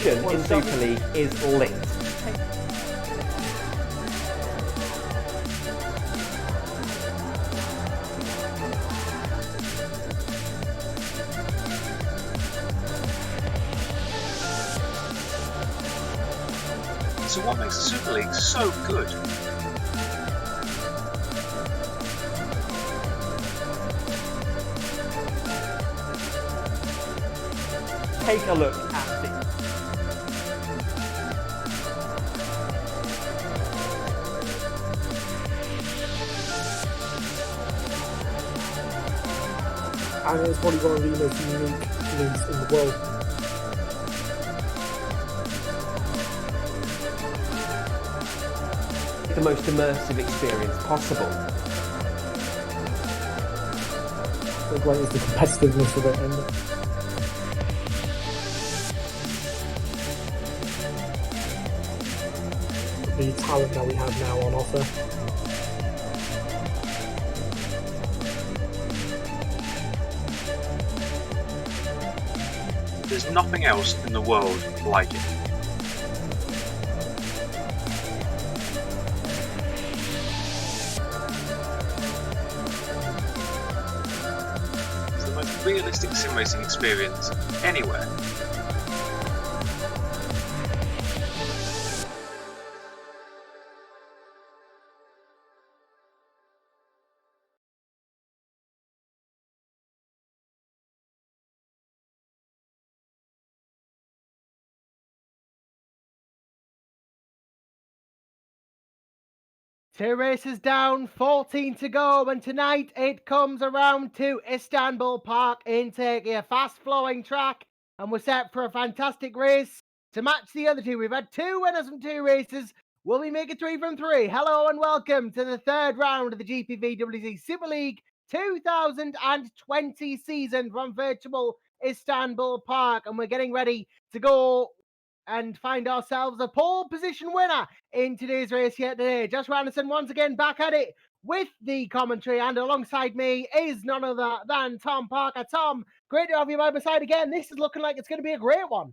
competition in Super League is lit. So what makes the Super League so good? Take a look at the... And it's probably one of the most unique leagues in the world. The most immersive experience possible. The great is the competitiveness of it, and the talent that we have now on offer. There's nothing else in the world like it. It's the most realistic sim racing experience anywhere. Two races down, 14 to go, and tonight it comes around to Istanbul Park in Turkey, a fast-flowing track, and we're set for a fantastic race to match the other two. We've had two winners from two races. Will we make it 3 from 3? Hello and welcome to the third round of the GPVWC Super League 2020 season from virtual Istanbul Park, and we're getting ready to go and find ourselves a pole position winner in today's race here today. Josh Randerson once again back at it with the commentary, and alongside me is none other than Tom Parker. Tom, great to have you by my side again. This is looking like it's going to be a great one.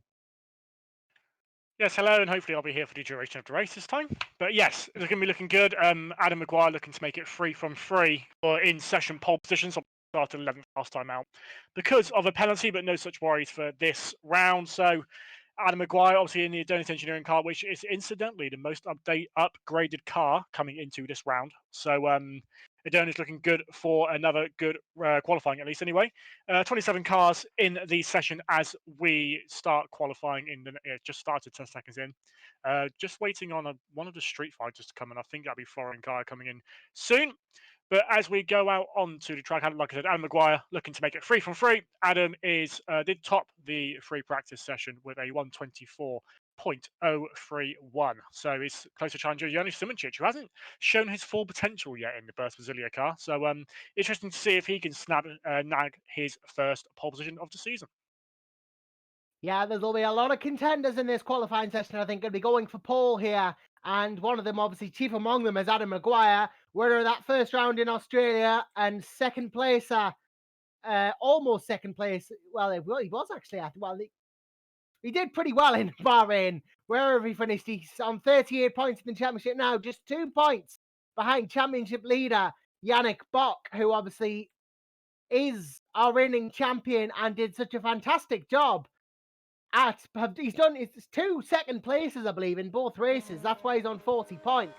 Yes, hello, and hopefully I'll be here for the duration of the race this time. But yes, it's going to be looking good. Adam Maguire looking to make it 3 from 3 or in session pole positions. So started 11th last time out because of a penalty, but no such worries for this round. So Adam Maguire, obviously in the Adonis Engineering car, which is incidentally the most upgraded car coming into this round. So Adonis looking good for another good qualifying, at least anyway. 27 cars in the session as we start qualifying. Just started 10 seconds in. Just waiting on one of the street fighters to come in. I think that'll be foreign guy coming in soon. But as we go out onto the track, like I said, Adam Maguire looking to make it 3 from 3. Adam did top the free practice session with a 124.031. So he's close to challenger Janis Simracing, who hasn't shown his full potential yet in the Burst Brasilia car. So interesting to see if he can nag his first pole position of the season. Yeah, there'll be a lot of contenders in this qualifying session, I think, going to be going for pole here. And one of them, obviously, chief among them, is Adam Maguire, winner of that first round in Australia and second place, almost second place. Well, he was actually, he did pretty well in Bahrain, wherever he finished. He's on 38 points in the championship now, just 2 points behind championship leader Yannick Bock, who obviously is our reigning champion and did such a fantastic job. He's done 2 second places, I believe, in both races. That's why he's on 40 points.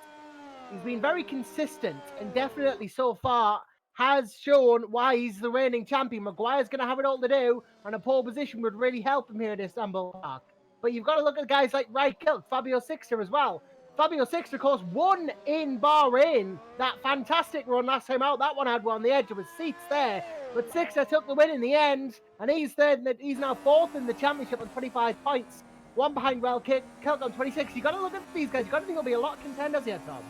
He's been very consistent and definitely so far has shown why he's the reigning champion. Maguire's going to have it all to do, and a pole position would really help him here at Istanbul Park. But you've got to look at guys like Rai Kilk, Fabio Sixter as well. Fabio Sixter, of course, won in Bahrain. That fantastic run last time out. That one had one on the edge. There was seats there. But Sixter took the win in the end, and he's third. He's now fourth in the championship with 25 points. One behind Kilk on 26. You've got to look at these guys. You've got to think there'll be a lot of contenders here, Tom.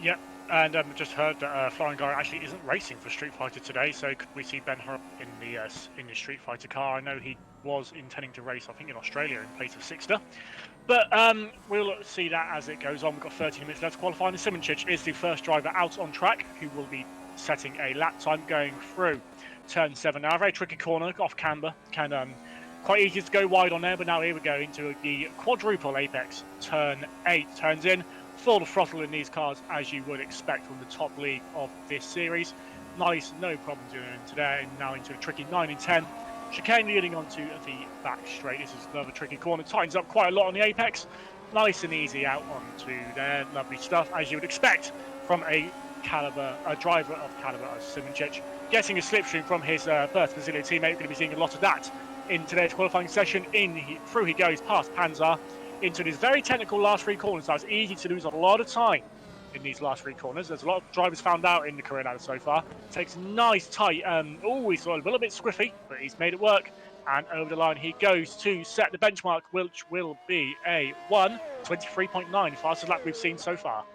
Yep, and just heard that Flying Guy actually isn't racing for Street Fighter today, so could we see Ben Hur in the Street Fighter car? I know he was intending to race, I think, in Australia in place of Sixter. But we'll see that as it goes on. We've got 13 minutes left to qualify. And Simracing is the first driver out on track who will be setting a lap time going through turn 7. Now, a very tricky corner off camber can quite easy to go wide on there, but now here we go into the quadruple apex. Turn 8 turns in, full throttle in these cars as you would expect from the top league of this series. Nice, no problems in today, and now into a tricky 9 and 10. Chicane leading onto the back straight. This is another tricky corner, tightens up quite a lot on the apex. Nice and easy out onto there, lovely stuff as you would expect from a driver of caliber as Simracing. Getting a slipstream from his first Brazilian teammate. We're going to be seeing a lot of that in today's qualifying session. Through he goes past Panzer into these very technical last 3 corners. So it's easy to lose a lot of time in these last 3 corners. There's a lot of drivers found out in the career ladder so far. Takes nice tight, always a little bit squiffy, but he's made it work. And over the line he goes to set the benchmark, which will be a 1:23.9, fastest lap we've seen so far.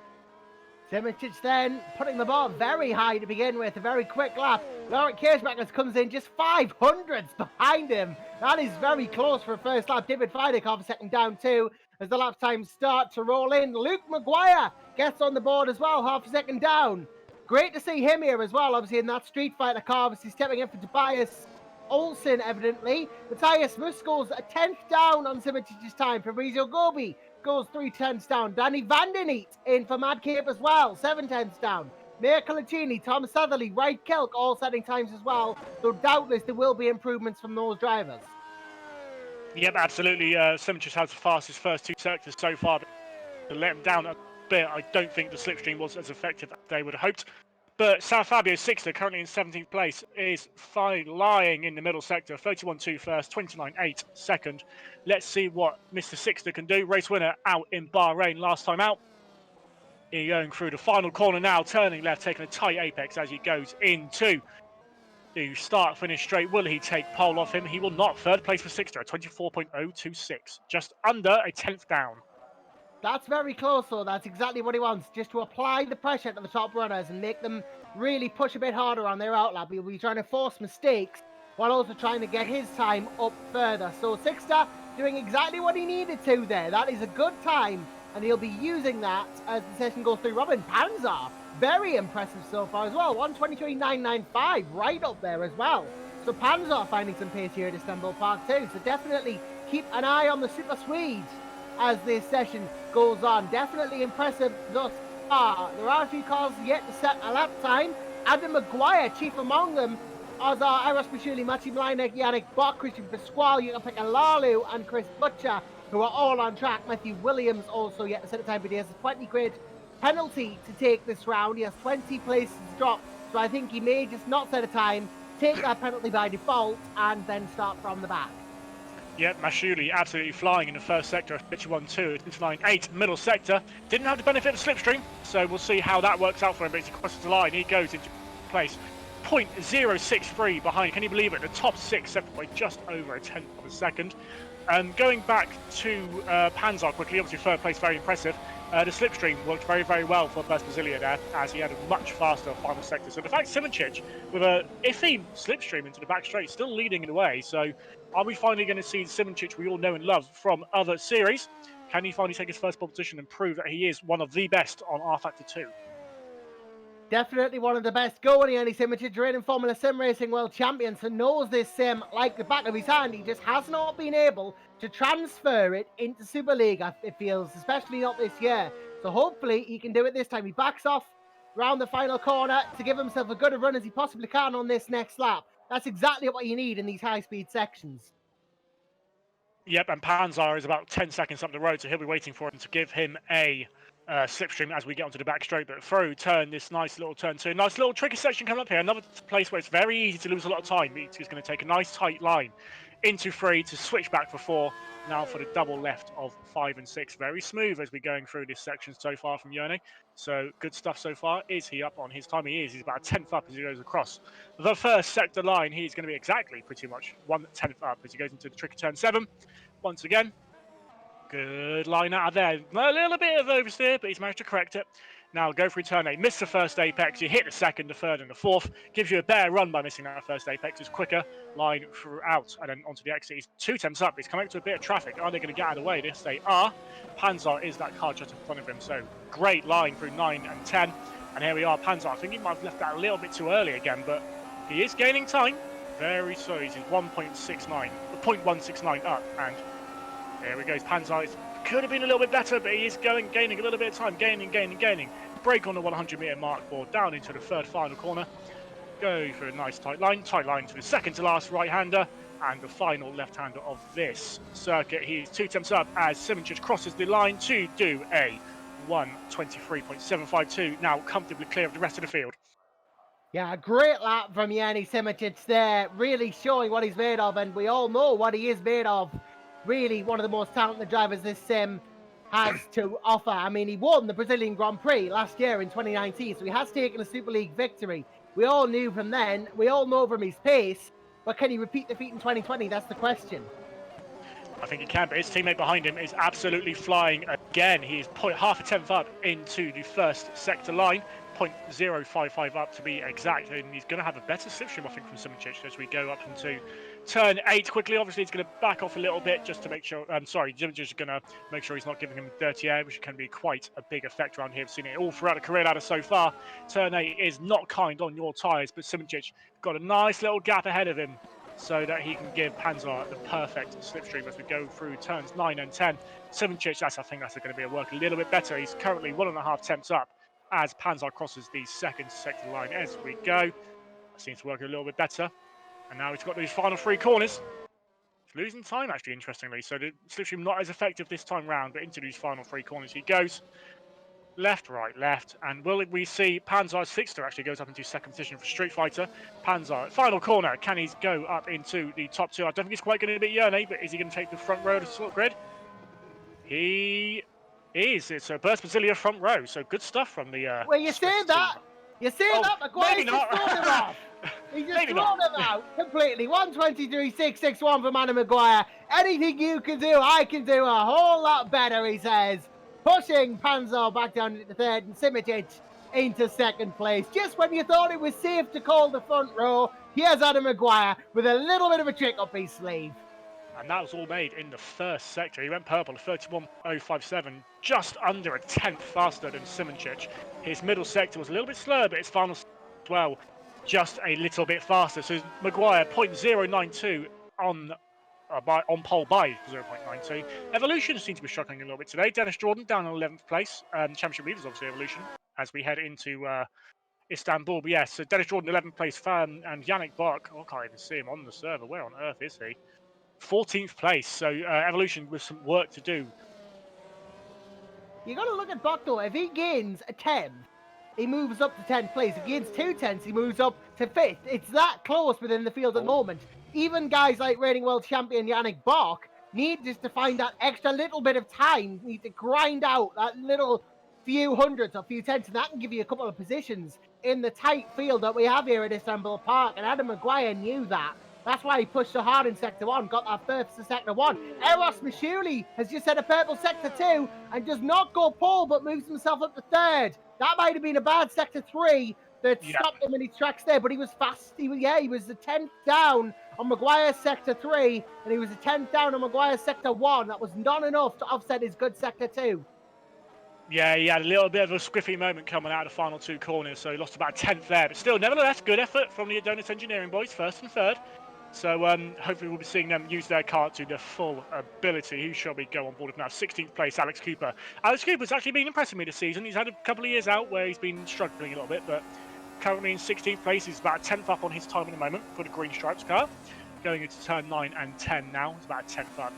Simracing then putting the bar very high to begin with, a very quick lap. Laurent Kirchberger comes in just 500ths behind him. That is very close for a first lap. David Feideck half a second down too as the lap times start to roll in. Luke Maguire gets on the board as well, half a second down. Great to see him here as well, obviously in that Street Fighter car, obviously stepping in for Tobias Olsen evidently. Matthias Muskos a 10th down on Simracing's time. Fabrizio Gobi goes 3 tenths down. Danny Vandenheet in for Mad Cape as well, 7 tenths down. Mayor Colicini, Thomas Southerly, Wright Kelk all setting times as well. So doubtless there will be improvements from those drivers. Yep, absolutely. Simracing has the fastest first 2 sectors so far. To let him down a bit, I don't think the slipstream was as effective as they would have hoped. But Sao Fabio Sixter, currently in 17th place, is fine lying in the middle sector. 31.2 first, 29.8 second. Let's see what Mr. Sixter can do. Race winner out in Bahrain last time out. He's going through the final corner now, turning left, taking a tight apex as he goes into the start finish straight. Will he take pole off him? He will not. 3rd place for Sixter at 24.026, just under a 10th down. That's very close though. That's exactly what he wants, just to apply the pressure to the top runners and make them really push a bit harder on their outlap. He'll be trying to force mistakes while also trying to get his time up further. So Sixter doing exactly what he needed to there. That is a good time, and he'll be using that as the session goes through. Robin Panzer, very impressive so far as well. 1:23.995, right up there as well. So Panzer finding some pace here at Istanbul Park too. So definitely keep an eye on the Super Swede as this session goes on. Definitely impressive thus far. There are a few cars yet to set a lap time. Adam Maguire, chief among them, as are Iros Mashuli, Matty Mlinek, Yannick Bok, Christian Pasquale, Yuka Lalu, and Chris Butcher, who are all on track. Matthew Williams also yet to set a time, but he has a 20 grid penalty to take this round. He has 20 places to drop, so I think he may just not set a time, take that penalty by default, and then start from the back. Yep, Mashuli absolutely flying in the first sector, 51.2, 29.8, middle sector. Didn't have the benefit of slipstream, so we'll see how that works out for him, but as he crosses the line, he goes into place. 0.063 behind, can you believe it? The top 6 separate by just over a 10th of a second. Going back to Panzer quickly, obviously 3rd place, very impressive. The slipstream worked very, very well for Buzz Brasilia there, as he had a much faster final sector. So the fact Simracing, with a iffy slipstream into the back straight, still leading in the way. So are we finally going to see Simracing we all know and love from other series? Can he finally take his first pole position and prove that he is one of the best on R Factor 2? Definitely one of the best going, Andy Simracing, reigning Formula Sim Racing World Champion, so knows this sim like the back of his hand. He just has not been able to transfer it into Super League, it feels, especially not this year. So hopefully he can do it this time. He backs off around the final corner to give himself as good a run as he possibly can on this next lap. That's exactly what you need in these high-speed sections. Yep, and Panzer is about 10 seconds up the road, so he'll be waiting for him to give him a slipstream as we get onto the back straight. But through turn, this nice little turn 2, nice little tricky section coming up here. Another place where it's very easy to lose a lot of time. He's going to take a nice tight line into 3 to switch back for 4. Now for the double left of 5 and 6. Very smooth as we're going through this section so far from Yone. So good stuff so far. Is he up on his time? He is. He's about a 10th up as he goes across the first sector line. He's going to be exactly pretty much 1/10 up as he goes into the tricky turn 7. Once again, good line out of there. A little bit of oversteer, but he's managed to correct it. Now go through turn 8. Miss the first apex. You hit the 2nd, the 3rd, and the 4th. Gives you a better run by missing that first apex. It's quicker line throughout, and then onto the exit. He's 2 tenths up. He's coming up to a bit of traffic. Are they going to get out of the way? Yes, they are. Panzer is that car just in front of him. So great line through 9 and 10. And here we are, Panzer. I think he might have left that a little bit too early again, but he is gaining time. very slow. He's 1.69, 0.169 up, and there we go. Panzai could have been a little bit better, but he is gaining a little bit of time, gaining. Break on the 100-meter mark for down into the third final corner. Go for a nice tight line to the second to last right-hander, and the final left-hander of this circuit. He's 2 attempts up as Simracing crosses the line to do a 1:23.752, now comfortably clear of the rest of the field. Yeah, a great lap from Yanni Simracing there, really showing what he's made of, and we all know what he is made of. Really one of the most talented drivers this sim has to offer. I mean, he won the Brazilian Grand Prix last year in 2019, so he has taken a Super League victory. We all knew from then, we all know from his pace, but can he repeat the feat in 2020? That's the question. I think he can, but his teammate behind him is absolutely flying again. He's half a tenth up into the first sector line, 0.055 up to be exact, and he's going to have a better slipstream, I think, from Simracing as we go up into turn 8 quickly. Obviously, he's going to back off a little bit just to make sure. Simracing is going to make sure he's not giving him dirty air, which can be quite a big effect around here. I've seen it all throughout the career ladder so far. Turn 8 is not kind on your tyres, but Simracing got a nice little gap ahead of him, so that he can give Panzer the perfect slipstream as we go through turns 9 and 10. Simracing, I think that's going to be a work a little bit better. He's currently 1.5 tenths up as Panzer crosses the second sector line as we go. Seems to work a little bit better. And now he's got these final 3 corners. He's losing time, actually, interestingly. So the slipstream not as effective this time round, but into these final 3 corners he goes. Left, right, left, and will we see Panzer's fixture actually goes up into second position for Street Fighter. Panzer, final corner, can he go up into the top 2? I don't think he's quite going to beat Yerne, but is he going to take the front row of the sort of grid? He is. It's a Burst Basilia front row, so good stuff from the Well, you say that. You say that, McGuire's just thrown him off. He just thrown him out completely. 1:23.661 from Adam Maguire. Anything you can do, I can do a whole lot better, he says. Pushing Panzer back down into third and Simracing into second place. Just when you thought it was safe to call the front row, here's Adam Maguire with a little bit of a trick up his sleeve. And that was all made in the first sector. He went purple, 31.057, just under a tenth faster than Simracing. His middle sector was a little bit slower, but his final as well, just a little bit faster. So Maguire 0.092 on pole by 0.92. Evolution seems to be struggling a little bit today. Dennis Jordan down in 11th place. Championship leaders, obviously, Evolution, as we head into Istanbul. But yes, so Dennis Jordan 11th place, and Yannick Bach, I can't even see him on the server. Where on earth is he? 14th place. So Evolution with some work to do. You got to look at Bach though. If he gains a 10, he moves up to 10th place. If he gains 2 tenths, he moves up to 5th. It's that close within the field at the moment. Even guys like reigning world champion Yannick Bach need just to find that extra little bit of time, need to grind out that little few hundreds or few tenths, and that can give you a couple of positions in the tight field that we have here at Istanbul Park. And Adam Maguire knew that. That's why he pushed so hard in Sector 1, got that first to Sector 1. Eros Mashuli has just set a purple Sector 2 and does not go pole, but moves himself up to third. That might have been a bad Sector 3 that stopped him in his tracks there, but he was fast. He was the 10th down on Maguire's Sector 3, and he was the 10th down on Maguire's Sector 1. That was not enough to offset his good Sector 2. Yeah, he had a little bit of a squiffy moment coming out of the final 2 corners, so he lost about a 10th there. But still, nevertheless, good effort from the Adonis Engineering boys, first and third. So hopefully we'll be seeing them use their car to their full ability. Who shall we go on board with now? 16th place, Alex Cooper. Alex Cooper's actually been impressing me this season. He's had a couple of years out where he's been struggling a little bit, but currently in 16th place. He's about a 10th up on his time at the moment for the Green Stripes car. Going into turn 9 and 10 now. He's about a 10th up.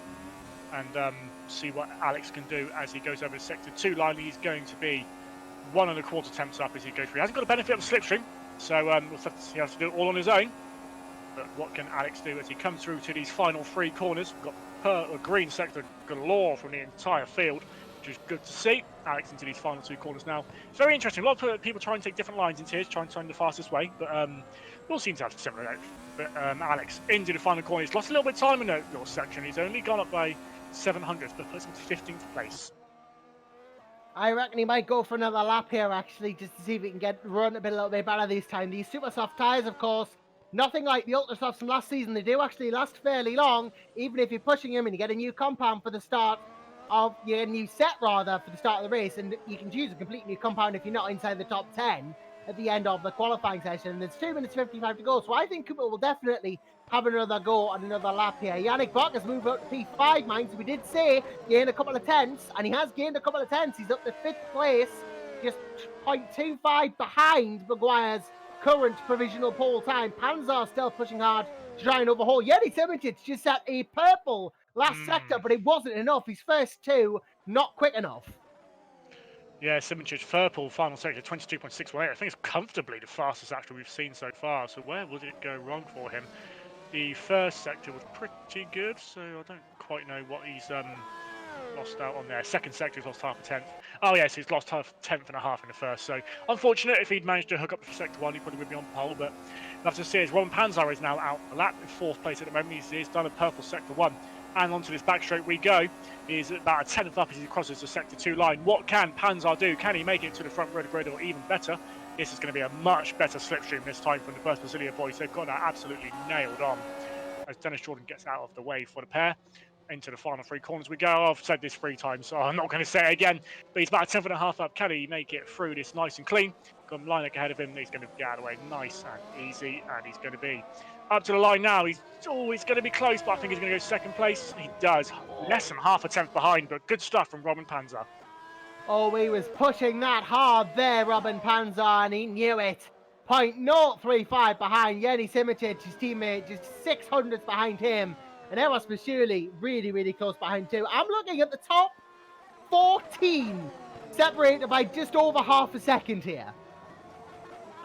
And see what Alex can do as he goes over the Sector 2 line. He's going to be 1.25 tenths up as he goes through. He hasn't got the benefit of the slipstream, so we'll have to see how to do it all on his own. But what can Alex do as he comes through to these final 3 corners? We've got a green sector galore from the entire field, which is good to see. Alex into these final 2 corners now. It's very interesting. A lot of people try and take different lines into here to try and find the fastest way, but we all seem to have similar out. But Alex into the final corner. He's lost a little bit of time in that little section. He's only gone up by 700, but puts him to 15th place. I reckon he might go for another lap here, actually, just to see if he can run a little bit better this time. These super soft tyres, of course, nothing like the ultra softs from last season. They do actually last fairly long, even if you're pushing them and you get a new compound for the start of your new set, rather, for the start of the race, and you can choose a completely new compound if you're not inside the top 10. at the end of the qualifying session. And there's 2 minutes 55 to go. So I think Cooper will definitely have another go on another lap here. Yannick Bok has moved up to P5, mind. So we did say gain a couple of tenths, and he has gained a couple of tenths. He's up to 5th place, just 0.25 behind Maguire's current provisional pole time. Panzer still pushing hard to try and overhaul. Yeti Simitic just set a purple last sector, but it wasn't enough. His first two, not quick enough. Yeah, Simracing purple final sector 22.618. I think it's comfortably the fastest actually we've seen so far. So where would it go wrong for him? The first sector was pretty good, so I don't quite know what he's lost out on there. Second sector he's lost half a tenth. Oh yes, he's lost half tenth and a half in the first. So unfortunate. If he'd managed to hook up for sector one, he probably would be on pole. But that's to see as Roman Panzer is now out the lap in 4th place at the moment. He's done a purple sector one. And onto this back straight we go. He's about a tenth up as he crosses the sector 2 line. What can Panzer do? Can he make it to the front row of the grid, or even better? This is going to be a much better slipstream this time from the First Brasilia boys. They've got that absolutely nailed on. As Dennis Jordan gets out of the way for the pair. Into the final 3 corners we go. I've said this 3 times, so I'm not going to say it again. But he's about a tenth and a half up. Can he make it through this nice and clean? Got Linek ahead of him. He's going to get out of the way nice and easy. And he's going to be up to the line now. He's always going to be close, but I think he's going to go 2nd place. He does. Less than half a tenth behind, but good stuff from Robin Panzer. Oh, he was pushing that hard there, Robin Panzer, and he knew it. 0.035 behind Yeni Simitic, his teammate, just 600ths behind him. And Eros Mashuli really, really close behind too. I'm looking at the top 14, separated by just over half a second here.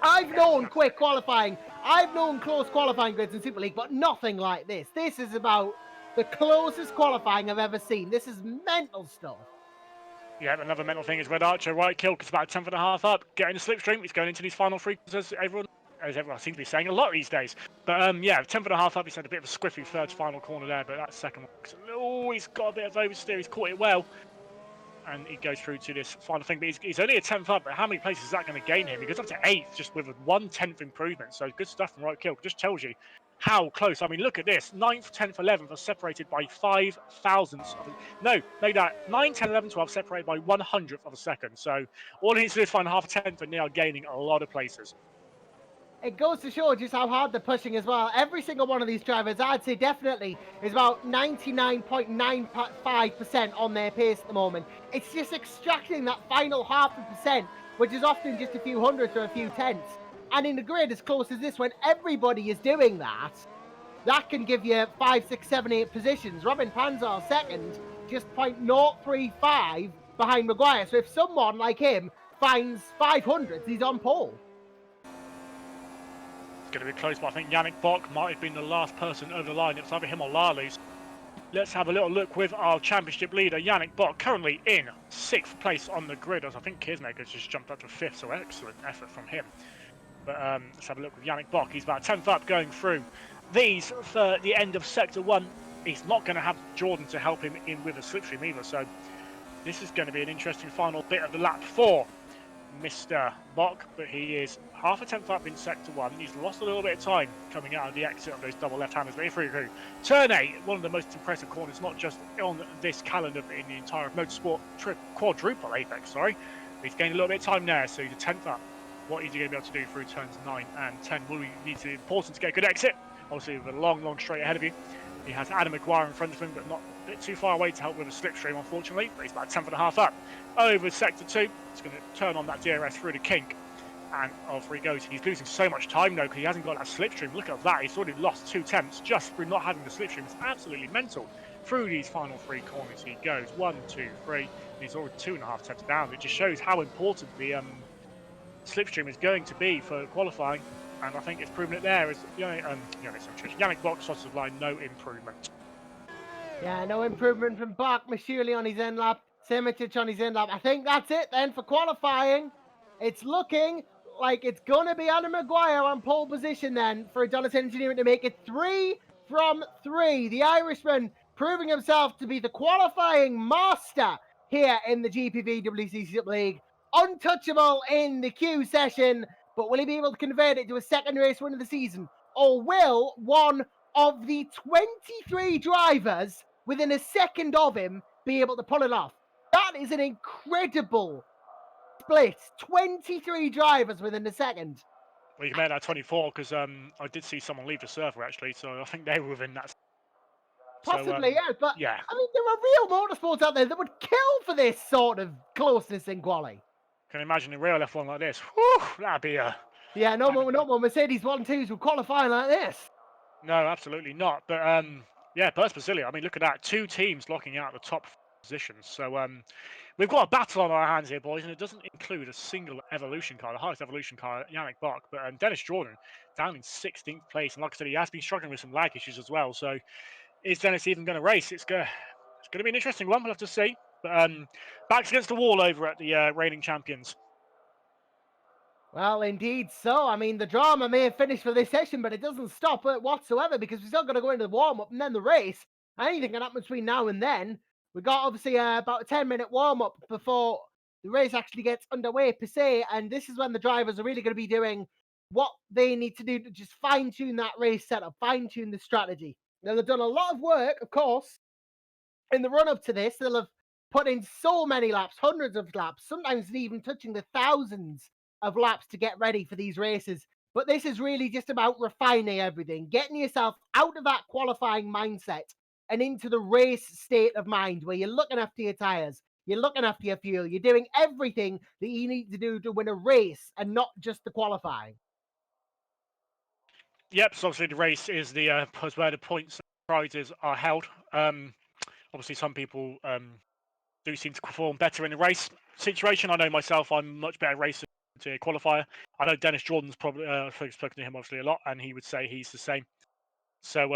I've known quick qualifying. I've known close qualifying grids in Super League, but nothing like this. This is about the closest qualifying I've ever seen. This is mental stuff. Yeah, another mental thing is Red Archer, right kill, because about a tenth and a half up, getting the slipstream. He's going into these final 3 as everyone seems to be saying a lot these days. But yeah, tenth and a half up, he's had a bit of a squiffy third final corner there, but that second one, oh, he's got a bit of oversteer, he's caught it well. And he goes through to this final thing, but he's only a tenth up, but how many places is that going to gain him? He goes up to 8th just with a 1/10 improvement, so good stuff from Right Kill. Just tells you how close. I mean, look at this. 9th, 10th, 11th are separated by 5 thousandths of no, make that 9, 10, 11, 12 separated by 100th of a second. So all he needs to do is find half a tenth, and they are gaining a lot of places. It goes to show just how hard they're pushing as well. Every single one of these drivers, I'd say definitely, is about 99.95% on their pace at the moment. It's just extracting that final 0.5%, which is often just a few hundredths or a few tenths. And in a grid as close as this, when everybody is doing that, that can give you 5, 6, 7, 8 positions. Robin Panzer second, just 0.035 behind Maguire. So if someone like him finds 500s, he's on pole. Going to be close, but I think Yannick Bok might have been the last person over the line. It was either him or Lalu. Let's have a little look with our championship leader, Yannick Bok, currently in 6th place on the grid, as I think Kismaker's just jumped up to 5th, so excellent effort from him. But let's have a look with Yannick Bok. He's about 10th up going through these for the end of Sector 1. He's not going to have Jordan to help him in with a slipstream either, so this is going to be an interesting final bit of the lap for Mr. Bok, but he is half a tenth up in Sector 1. He's lost a little bit of time coming out of the exit of those double left-handers, but through Turn 8, one of the most impressive corners, not just on this calendar, but in the entire motorsport quadruple apex, sorry. He's gained a little bit of time there, so he's a 10th up. What is he going to be able to do through turns 9 and 10? Will he need to, important to get a good exit, obviously with a long, long straight ahead of you. He has Adam Maguire in front of him, but not a bit too far away to help with a slipstream, unfortunately. But he's about 10th and a half up. Over Sector 2, he's going to turn on that DRS through the kink. And off he goes. He's losing so much time, though, because he hasn't got that slipstream. Look at that. He's already lost 2 tenths just through not having the slipstream. It's absolutely mental. Through these final 3 corners he goes. 1, 2, 3. He's already 2.5 tenths down. It just shows how important the slipstream is going to be for qualifying. And I think it's proven it there. As Yannick Bok crosses the line, no improvement. Yeah, no improvement from Bok. Mashuli on his end lap. Simitic on his end lap. I think that's it then for qualifying. It's looking like it's going to be Adam Maguire on pole position then for Jonathan Engineering to make it 3 from 3. The Irishman proving himself to be the qualifying master here in the GPVWC Super League. Untouchable in the Q session, but will he be able to convert it to a second race win of the season? Or will one of the 23 drivers within a second of him be able to pull it off? That is an incredible split. 23 drivers within a second. Well, you can make that 24 because I did see someone leave the server actually, so I think they were within that. Possibly, yeah. But yeah. I mean, there are real motorsports out there that would kill for this sort of closeness in quali. Can you imagine a real F1 like this? Whew, that'd be a... Yeah, no more Mercedes 1-2s would qualify like this. No, absolutely not. But yeah, Burst Brasilia, I mean, look at that. 2 teams locking out the top positions. So we've got a battle on our hands here, boys, and it doesn't include a single evolution car, the highest evolution car, Yannick Bach. But Dennis Jordan down in 16th place. And like I said, he has been struggling with some lag issues as well. So is Dennis even going to race? It's going to be an interesting one. We'll have to see. But backs against the wall over at the reigning champions. Well, indeed so. I mean, the drama may have finished for this session, but it doesn't stop it whatsoever because we're still going to go into the warm-up and then the race. Anything can happen between now and then. We got obviously about a 10-minute warm-up before the race actually gets underway per se, and this is when the drivers are really going to be doing what they need to do to just fine-tune that race setup, fine-tune the strategy. Now, they've done a lot of work, of course, in the run-up to this. They'll have put in so many laps, hundreds of laps, sometimes even touching the thousands of laps to get ready for these races. But this is really just about refining everything, getting yourself out of that qualifying mindset and into the race state of mind where you're looking after your tires, you're looking after your fuel, you're doing everything that you need to do to win a race and not just the qualifying. Yep, so obviously the race is the where the points and prizes are held. Obviously some people do seem to perform better in the race situation. I know myself, I'm much better racer to qualifier. I know Dennis Jordan's probably I've spoken to him obviously a lot, and he would say he's the same. So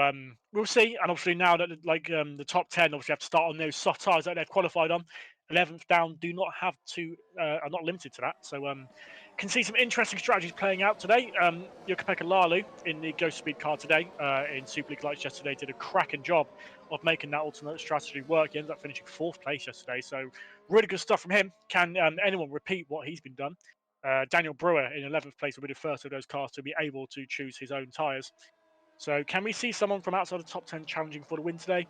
we'll see. And obviously now that the top 10 obviously have to start on those soft tires that they've qualified on. 11th down do not have to are not limited to that. So can see some interesting strategies playing out today. Jukka-Pekka Lalu in the Ghost Speed car today in Superleague Lights yesterday did a cracking job of making that alternate strategy work. He ended up finishing 4th place yesterday. So really good stuff from him. Can anyone repeat what he's been done? Daniel Brewer in 11th place will be the first of those cars to be able to choose his own tyres. So can we see someone from outside the top 10 challenging for the win today?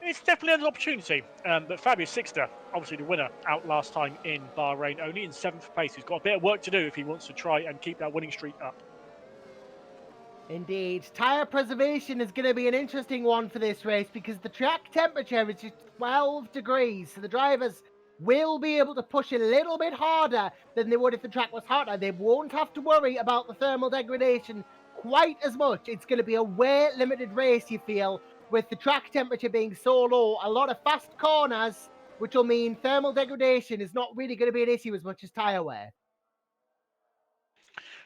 It's definitely an opportunity. But Fabio Sixter, obviously the winner, out last time in Bahrain, only in 7th place. He's got a bit of work to do if he wants to try and keep that winning streak up. Indeed. Tyre preservation is going to be an interesting one for this race because the track temperature is just 12 degrees. So the drivers will be able to push a little bit harder than they would if the track was hotter. They won't have to worry about the thermal degradation quite as much. It's going to be a weight limited race, you feel, with the track temperature being so low. A lot of fast corners, which will mean thermal degradation is not really going to be an issue as much as tyre wear.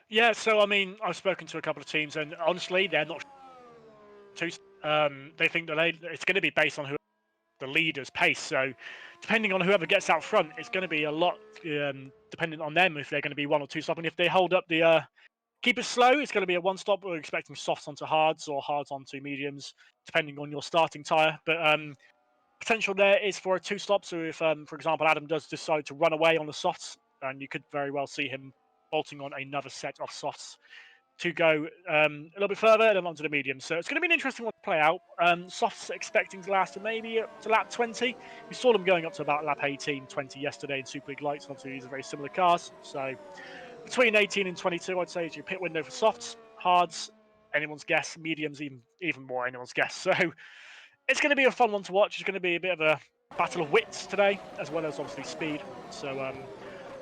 Yeah, so I mean, I've spoken to a couple of teams, and honestly, they're not too. They think that it's going to be based on who the leader's pace. So, depending on whoever gets out front, it's going to be a lot dependent on them if they're going to be 1 or 2 stop. And if they hold up the keep it slow, it's going to be a 1 stop. We're expecting softs onto hards or hards onto mediums, depending on your starting tyre. But potential there is for a 2 stop. So if, for example, Adam does decide to run away on the softs, and you could very well see him bolting on another set of softs to go a little bit further and then onto the mediums. So it's going to be an interesting one to play out. Softs expecting to last maybe up to lap 20. We saw them going up to about lap 18, 20 yesterday in Super League Lights. Obviously, these are very similar cars. So between 18 and 22, I'd say is your pit window for softs. Hards, anyone's guess. Mediums, even more anyone's guess. So it's going to be a fun one to watch. It's going to be a bit of a battle of wits today, as well as obviously speed. So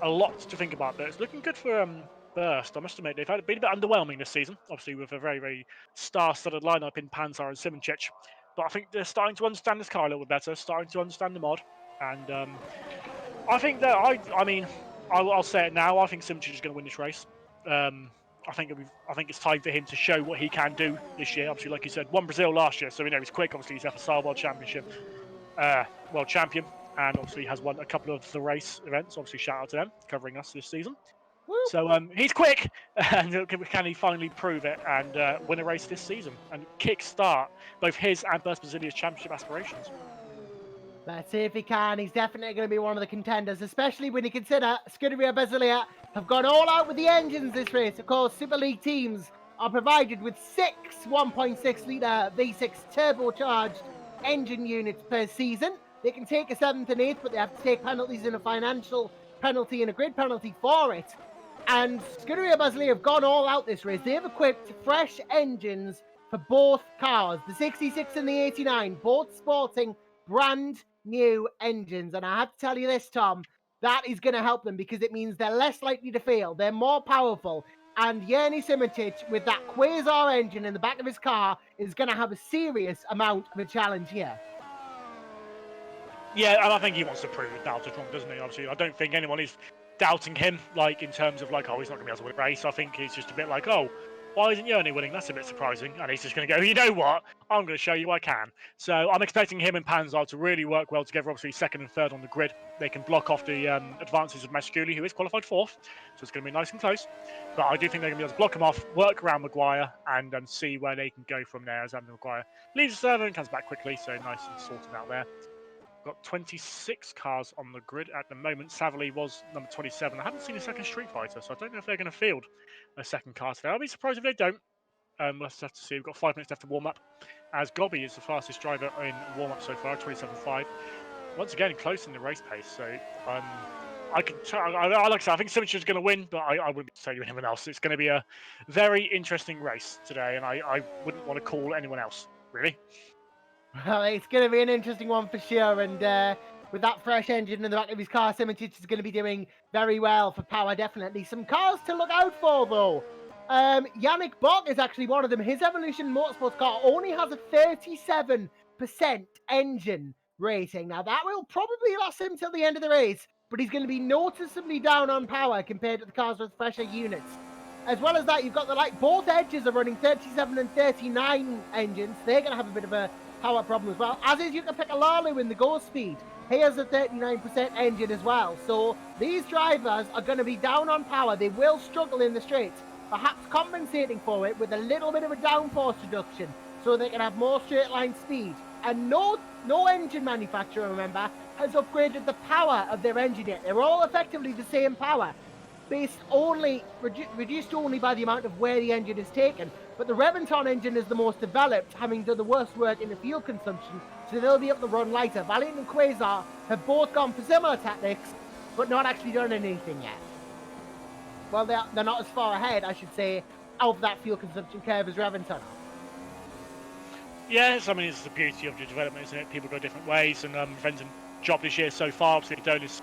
a lot to think about, but it's looking good for Burst. I must admit, they've been a bit underwhelming this season, obviously with a very, very star-studded lineup in Panzar and Simoncic. But I think they're starting to understand this car a little bit better, starting to understand the mod. And I think that, I'll say it now, I think Simoncic is going to win this race. I think it's time for him to show what he can do this year. Obviously, like you said, won Brazil last year, so we know he's quick. Obviously, he's FSR World Championship, World Champion. And obviously has won a couple of the race events. Obviously, shout out to them covering us this season. Woo. So he's quick, and can he finally prove it and win a race this season and kickstart both his and Burst Brasilia's championship aspirations? Let's see if he can. He's definitely going to be one of the contenders, especially when you consider Scuderia Brasilia have gone all out with the engines this race. Of course, Super League teams are provided with 6 1.6 litre V6 turbocharged engine units per season. They can take a 7th and 8th, but they have to take penalties in a financial penalty and a grid penalty for it. And Scuderia Basile have gone all out this race. They've equipped fresh engines for both cars, the 66 and the 89, both sporting brand new engines. And I have to tell you this, Tom, that is going to help them because it means they're less likely to fail. They're more powerful. And Yerny Simitic, with that Quasar engine in the back of his car, is going to have a serious amount of a challenge here. Yeah, and I think he wants to prove it now to Trump, doesn't he? Obviously, I don't think anyone is doubting him, like, in terms of, like, oh, he's not going to be able to win a race. I think he's just a bit like, oh, why isn't Yerny winning? That's a bit surprising. And he's just going to go, you know what? I'm going to show you I can. So I'm expecting him and Panzar to really work well together. Obviously, second and third on the grid. They can block off the advances of Masculi, who is qualified fourth. So it's going to be nice and close. But I do think they're going to be able to block him off, work around Maguire, and see where they can go from there as Adam Maguire leaves the server and comes back quickly. So nice and sorted out there. Got 26 cars on the grid at the moment. Savily was number 27. I haven't seen a second Street Fighter, so I don't know if they're going to field a second car today. I'll be surprised if they don't. Let's have to see. We've got 5 minutes left to warm up, as Gobby is the fastest driver in warm up so far, 27.5. Once again, close in the race pace. So I can. Like I said, I think Simic is going to win, but I wouldn't tell you anyone else. It's going to be a very interesting race today, and I wouldn't want to call anyone else really. Well, it's going to be an interesting one for sure, and with that fresh engine in the back of his car, Simitic is going to be doing very well for power, definitely. Some cars to look out for, though. Yannick Bock is actually one of them. His Evolution Motorsports car only has a 37% engine rating. Now, that will probably last him till the end of the race, but he's going to be noticeably down on power compared to the cars with fresher units. As well as that, you've got both edges are running 37 and 39 engines. They're going to have a bit of a power problem as well, as is Yuka Pekalalu in the Go Speed. He has a 39% engine as well. So these drivers are going to be down on power. They will struggle in the straights, perhaps compensating for it with a little bit of a downforce reduction so they can have more straight line speed. And no engine manufacturer, remember, has upgraded the power of their engine yet. They're all effectively the same power, reduced only by the amount of wear the engine is taken. But the Reventon engine is the most developed, having done the worst work in the fuel consumption, so they'll be able to run lighter. Valiant and Quasar have both gone for similar tactics, but not actually done anything yet. Well, they're not as far ahead, I should say, of that fuel consumption curve as Reventon. Yes, I mean, it's the beauty of the development, isn't it? People go different ways, and Reventon job this year so far, obviously, Adonis,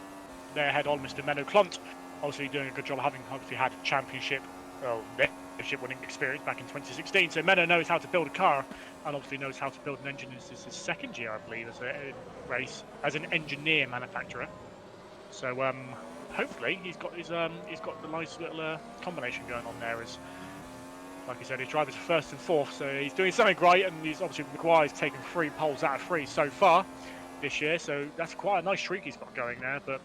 their head on, Mr. Menno Klunt, obviously doing a good job, having obviously had a championship winning experience back in 2016. So Menno knows how to build a car, and obviously knows how to build an engine. This is his second year, I believe, as a race as an engineer manufacturer. So hopefully he's got the nice little combination going on there. As like I said, his drivers are first and fourth, so he's doing something right. And he's obviously Maguire's taken 3 poles out of 3 so far this year, so that's quite a nice streak he's got going there. But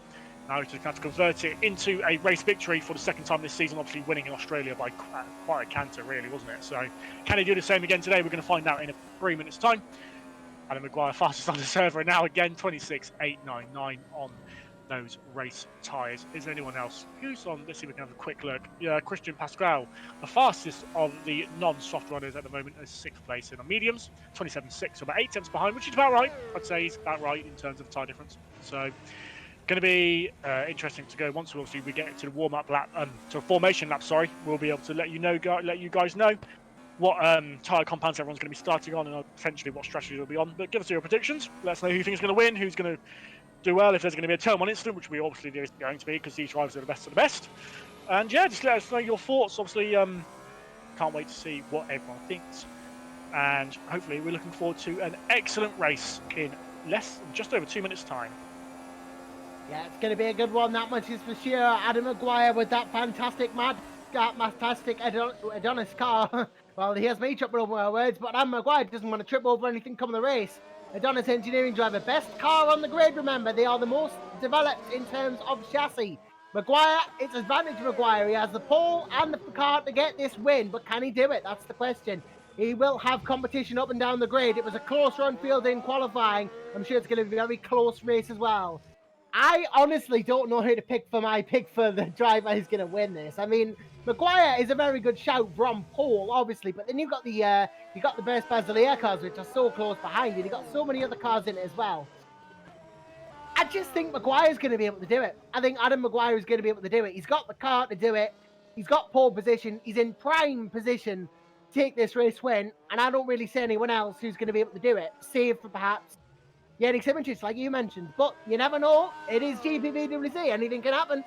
now he's just going to convert it into a race victory for the second time this season, obviously winning in Australia by quite a canter, really, wasn't it? So can he do the same again today? We're going to find out in 3 minutes' time. Adam Maguire fastest on the server now again, 26.899 on those race tyres. Is there anyone else who's on? Let's see if we can have a quick look. Yeah, Christian Pascal, the fastest of the non-soft runners at the moment, is 6th place in on mediums, 27.6, so about 8 tenths behind, which is about right. I'd say he's about right in terms of tyre difference. So going to be interesting to go once we get to the warm-up lap, to a formation lap. Sorry, we'll be able to let you guys know what tyre compounds everyone's going to be starting on, and potentially what strategy they'll be on. But give us your predictions. Let us know who you think is going to win, who's going to do well, if there's going to be a turn one incident, which we obviously there is going to be because these drivers are the best of the best. And yeah, just let us know your thoughts. Obviously, can't wait to see what everyone thinks. And hopefully, we're looking forward to an excellent race in just over 2 minutes' time. Yeah, it's going to be a good one, that much is for sure. Adam Maguire with that fantastic Adonis car. Well, he has me tripping over my words, but Adam Maguire doesn't want to trip over anything come the race. Adonis engineering driver, best car on the grid, remember. They are the most developed in terms of chassis. Maguire, it's advantage Maguire. He has the pole and the car to get this win, but can he do it? That's the question. He will have competition up and down the grid. It was a close run field in qualifying. I'm sure it's going to be a very close race as well. I honestly don't know who to pick for my pick for the driver who's going to win this. I mean, Maguire is a very good shout from pole, obviously, but then you've got the Best Basileia cars, which are so close behind you. You've got so many other cars in it as well. I just think Maguire's going to be able to do it. I think Adam Maguire is going to be able to do it. He's got the car to do it. He's got pole position. He's in prime position to take this race win. And I don't really see anyone else who's going to be able to do it, save for perhaps Gerrit de Vries, like you mentioned. But you never know. It is GPVWC. Anything can happen.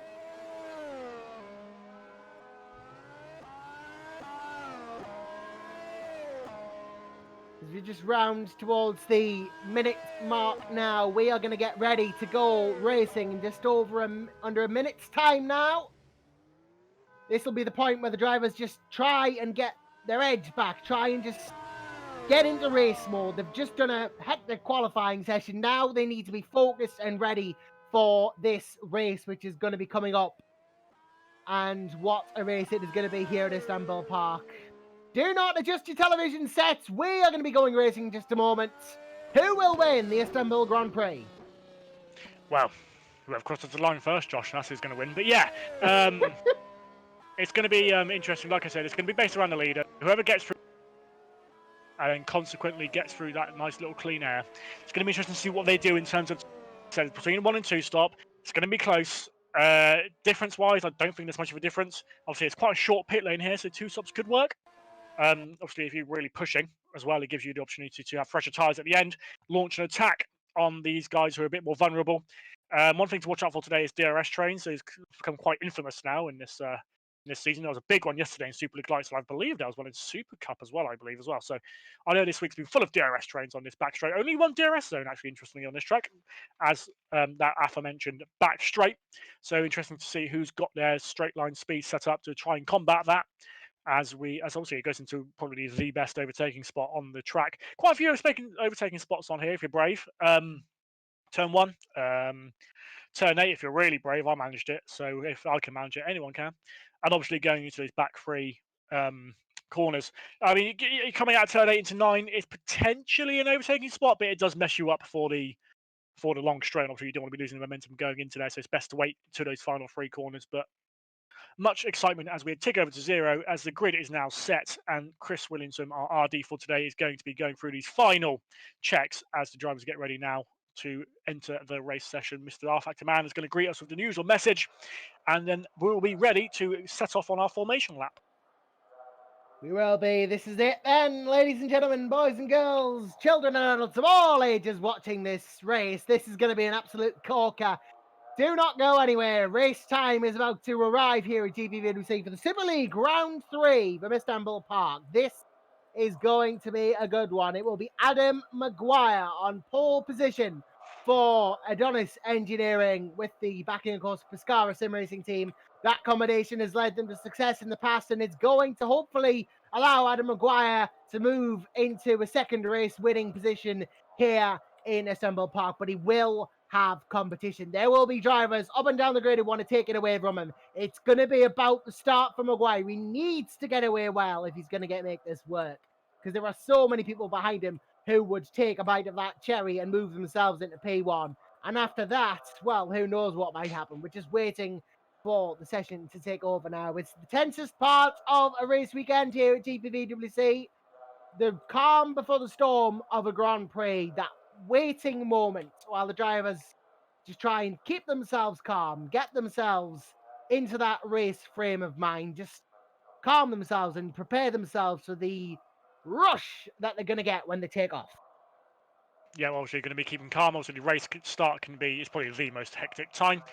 As we just round towards the minute mark now, we are going to get ready to go racing in just under a minute's time now. This will be the point where the drivers just try and get their edge back, try and just get into race mode. They've just done a hectic qualifying session. Now they need to be focused and ready for this race, which is going to be coming up. And what a race it is going to be here at Istanbul Park. Do not adjust your television sets. We are going to be going racing in just a moment. Who will win the Istanbul Grand Prix? Well, whoever crosses the line first, Josh, that's who's going to win. But yeah, it's going to be interesting. Like I said, it's going to be based around the leader. Whoever gets through and consequently gets through that nice little clean air, it's going to be interesting to see what they do in terms of between 1 and 2 stop. It's going to be close. Difference-wise, I don't think there's much of a difference. Obviously, it's quite a short pit lane here, so 2 stops could work. Obviously, if you're really pushing as well, it gives you the opportunity to have fresher tyres at the end, launch an attack on these guys who are a bit more vulnerable. One thing to watch out for today is DRS trains. So it's become quite infamous now in this season. There was a big one yesterday in Superleague Lights, and I believe there was one in Super Cup as well, So I know this week's been full of DRS trains on this back straight. Only one DRS zone, actually, interestingly, on this track, as that aforementioned back straight. So interesting to see who's got their straight line speed set up to try and combat that. As obviously it goes into probably the best overtaking spot on the track. Quite a few overtaking spots on here if you're brave. Turn 1, turn 8 if you're really brave. I managed it, so if I can manage it, anyone can. And obviously going into these back 3 corners. I mean, coming out of turn 8 into 9 is potentially an overtaking spot, but it does mess you up for the long straight. Obviously, you don't want to be losing momentum going into there, so it's best to wait to those final 3 corners. But much excitement as we tick over to 0 as the grid is now set, and Chris Williamson, our RD for today, is going to be going through these final checks as the drivers get ready now to enter the race session. Mr. R Factor Man is going to greet us with the usual message, and then we'll be ready to set off on our formation lap. We will be. This is it then, ladies and gentlemen, boys and girls, children and adults of all ages watching this race. This is going to be an absolute corker. Do not go anywhere. Race time is about to arrive here at GPVWC for the Superleague Round 3 from Istanbul Park. This is going to be a good one. It will be Adam Maguire on pole position for Adonis Engineering with the backing, of course, Pescara Simracing team. That combination has led them to success in the past, and it's going to hopefully allow Adam Maguire to move into a second race winning position here in Istanbul Park, but he will have competition. There will be drivers up and down the grid who want to take it away from him. It's going to be about the start for Maguire. He needs to get away well if he's going to make this work, because there are so many people behind him who would take a bite of that cherry and move themselves into P1. And after that, well, who knows what might happen. We're just waiting for the session to take over now. It's the tensest part of a race weekend here at GPVWC. The calm before the storm of a Grand Prix, that waiting moment while the drivers just try and keep themselves calm, get themselves into that race frame of mind, just calm themselves and prepare themselves for the rush that they're going to get when they take off. Yeah, well, obviously you're going to be keeping calm. Obviously, the race start is probably the most hectic time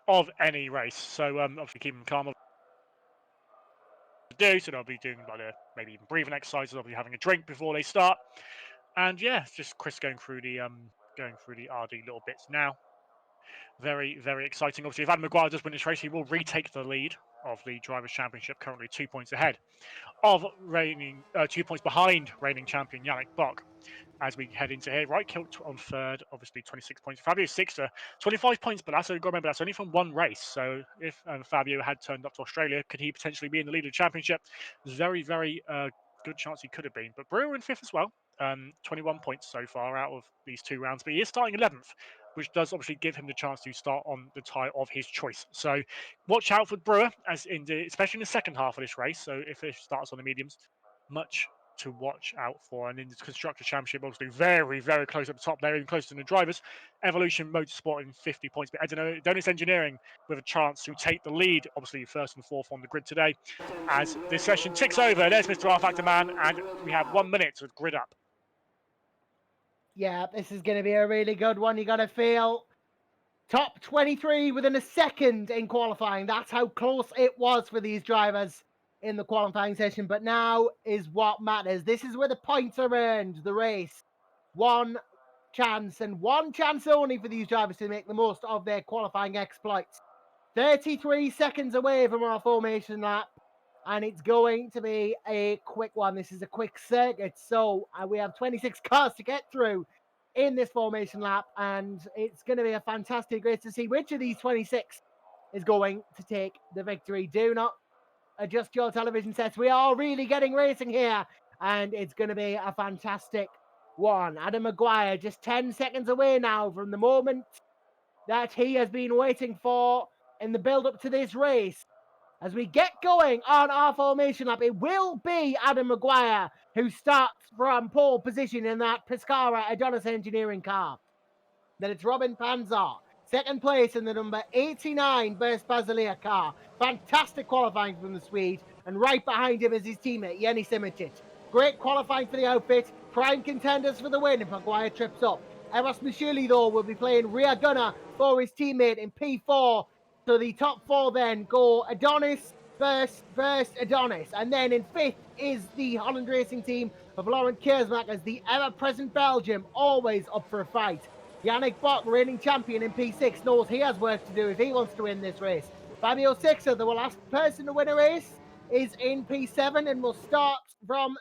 of any race. So obviously keeping calm to do. So they'll be doing maybe even breathing exercises. They'll be having a drink before they start. And yeah, it's just Chris going through the RD little bits now. Very, very exciting. Obviously, if Adam Maguire does win this race, he will retake the lead of the Drivers' Championship, currently 2 points ahead of 2 points behind reigning champion Yannick Bock. As we head into here, right, Kilt on 3rd, obviously 26 points. Fabio 6th, 25 points, but that's remember that's only from 1 race. So if Fabio had turned up to Australia, could he potentially be in the lead of the championship? Very, very good chance he could have been. But Brewer in 5th as well, 21 points so far out of these 2 rounds, but he is starting 11th, which does obviously give him the chance to start on the tyre of his choice. So watch out for Brewer, especially in the second half of this race. So if it starts on the mediums, much to watch out for. And in the Constructor Championship, obviously very, very close at the top there, even closer than the drivers. Evolution Motorsport in 50 points, but Adonis Engineering with a chance to take the lead, obviously first and fourth on the grid today. As this session ticks over, there's Mr. R Factor Man, and we have 1 minute to grid up. Yeah, this is going to be a really good one. You got to feel top 23 within a second in qualifying. That's how close it was for these drivers in the qualifying session. But now is what matters. This is where the points are earned, the race. One chance and one chance only for these drivers to make the most of their qualifying exploits. 33 seconds away from our formation lap. And it's going to be a quick one. This is a quick circuit. So we have 26 cars to get through in this formation lap. And it's going to be a fantastic race to see which of these 26 is going to take the victory. Do not adjust your television sets. We are really getting racing here. And it's going to be a fantastic one. Adam Maguire just 10 seconds away now from the moment that he has been waiting for in the build-up to this race. As we get going on our formation lap, it will be Adam Maguire who starts from pole position in that Pescara Adonis Engineering car. Then it's Robin Panzer, second place in the number 89 Burst Basilia car. Fantastic qualifying from the Swede, and right behind him is his teammate, Jenny Simicic. Great qualifying for the outfit, prime contenders for the win if Maguire trips up. Eros Micheli, though, will be playing rear gunner for his teammate in P4. So the top four then go Adonis, Burst, Adonis. And then in fifth is the Holland Racing team of Laurent Kiersmak as the ever-present Belgium, always up for a fight. Yannick Bott, reigning champion in P6, knows he has work to do if he wants to win this race. Fabio Sixer, the last person to win a race, is in P7 and will start from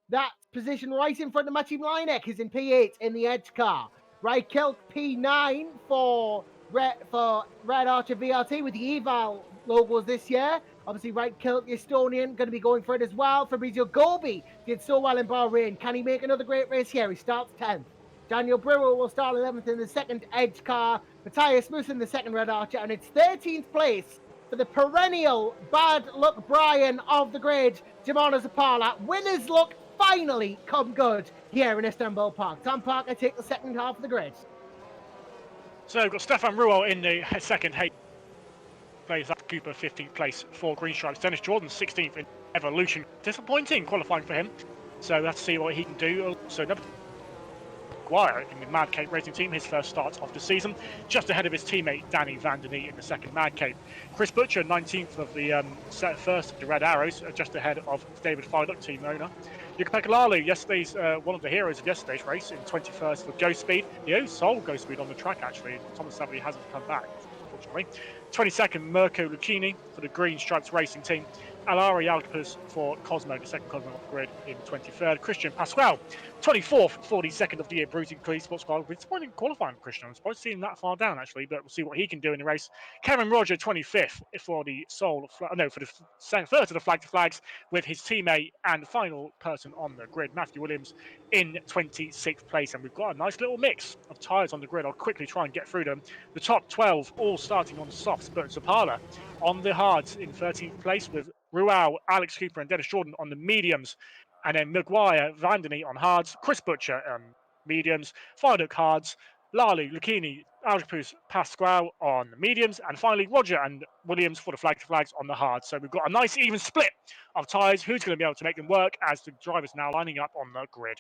that position right in front of Maciej Mlinek, who's in P8 in the Edge car. Right Kilk, P9 for Red Archer VRT with the Eval logos this year. Obviously, Right Kilk, Estonian, going to be going for it as well. Fabrizio Gobi did so well in Bahrain. Can he make another great race here? He starts 10th. Daniel Brewer will start 11th in the second Edge car. Matthias Moos in the second Red Archer. And it's 13th place for the perennial bad luck Brian of the grid, Jimona Zapala. Winners luck finally come good here in Istanbul Park. Tom Parker takes the second half of the grid. So we've got Stefan Ruel in the second place. That's Cooper 15th place for Green Stripes. Dennis Jordan 16th in Evolution. Disappointing qualifying for him. So let's see what he can do. So number Maguire in the Mad Cape Racing Team, his first start of the season, just ahead of his teammate Danny Van Der Nee in the second Mad Cape. Chris Butcher 19th of the first of the Red Arrows, just ahead of David Feiluck, team owner. Jukka-Pekka Laulu, yesterday's one of the heroes of yesterday's race, in 21st for Ghost Speed. The only sole Ghost Speed on the track, actually. Thomas Savely hasn't come back, unfortunately. 22nd, Mirko Lucchini for the Green Stripes Racing Team. Alari Alkapus for Cosmo, the second Cosmo off the grid in 23rd. Christian Pasquale, 24th, 42nd of the year, Bruising Police Sports Car. Disappointing qualifying, Christian. I'm surprised to see him that far down, actually, but we'll see what he can do in the race. Kevin Roger, 25th for the for the third of the Flag to Flags with his teammate and final person on the grid, Matthew Williams, in 26th place. And we've got a nice little mix of tyres on the grid. I'll quickly try and get through them. The top 12 all starting on softs, but Zapala on the hards in 13th place with Ruel, Alex Cooper and Dennis Jordan on the mediums, and then Maguire, Van Der Nee on hards, Chris Butcher mediums, Feiluck hards, Lalu, Lucchini, Alkapus, Pasquale on the mediums, and finally Roger and Williams for the Flag to Flags on the hards. So we've got a nice even split of tyres. Who's going to be able to make them work as the drivers now lining up on the grid?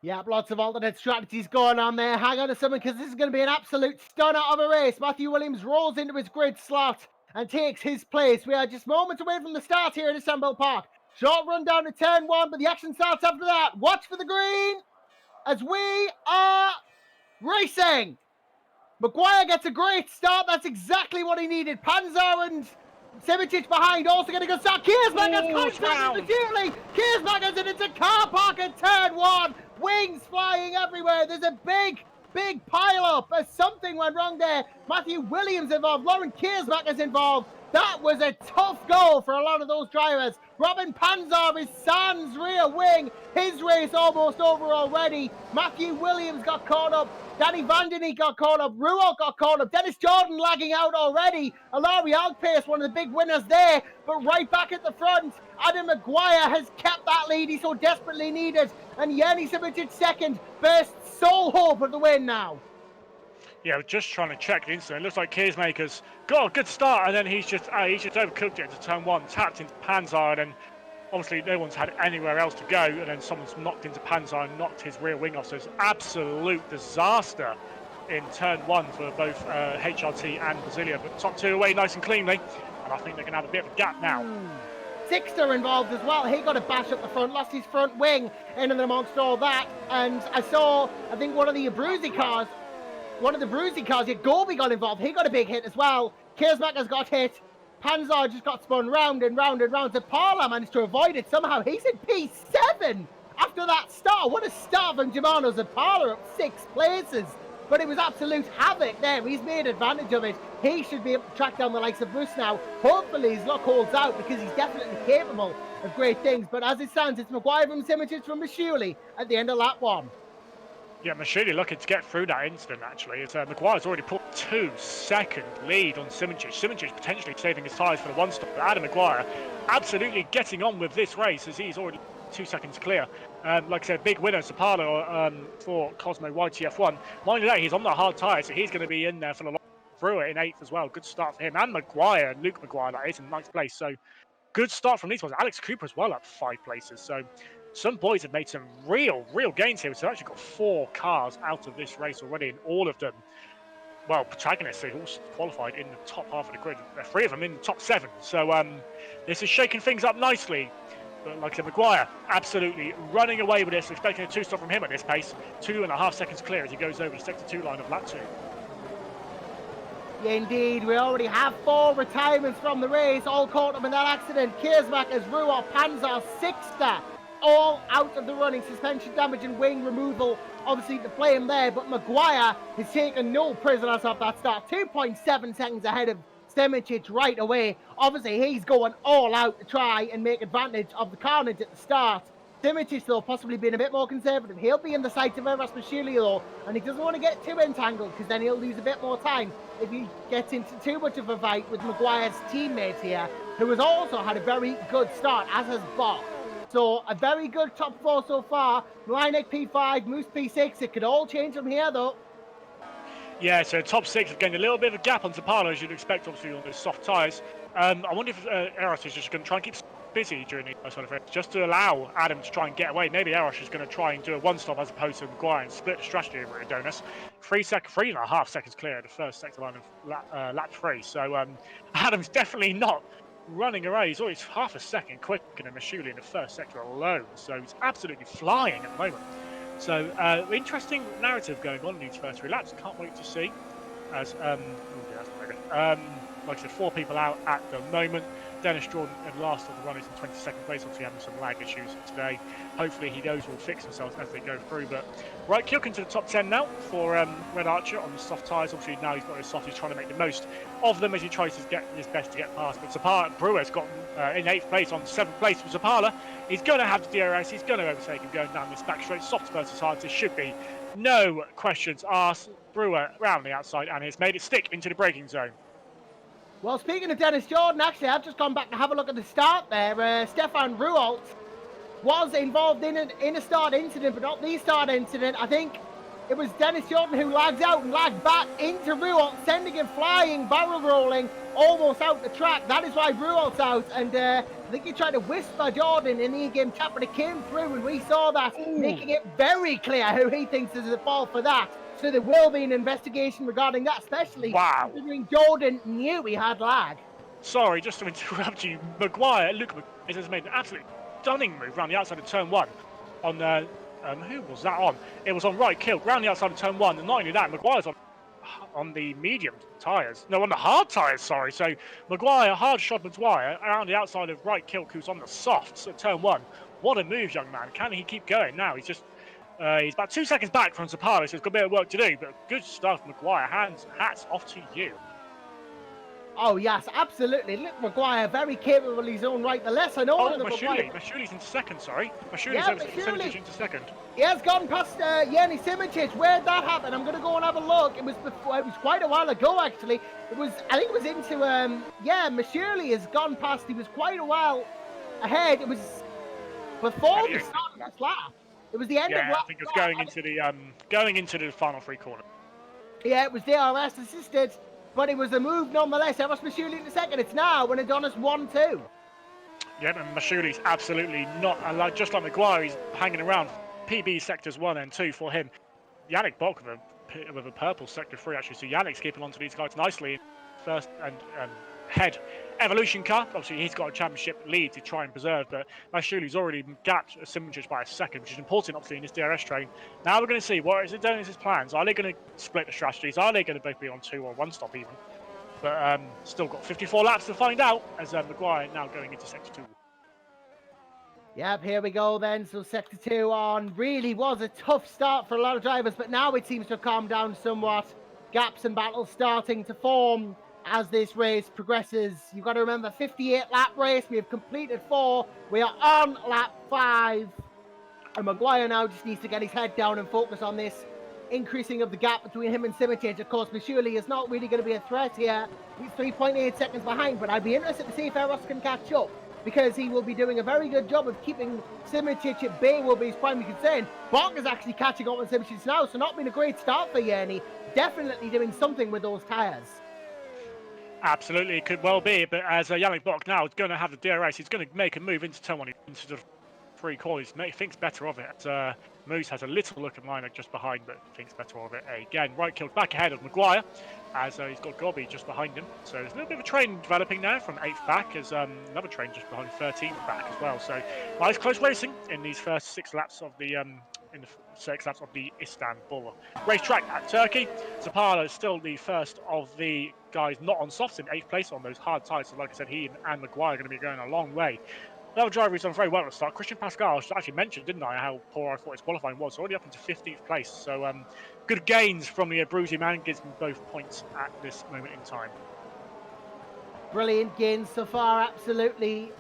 Yeah, lots of alternate strategies going on there. Hang on to something because this is going to be an absolute stunner of a race. Matthew Williams rolls into his grid slot and takes his place. We are just moments away from the start here at Istanbul Park. Short run down to turn one, but the action starts after that. Watch for the green as we are racing. Maguire gets a great start. That's exactly what he needed. Panzer and Simicic behind, also going to go start. Kiersmak contacted acutely. Kiersmak is into car park at turn one. Wings flying everywhere. There's a big pile up as something went wrong there. Matthew Williams involved. Lauren Kiersmak is involved. That was a tough goal for a lot of those drivers. Robin Panzer is sans rear wing. His race almost over already. Matthew Williams got caught up Danny Van Den Eyck got caught up. Ruolt got caught up. Dennis Jordan lagging out already. Alari Alpace, one of the big winners there. But right back at the front, Adam Maguire has kept that lead he so desperately needed. And Yanni Simicic second. Best sole hope of the win now. Yeah, we're just trying to check the incident. It looks like Keersmaker's got a good start, and then he's just overcooked it into turn one, tapped into Panzar, and then obviously no one's had anywhere else to go, and then someone's knocked into Panzar and knocked his rear wing off. So it's absolute disaster in turn one for both HRT and Brasilia. But top two away nice and cleanly, and I think they're going to have a bit of a gap now. Sixter involved as well. He got a bash up the front, lost his front wing in and amongst all that. And I think one of the Abruzzi cars, Gobi got involved. He got a big hit as well. Keersmaker's got hit. Panzar just got spun round and round and round. Zapala managed to avoid it somehow. He's in P7 after that start. What a start from Germano Zapala up 6 places. But it was absolute havoc there. He's made advantage of it. He should be able to track down the likes of Bruce now. Hopefully his luck holds out because he's definitely capable of great things. But as it stands, it's Maguire from Simicic from Mashuli at the end of lap 1. Yeah, Mashuli looking to get through that incident, actually. It's, Maguire's already put 2-second lead on Simicic. Simicic potentially saving his tyres for the one stop. But Adam Maguire absolutely getting on with this race as he's already 2 seconds clear. Like I said, big winner, Zapala for Cosmo YTF1. Mind you that, he's on the hard tyre, so he's going to be in there for the long through it in 8th as well. Good start for him. And Maguire, Luke Maguire, that is in 9th place. So good start from these ones. Alex Cooper as well up 5 places. So some boys have made some real gains here. So they've actually got 4 cars out of this race already, and all of them, well, protagonists, they've all qualified in the top half of the grid. 3 of them in the top 7. So this is shaking things up nicely. But like I said, Maguire absolutely running away with this, expecting a 2-stop from him at this pace. 2.5 seconds clear as he goes over the sector 2 line of lap 2. Yeah, indeed, we already have 4 retirements from the race, all caught up in that accident. Keersmaker's Ruolt, Panzar, Sixter, all out of the running. Suspension damage and wing removal, obviously to blame there, but Maguire has taken no prisoners off that start. 2.7 seconds ahead of Simicic right away. Obviously, he's going all out to try and make advantage of the carnage at the start. Simicic, though, possibly being a bit more conservative. He'll be in the sights of Erasmus Shuley, though, and he doesn't want to get too entangled because then he'll lose a bit more time if he gets into too much of a fight with Maguire's teammate here, who has also had a very good start, as has Bach. So a very good top 4 so far. Malinek P5, Moose P6. It could all change from here, though. Yeah, so top 6 have gained a little bit of a gap on Zapala, as you'd expect, obviously, on those soft tyres. I wonder if Eros is just going to try and keep busy during the sort of race, just to allow Adam to try and get away. Maybe Eros is going to try and do a one-stop as opposed to Maguire and split the strategy over at Adonis. 3.5 seconds clear at the first sector line of lap 3. So Adam's definitely not running away. He's always half a second quicker than Mashuli in the first sector alone. So he's absolutely flying at the moment. So interesting narrative going on in these first 3 laps. Can't wait to see. As like I said, 4 people out at the moment. Dennis Jordan in last of the runners in 22nd place, obviously having some lag issues today. Hopefully those will fix themselves as they go through. But right, Kilk into the top 10 now for Red Archer on the soft tyres. Obviously now he's got his soft, he's trying to make the most of them as he tries to get his best to get past. But Zapala, Brewer's got in 8th place on 7th place for Zapala. He's going to have the DRS, he's going to overtake him going down this back straight. Soft versus hard, there should be no questions asked. Brewer round the outside and has made it stick into the braking zone. Well, speaking of Dennis Jordan, actually, I've just gone back to have a look at the start there. Stefan Ruolt was involved in a start incident, but not the start incident. I think it was Dennis Jordan who lagged out and lagged back into Ruolt, sending him flying, barrel rolling, almost out the track. That is why Ruolt's out. And I think he tried to whisper Jordan in the in-game chat, but it came through, and we saw that, making it very clear who he thinks is at fault for that. So there will be an investigation regarding that, especially considering Jordan knew he had lag. Sorry, just to interrupt you. Luke Maguire has made an absolutely stunning move around the outside of turn 1 on who was that on? It was on right kill, round the outside of turn 1, and not only that, Maguire's on the medium tyres. No, on the hard tyres, sorry. So Maguire, hard shot Maguire around the outside of right kill, who's on the softs at turn 1. What a move, young man. Can he keep going now? He's just he's about 2 seconds back from Zapala, so he's got a bit of work to do, but good stuff, Maguire. Hats off to you. Oh, yes, absolutely. Luke Maguire, very capable in his own right. The less I know Oh, of the Maguire. Mashouli's into second, sorry. Mashouli's Yeah, over Mashuli. into second. He has gone past Yanni Simicic. Where'd that happen? I'm going to go and have a look. It was before. It was quite a while ago, actually. It was. I think it was into. Yeah, Mashuli has gone past. He was quite a while ahead. It was before the start of this lap. It was the end of Yeah, lap. I think it was going into the final three corners. Yeah, it was DRS assisted, but it was a move nonetheless. Eros Mashuli in the second. It's now when Adonis 1-2. Yeah, and Mashouli's absolutely not, just like Maguire, he's hanging around. PB sectors 1 and 2 for him. Yannick Bock with a purple sector 3 actually, so Yannick's keeping on to these guys nicely. First and head Evolution car, obviously he's got a championship lead to try and preserve, but Mashouli's already gapped Simracing by a second, which is important obviously in this DRS train. Now we're going to see what is it doing as his plans. Are they going to split the strategies? Are they going to both be on 2 or 1 stop even? But still got 54 laps to find out as Maguire now going into sector 2. Yep, here we go then. So sector 2 on. Really was a tough start for a lot of drivers, but now it seems to have calmed down somewhat. Gaps and battles starting to form as this race progresses. You've got to remember, 58 lap race. We have completed 4. We are on lap 5. And Maguire now just needs to get his head down and focus on this increasing of the gap between him and Simicic. Of course, Mashuli is not really going to be a threat here. He's 3.8 seconds behind, but I'd be interested to see if Eros can catch up, because he will be doing a very good job of keeping Simicic at bay, will be his primary concern. Bock is actually catching up on Simicic now, so not been a great start for Yanni. Definitely doing something with those tyres. Absolutely, it could well be, but as Yannick Bock now is going to have the DRS, he's going to make a move into turn 1, into the 3 corners. He thinks better of it. Moose has a little look at mine just behind, but thinks better of it. Again, right killed back ahead of Maguire, as he's got Gobby just behind him. So there's a little bit of a train developing there from 8th back, as another train just behind 13th back as well. So nice close racing in these first 6 laps of the Istanbul racetrack at Turkey. Zapala is still the first of the guys not on softs in 8th place on those hard tyres. So like I said, he and Maguire are going to be going a long way. Another driver who's done very well at the start, Christian Pascal. I actually mentioned, didn't I, how poor I thought his qualifying was. Already up into 15th place. So good gains from the Abruzzi man, gives him both points at this moment in time. Brilliant gains so far, absolutely.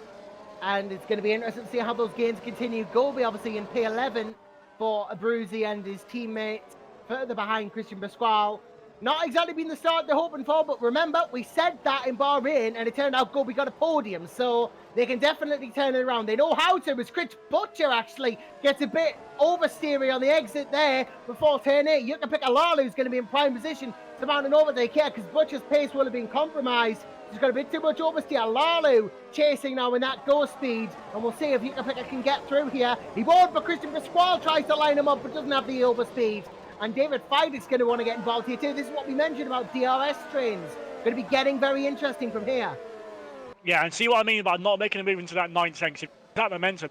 And it's going to be interesting to see how those gains continue. Gobi obviously in P11 for Abruzzi and his teammates. Further behind Christian Pasquale. Not exactly been the start they're hoping for, but remember, we said that in Bahrain, and it turned out Gobi got a podium, so they can definitely turn it around. They know how to. As Chris Butcher actually gets a bit oversteery on the exit there before turn 8. You can pick Alalu, who's going to be in prime position to mount an overtake here, because Butcher's pace will have been compromised. He's got a bit too much oversteer. Alalu chasing now in that go speed, and we'll see if Yuka can get through here. He won't, but Christian Pasquale tries to line him up, but doesn't have the overspeed. And David Fidek's going to want to get involved here too. This is what we mentioned about DRS trains. Going to be getting very interesting from here. Yeah, and see what I mean about not making a move into that 9 seconds. That momentum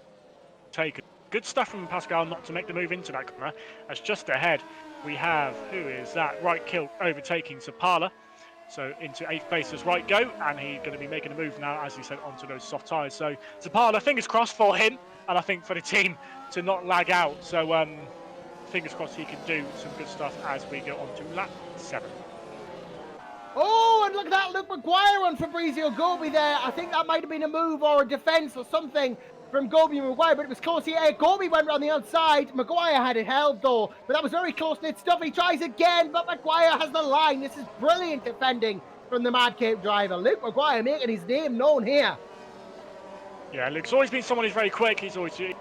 taken. Good stuff from Pascal not to make the move into that corner. As just ahead, we have, who is that? Right kill overtaking Zapala. So into 8th place as Right go, and he's going to be making a move now, as he said, onto those soft tyres. So Zapala, fingers crossed for him, and I think for the team to not lag out. So fingers crossed he can do some good stuff as we go on to lap 7. Oh, and look at that, Luke Maguire on Fabrizio Gobi there. I think that might have been a move or a defence or something from Gobi and Maguire, but it was close here. Gobi went around the outside. Maguire had it held though, but that was very close-knit stuff. He tries again, but Maguire has the line. This is brilliant defending from the Mad Cape driver. Luke Maguire making his name known here. Yeah, Luke's always been someone who's very quick. He's always a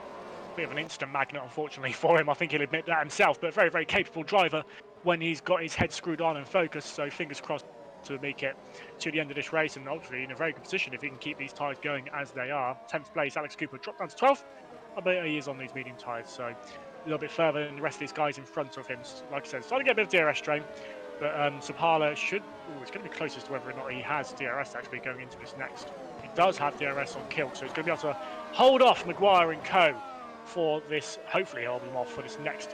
bit of an instant magnet, unfortunately, for him. I think he'll admit that himself, but very, very capable driver when he's got his head screwed on and focused. So fingers crossed to make it to the end of this race, and ultimately in a very good position if he can keep these tyres going as they are. 10th place, Alex Cooper dropped down to 12th. I bet he is on these medium tyres, so a little bit further than the rest of these guys in front of him. Like I said, starting to get a bit of DRS strain, but Zapala should... it's going to be closest to whether or not he has DRS actually going into this next. He does have DRS on kill, so he's going to be able to hold off Maguire and co for this, hopefully hold them off for this next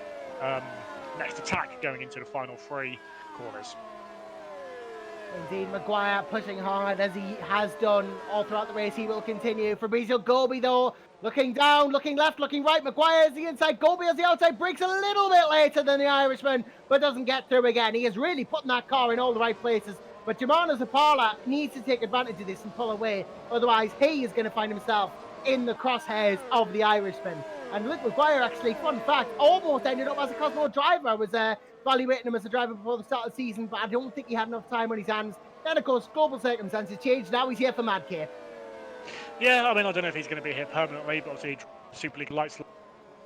attack going into the final 3 corners. Indeed, Maguire pushing hard as he has done all throughout the race. He will continue. Fabrizio Gobi, though, looking down, looking left, looking right. Maguire is the inside. Gobi is the outside. Breaks a little bit later than the Irishman, but doesn't get through again. He is really putting that car in all the right places But Germano Zapala needs to take advantage of this and pull away. Otherwise, he is going to find himself in the crosshairs of the Irishman. And Luke Maguire, actually, fun fact, almost ended up as a Cosmo driver. I was evaluating him as a driver before the start of the season, but I don't think he had enough time on his hands. Then, of course, global circumstances changed. Now he's here for Mad Cape. Yeah, I mean, I don't know if he's going to be here permanently, but obviously Super League lights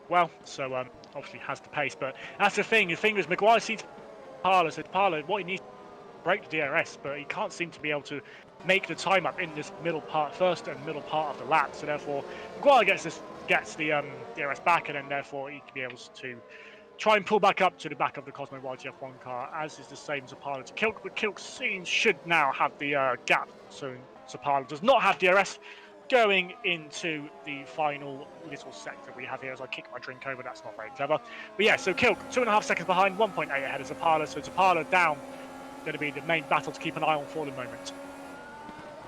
well, so obviously has the pace. But that's the thing. The thing is, Maguire sees Parler, so Parler, what he needs to break the DRS, but he can't seem to be able to make the time up in this middle part, first and middle part of the lap. So therefore, Maguire gets the DRS back, and then therefore he can be able to try and pull back up to the back of the Cosmo YTF1 car, as is the same Zapala to Kilk, but Kilk should now have the gap. So Zapala does not have DRS going into the final little sector we have here. As I kick my drink over, that's not very clever. But yeah, so Kilk 2.5 seconds behind, 1.8 ahead of Zapala. So Zapala down, going to be the main battle to keep an eye on for the moment.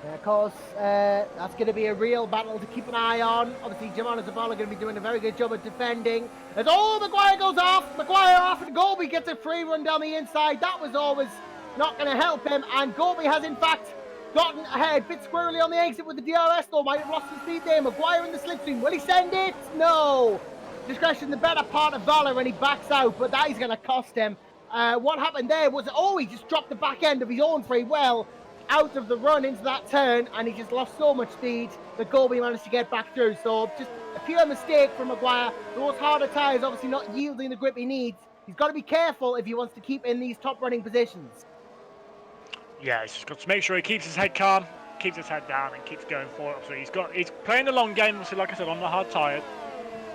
Yeah, of course, that's going to be a real battle to keep an eye on. Obviously, Germano Zapala going to be doing a very good job of defending. As Maguire goes off, Maguire off, and Gobi gets a free run down the inside. That was always not going to help him, and Gobi has in fact gotten ahead, bit squirrely on the exit with the DRS though, might have lost some speed there. Maguire in the slipstream, will he send it? No! Discretion, the better part of Valor, and he backs out, but that is going to cost him. What happened there was, he just dropped the back end of his own free well out of the run into that turn, and he just lost so much speed that Gobi managed to get back through. So just a pure mistake from Maguire. Those harder tyres obviously not yielding the grip he needs. He's got to be careful if he wants to keep in these top running positions. Yeah, he's just got to make sure he keeps his head calm, keeps his head down, and keeps going for it. So he's playing the long game, obviously, like I said, on the hard tyre.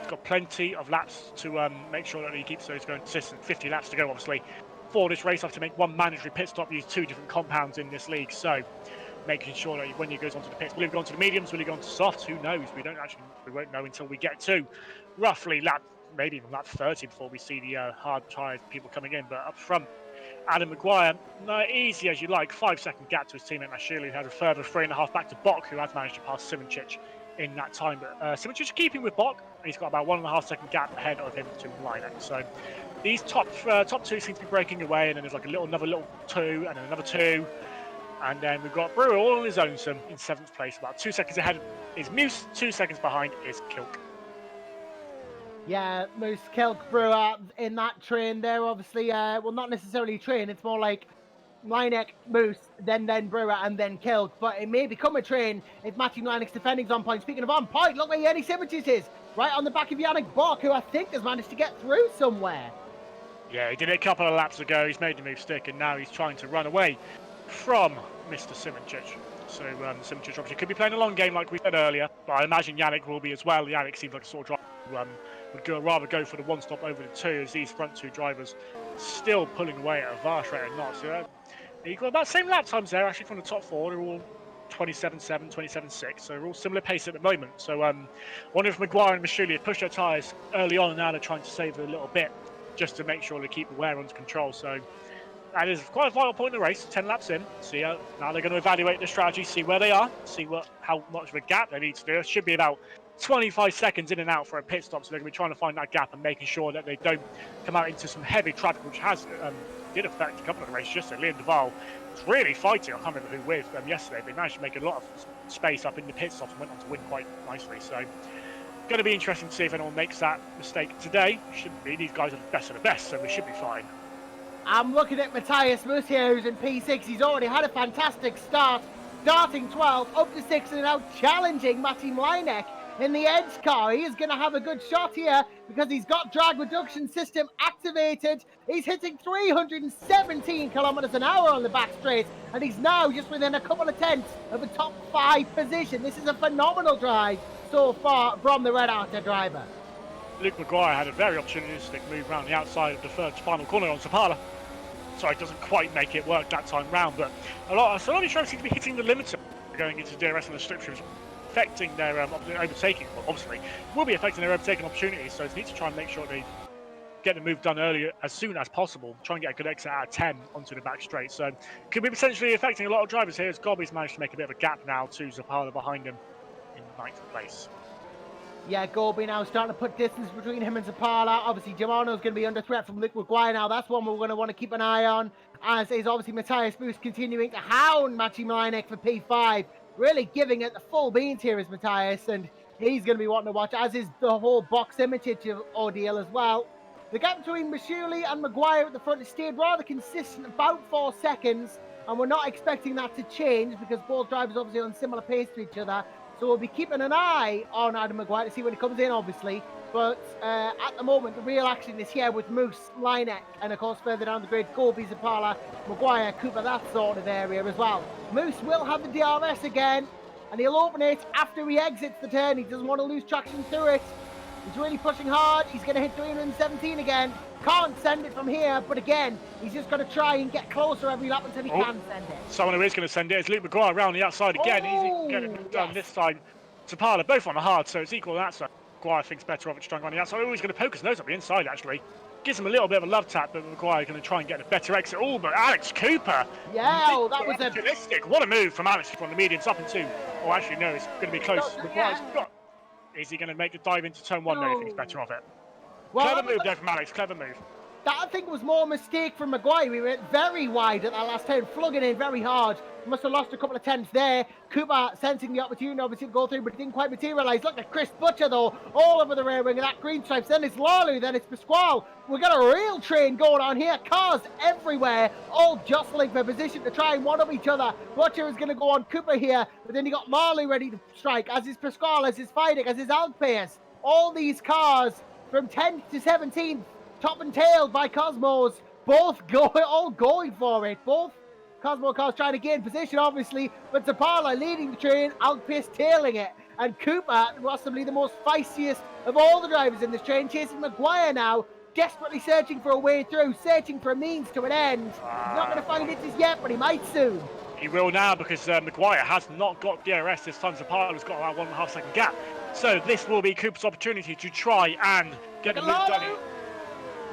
He's got plenty of laps to make sure that he keeps those going consistent. 50 laps to go, obviously, for this race. I have to make one mandatory pit stop, use 2 different compounds in this league. So making sure that when he goes onto the pits, will he go onto the mediums, will he go onto softs? Who knows? We won't know until we get to roughly maybe even lap 30 before we see the hard tyre people coming in. But up front, Adam Maguire, easy as you like, 5-second gap to his teammate Mashili, who has a further 3.5 back to Bok, who has managed to pass Simracing in that time. But Simracing keeping with Bok, he's got about 1.5 second gap ahead of him to Linek. So these top 2 seem to be breaking away, and then there's like another little 2, and then another 2. And then we've got Brewer all on his own, so in 7th place, about 2 seconds ahead is Muse, 2 seconds behind is Kilk. Yeah, Moose, Kilk, Brewer in that train there, obviously. Well, not necessarily train, it's more like Linek, Moose, then Brewer, and then Kilk. But it may become a train if Matthew Linek's defending's on point. Speaking of on point, look where Yannick Simracing is, right on the back of Yannick Bok, who I think has managed to get through somewhere. Yeah, he did it a couple of laps ago. He's made the move stick, and now he's trying to run away from Mr. Simracing. So Simracing obviously could be playing a long game like we said earlier, but I imagine Yannick will be as well. Yannick seems like a sort of driver would rather go for the 1 stop over the 2, as these front 2 drivers still pulling away at a vast rate of knots. So you've got about the same lap times there, actually, from the top 4. They're all 27.7, 27.6, so they're all similar pace at the moment. So I wonder if Maguire and Mashili have pushed their tyres early on, and now they're trying to save it a little bit just to make sure they keep the wear under control. So that is quite a vital point in the race, 10 laps in. See now they're going to evaluate the strategy, see where they are, see how much of a gap they need to do. It should be about 25 seconds in and out for a pit stop, so they're going to be trying to find that gap and making sure that they don't come out into some heavy traffic, which did affect a couple of the races yesterday. Liam Duval was really fighting, I can't remember who with yesterday, but he managed to make a lot of space up in the pit stops and went on to win quite nicely. So going to be interesting to see if anyone makes that mistake today. Shouldn't be. These guys are the best of the best, so we should be fine. I'm looking at Matthias Moos here, who's in P6. He's already had a fantastic start, starting 12th, up to 6th, and now challenging Matty Mlinek in the edge car. He is going to have a good shot here because he's got drag reduction system activated. He's hitting 317 kilometers an hour on the back straight, and he's now just within a couple of tenths of a top 5 position. This is a phenomenal drive so far from the Red Arter driver. Luke Maguire had a very opportunistic move around the outside of the final corner on Zapala. So it doesn't quite make it work that time round, but a lot of drivers seem to be hitting the limiter going into DRS and the slipstreams, affecting their overtaking. Well, obviously, will be affecting their overtaking opportunities, so they need to try and make sure they get the move done earlier as soon as possible, try and get a good exit out of 10 onto the back straight. So could be potentially affecting a lot of drivers here, as Gobi's managed to make a bit of a gap now to Zapala behind him in 9th place. Yeah, Gobi now starting to put distance between him and Zapala. Obviously, Germano's going to be under threat from Luke Maguire now. That's one we're going to want to keep an eye on, as is obviously Matthias Boost continuing to hound Maciej Malinek for P5. Really giving it the full beans here is Matthias, and he's going to be wanting to watch, as is the whole Box Imitage ordeal as well. The gap between Mashuli and Maguire at the front has stayed rather consistent, about 4 seconds, and we're not expecting that to change because both drivers obviously on similar pace to each other. So we'll be keeping an eye on Adam Maguire to see when he comes in, obviously. But at the moment, the real action is here with Moose, Linek, and of course further down the grid, Gobi, Zapala, Maguire, Cooper, that sort of area as well. Moose will have the DRS again, and he'll open it after he exits the turn. He doesn't want to lose traction through it. He's really pushing hard. He's going to hit 317 again. Can't send it from here, but again, he's just going to try and get closer every lap until he can send it. Someone who is going to send it is Luke Maguire around the outside again. Easy getting it done this time. Zapala both on the hard, so it's equal on that side. Maguire thinks better of it, trying on the outside. Oh, he's going to poke his nose up the inside, actually. Gives him a little bit of a love tap, but Maguire going to try and get a better exit. Oh, but Alex Cooper. Yeah, oh, that was a... Realistic. What a move from Alex from the mediums up into... Oh, actually, no, it's going to be close. Maguire's got... Is he going to make the dive into turn 1? No, he thinks better of it. Well, clever move there from Alex, clever move. That, I think, was more a mistake from Maguire. We went very wide at that last turn, flogging in very hard. Must have lost a couple of tenths there. Cooper sensing the opportunity, obviously, to go through, but it didn't quite materialise. Look at Chris Butcher, though, all over the rear wing of that green stripes. Then it's Lalu, then it's Pasquale. We've got a real train going on here. Cars everywhere, all jostling for position to try and one-up each other. Butcher is going to go on Cooper here, but then you got Marley ready to strike, as is Pasquale, as is Fidek, as is Alpeus. All these cars from 10th to 17th, top and tailed by Cosmos, both all going for it. Both Cosmo cars trying to gain position, obviously, but Zapala leading the train, Alpeus tailing it. And Cooper, possibly the most feistiest of all the drivers in this train, chasing Maguire now, desperately searching for a way through, searching for a means to an end. He's not going to find it just yet, but he might soon. He will now, because Maguire has not got DRS this time. Zapala's got about 1.5 second gap. So this will be Cooper's opportunity to try and get the move done.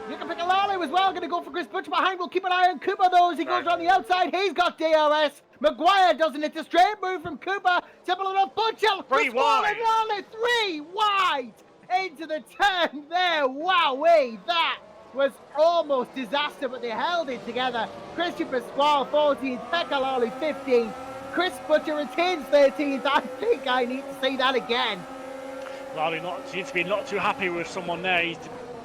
You can pick a Lalo as well. Going to go for Chris Butcher behind. We'll keep an eye on Cooper, though, as he goes around the outside. He's got DRS. Maguire doesn't. It's a straight move from Cooper. Simple enough. Butcher. 3 wide. Lalo, 3 wide. Into the turn there. Wowee. That was almost disaster, but they held it together. Christian Pasquale, 14th. Pekka Lalo, 15th. Chris Butcher retains 13th. I think I need to see that again. Lally seems to be not too happy with someone there. He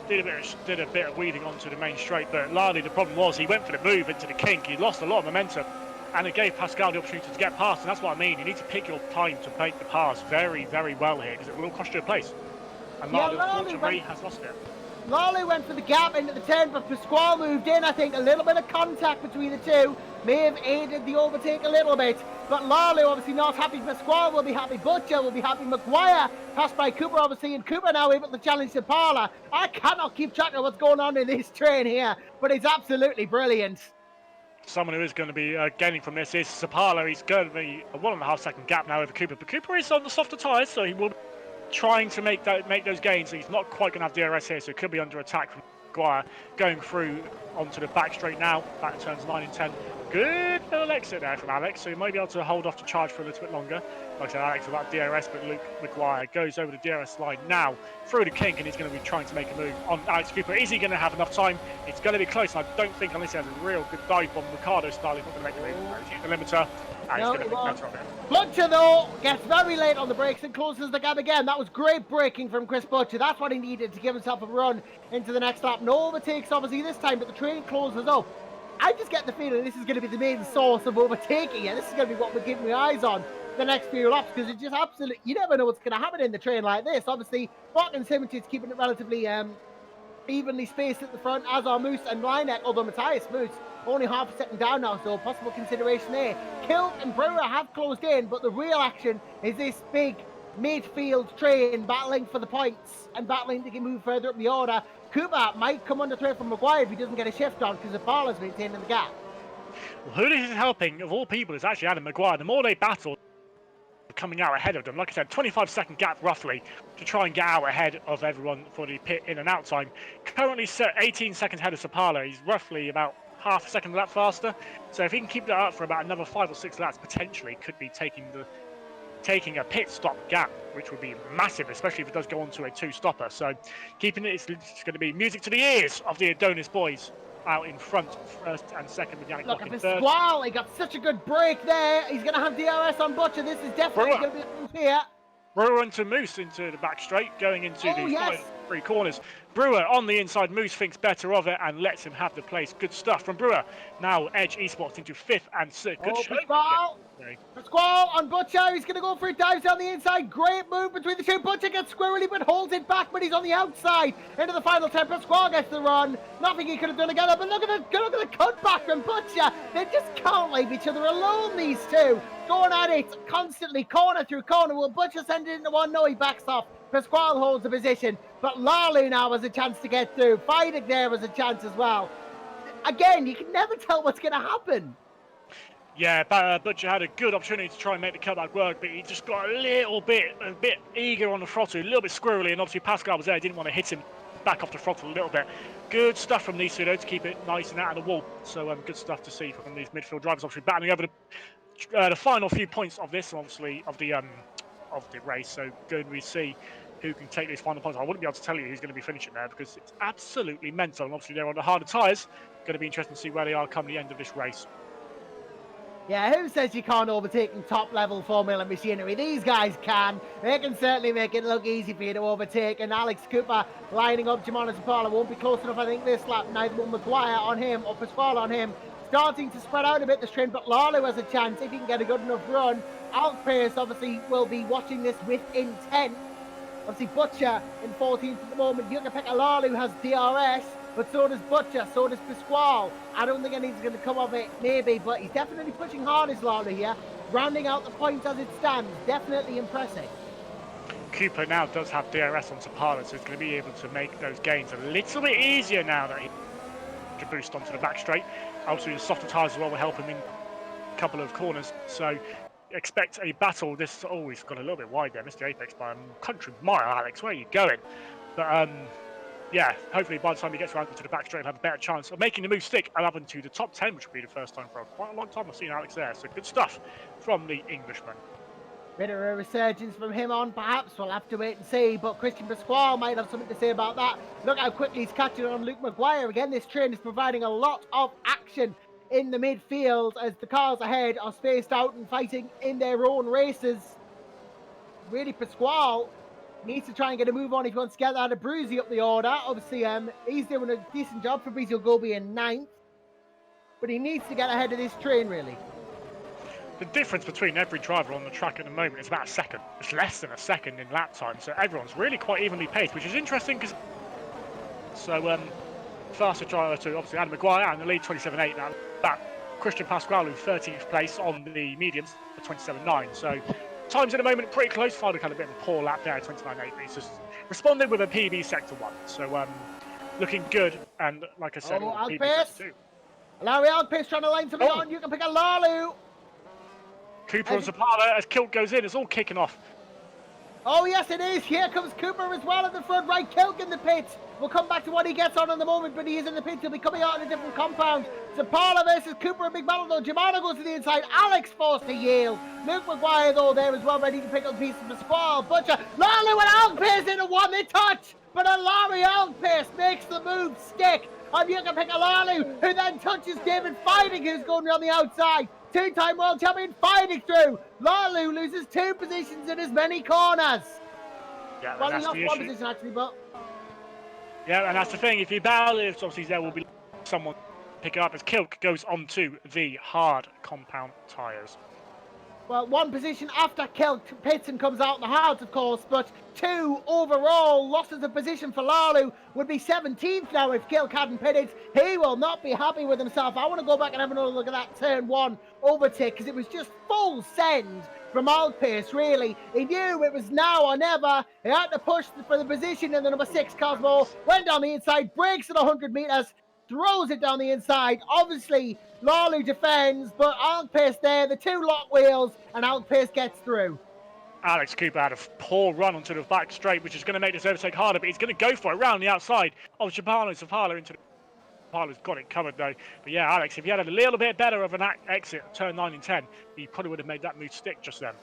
did a bit of weaving onto the main straight, but Lally, the problem was he went for the move into the kink. He lost a lot of momentum, and it gave Pascal the opportunity to get past, and that's what I mean. You need to pick your time to make the pass very, very well here, because it will cost you a place. And Lally, unfortunately, has lost it. Lally went for the gap into the turn, but Pasquale moved in. I think a little bit of contact between the two may have aided the overtake a little bit. But Lally obviously not happy. Pasquale will be happy. Butcher will be happy. Maguire passed by Cooper, obviously, and Cooper now able to challenge Zapala. I cannot keep track of what's going on in this train here, but it's absolutely brilliant. Someone who is going to be gaining from this is Zapala. He's going to be a 1.5 second gap now over Cooper, but Cooper is on the softer tyres, so he will be trying to make those gains. He's not quite going to have DRS here, so it could be under attack from Maguire. Going through onto the back straight now, back turns 9 and 10. Good little exit there from Alex, so he might be able to hold off to charge for a little bit longer. Like I said, Alex without DRS, but Luke Maguire goes over the DRS line now through the kink, and he's going to be trying to make a move on Alex Cooper. Is he going to have enough time? It's going to be close, and I don't think, unless he has a real good dive bomb Ricardo style, he's not going to make the move. He's using the limiter, and he's going to make better of it. Butcher, though, gets very late on the brakes and closes the gap again. That was great braking from Chris Butcher. That's what he needed to give himself a run into the next lap. No overtakes, obviously, this time, but the train closes up. I just get the feeling this is going to be the main source of overtaking, and this is going to be what we're keeping my eyes on the next few laps, because it's just absolutely, you never know what's going to happen in the train like this. Obviously, Bach and Simracing keeping it relatively evenly spaced at the front, as are Moose and Linek, although Matthias Moose only half a second down now, so possible consideration there. Kilt and Brewer have closed in, but the real action is this big midfield train battling for the points and battling to move further up the order. Cooper might come under threat from Maguire if he doesn't get a shift on, because Zapala's maintaining the gap. Well, who this is helping, of all people, is actually Adam Maguire. The more they battle, coming out ahead of them. Like I said, 25-second gap roughly to try and get out ahead of everyone for the pit in and out time. Currently 18 seconds ahead of Zapala. He's roughly about half a second lap faster. So if he can keep that up for about another 5 or 6 laps, potentially could be taking the taking a pit stop gap, which would be massive, especially if it does go onto a two-stopper. So keeping it, it's going to be music to the ears of the Adonis boys out in front, first and second with Yannick Look Block at in the third. squall. He got such a good break there. He's going to have DRS on Butcher. This is definitely Brewer. going to be a move here. Brewer into Moose into the back straight, going into Oh, the yes. final three corners. Brewer on the inside. Moose thinks better of it and lets him have the place. Good stuff from Brewer. Now Edge Esports into fifth and sixth. Good show. Pasquale on Butcher. He's going to go for it. Dives down the inside. Great move between the two. Butcher gets squirrely but holds it back, but he's on the outside. Into the final 10. Pasquale gets the run. Nothing he could have done together, but look at the cutback from Butcher. They just can't leave each other alone, these two. Going at it constantly, corner through corner. Will Butcher send it into one? No, he backs off. Pasquale holds the position, but Lalu now has a chance to get through. Fidek there was a chance as well. Again, you can never tell what's going to happen. Yeah, Butcher had a good opportunity to try and make the cutback work, but he just got a bit eager on the throttle, a little bit squirrely, and obviously Pascal was there, didn't want to hit him back off the throttle a little bit. Good stuff from these two, though, to keep it nice and out of the wall. So good stuff to see from these midfield drivers, obviously battling over the final few points of this, obviously, of the race. So good, we see who can take these final points. I wouldn't be able to tell you who's going to be finishing there because it's absolutely mental. And obviously they're on the harder tyres. Going to be interesting to see where they are come the end of this race. Yeah, who says you can't overtake in top-level Formula machinery? These guys can. They can certainly make it look easy for you to overtake. And Alex Cooper lining up Jimano Zapala won't be close enough, I think, this lap. Neither will Maguire on him or Pasquale on him. Starting to spread out a bit the string, but Lalu has a chance if he can get a good enough run. Alkpace obviously will be watching this with intent. Obviously Butcher in 14th at the moment. Yuka Lalu has DRS, but so does Butcher, so does Pasquale. I don't think anything's going to come of it, maybe, but he's definitely pushing hard as Lalu here. Rounding out the points as it stands. Definitely impressive. Cooper now does have DRS on Zapala, so he's going to be able to make those gains a little bit easier now that he can boost onto the back straight. Obviously the softer tyres as well will help him in a couple of corners, so expect a battle. This he's got a little bit wide there, Mr. Apex, by a country mile. Alex, where are you going? But yeah, hopefully by the time he gets around to the back straight, he'll have a better chance of making the move stick and up into the top 10, which will be the first time for quite a long time I've seen Alex there. So good stuff from the Englishman. Bit of a resurgence from him on, perhaps. We'll have to wait and see. But Christian Pasquale might have something to say about that. Look how quickly he's catching on Luke Maguire. Again, this train is providing a lot of action in the midfield as the cars ahead are spaced out and fighting in their own races. Really, Pasquale needs to try and get a move on if he wants to get out of Bruzy up the order. Obviously, he's doing a decent job. Fabrizio Gobi in 9th. But he needs to get ahead of this train, really. The difference between every driver on the track at the moment is about a second. It's less than a second in lap time, so everyone's really quite evenly paced, which is interesting because faster driver to obviously Adam Maguire and the lead 27.8 now. That Christian Pasquale in 13th place on the mediums for 27.9. So times at the moment pretty close. Fidek had a bit of a poor lap there at 29.8, but he's just responded with a PB sector 1. So looking good, and like I said, PB sector 2. Larry Alkpace trying to line something on. You can pick a Lalu. Cooper and Zapala as Kilk goes in. It's all kicking off. Oh, yes, it is. Here comes Cooper as well at the front. Right, Kilk in the pit. We'll come back to what he gets on in the moment, but he is in the pit. He'll be coming out in a different compound. Zapala versus Cooper, a big battle, though. Jimano goes to the inside. Alex forced to yield. Luke Maguire, though, there as well, ready to pick up the piece of the Pasquale. Butcher, Lalu and Alkpace into one. They touch, but Larry Alkpace makes the move stick on Yuka Lalu, who then touches David Fidek, who's going around the outside. Two-time world champion Fidek through. Lalu loses 2 positions in as many corners. Yeah, well, he lost 1 position actually, but yeah, and that's the thing. If you battle it, obviously there will be someone pick it up as Kilk goes onto the hard compound tyres. Well, 1 position after Kilk pits and comes out in the hard, of course, but 2 overall losses of position for Lalu would be 17th now if Kilk hadn't pitted. He will not be happy with himself. I want to go back and have another look at that turn 1 overtake because it was just full send from Alkpace, really. He knew it was now or never. He had to push for the position in the number 6 Cosmo, went down the inside, breaks at 100 metres, throws it down the inside. Obviously, Lalu defends, but Alkpace there, the 2 lock wheels, and Alkpace gets through. Alex Cooper had a poor run onto the back straight, which is going to make this overtake harder, but he's going to go for it around the outside of Zapala into the... Zapala's got it covered though. But yeah, Alex, if you had a little bit better of an exit, turn 9 and 10, he probably would have made that move stick just then.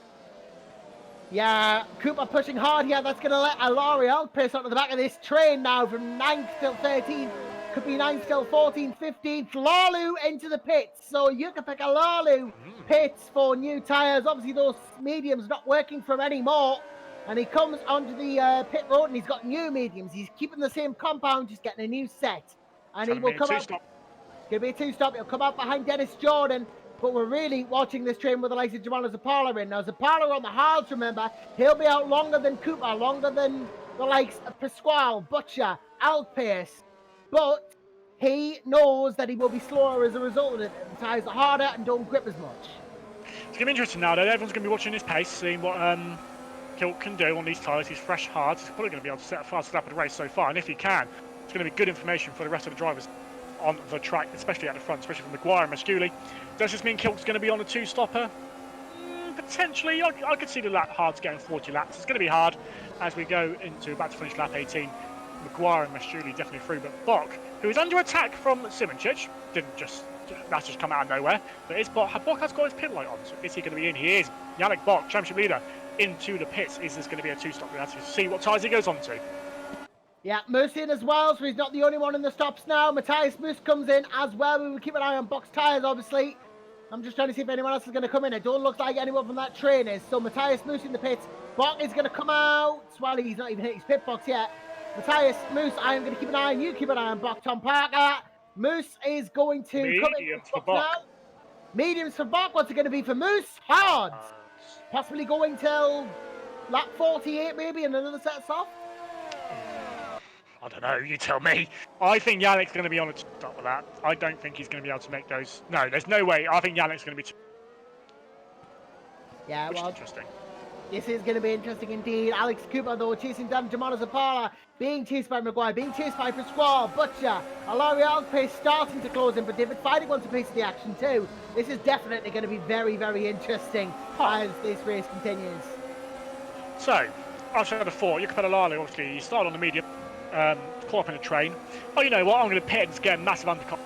Yeah, Cooper pushing hard here. That's going to let L'Oreal pace onto the back of this train now from 9th till 13th. Could be 9th till 14th, 15th. Lalu into the pits. So you can pick a Lalu pits for new tyres. Obviously, those mediums not working for him anymore. And he comes onto the pit road and he's got new mediums. He's keeping the same compound, just getting a new set. And he will come out. It's going to be a two-stop. He'll come out behind Dennis Jordan. But we're really watching this train with the likes of Germano Zapala in. Now, Zapala on the hards, remember, he'll be out longer than Cooper, longer than the likes of Pasquale, Butcher, Alpace. But he knows that he will be slower as a result of it. The tyres are harder and don't grip as much. It's going to be interesting now, though. Everyone's going to be watching his pace, seeing what Kilt can do on these tyres. He's fresh hard. He's probably going to be able to set a fast lap of the race so far. And if he can, it's going to be good information for the rest of the drivers on the track, especially at the front, especially for Maguire and Masculi. Does this mean Kilt's going to be on a two-stopper? Potentially. I could see the lap hards getting 40 laps. It's going to be hard as we go into about to finish lap 18. Maguire and Masculi definitely through, but Bok, who is under attack from Simracing, that's just come out of nowhere. But Bok has got his pit light on, so is he going to be in? He is. Yannick Bok, championship leader, into the pits. Is this going to be a two-stop? We have to see what tyres he goes on to. Yeah, Moose in as well, so he's not the only one in the stops now. Matthias Moose comes in as well. We will keep an eye on Bok's tyres, obviously. I'm just trying to see if anyone else is going to come in. It don't look like anyone from that train is. So Matthias Moose in the pits. Bok is going to come out. Well, he's not even hit his pit box yet. Matthias Moose, I am going to keep an eye on you. Keep an eye on Bok. Tom Parker. Moose is going to come in for Bok now. Mediums for Bok. What's it going to be for Moose? Hards. Possibly going till lap 48 maybe, and another set of soft. I don't know, you tell me. I think Yannick's going to be on a top of that. I don't think he's going to be able to make those. No, there's no way. I think Yannick's going to be. Yeah, well, interesting. This is going to be interesting indeed. Alex Cooper, though, chasing down Germano Zapala, being chased by Maguire, being chased by Pasquale, Butcher. L'Oreal's pace starting to close in, but David Fiding wants a piece of the action too. This is definitely going to be very, very interesting as this race continues. So, I've said before, you can put a Lalo, obviously, you start on the medium. Caught up in a train. Oh, you know what? I'm going to pit and get a massive undercut.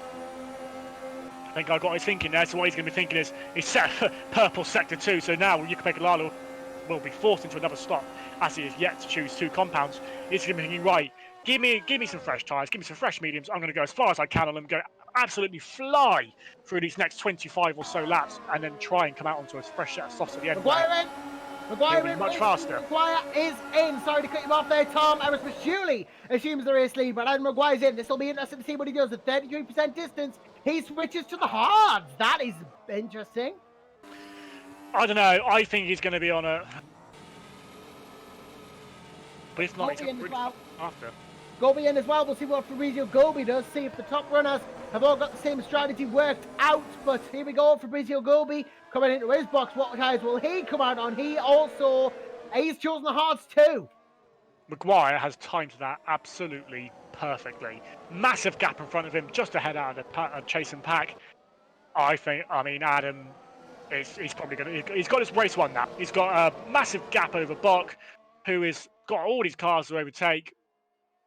I think I got his thinking there. So what he's going to be thinking is he's set purple sector 2. So now Yuka Lalo will be forced into another stop as he is yet to choose two compounds. He's going to be thinking, right, give me some fresh tyres, give me some fresh mediums. I'm going to go as far as I can on them, go absolutely fly through these next 25 or so laps, and then try and come out onto a fresh set of softs at the end. Maguire in, much faster. Maguire is in. Sorry to cut you off there, Tom. Eris Masculi assumes the race lead, but Adam Maguire's in. This will be interesting to see what he does at 33% distance. He switches to the hards. That is interesting. I don't know. I think he's going to be on a. But if not, he's in as well. After. Gobi in as well. We'll see what Fabrizio Gobi does. See if the top runners have all got the same strategy worked out. But here we go. Fabrizio Gobi coming into his box. What tyres will he come out on? He's chosen the hards too. Maguire has timed that absolutely perfectly. Massive gap in front of him, just ahead out of the chasing pack. I mean, Adam, he's probably going to. He's got his race won now. He's got a massive gap over Bok, who has got all these cars to overtake.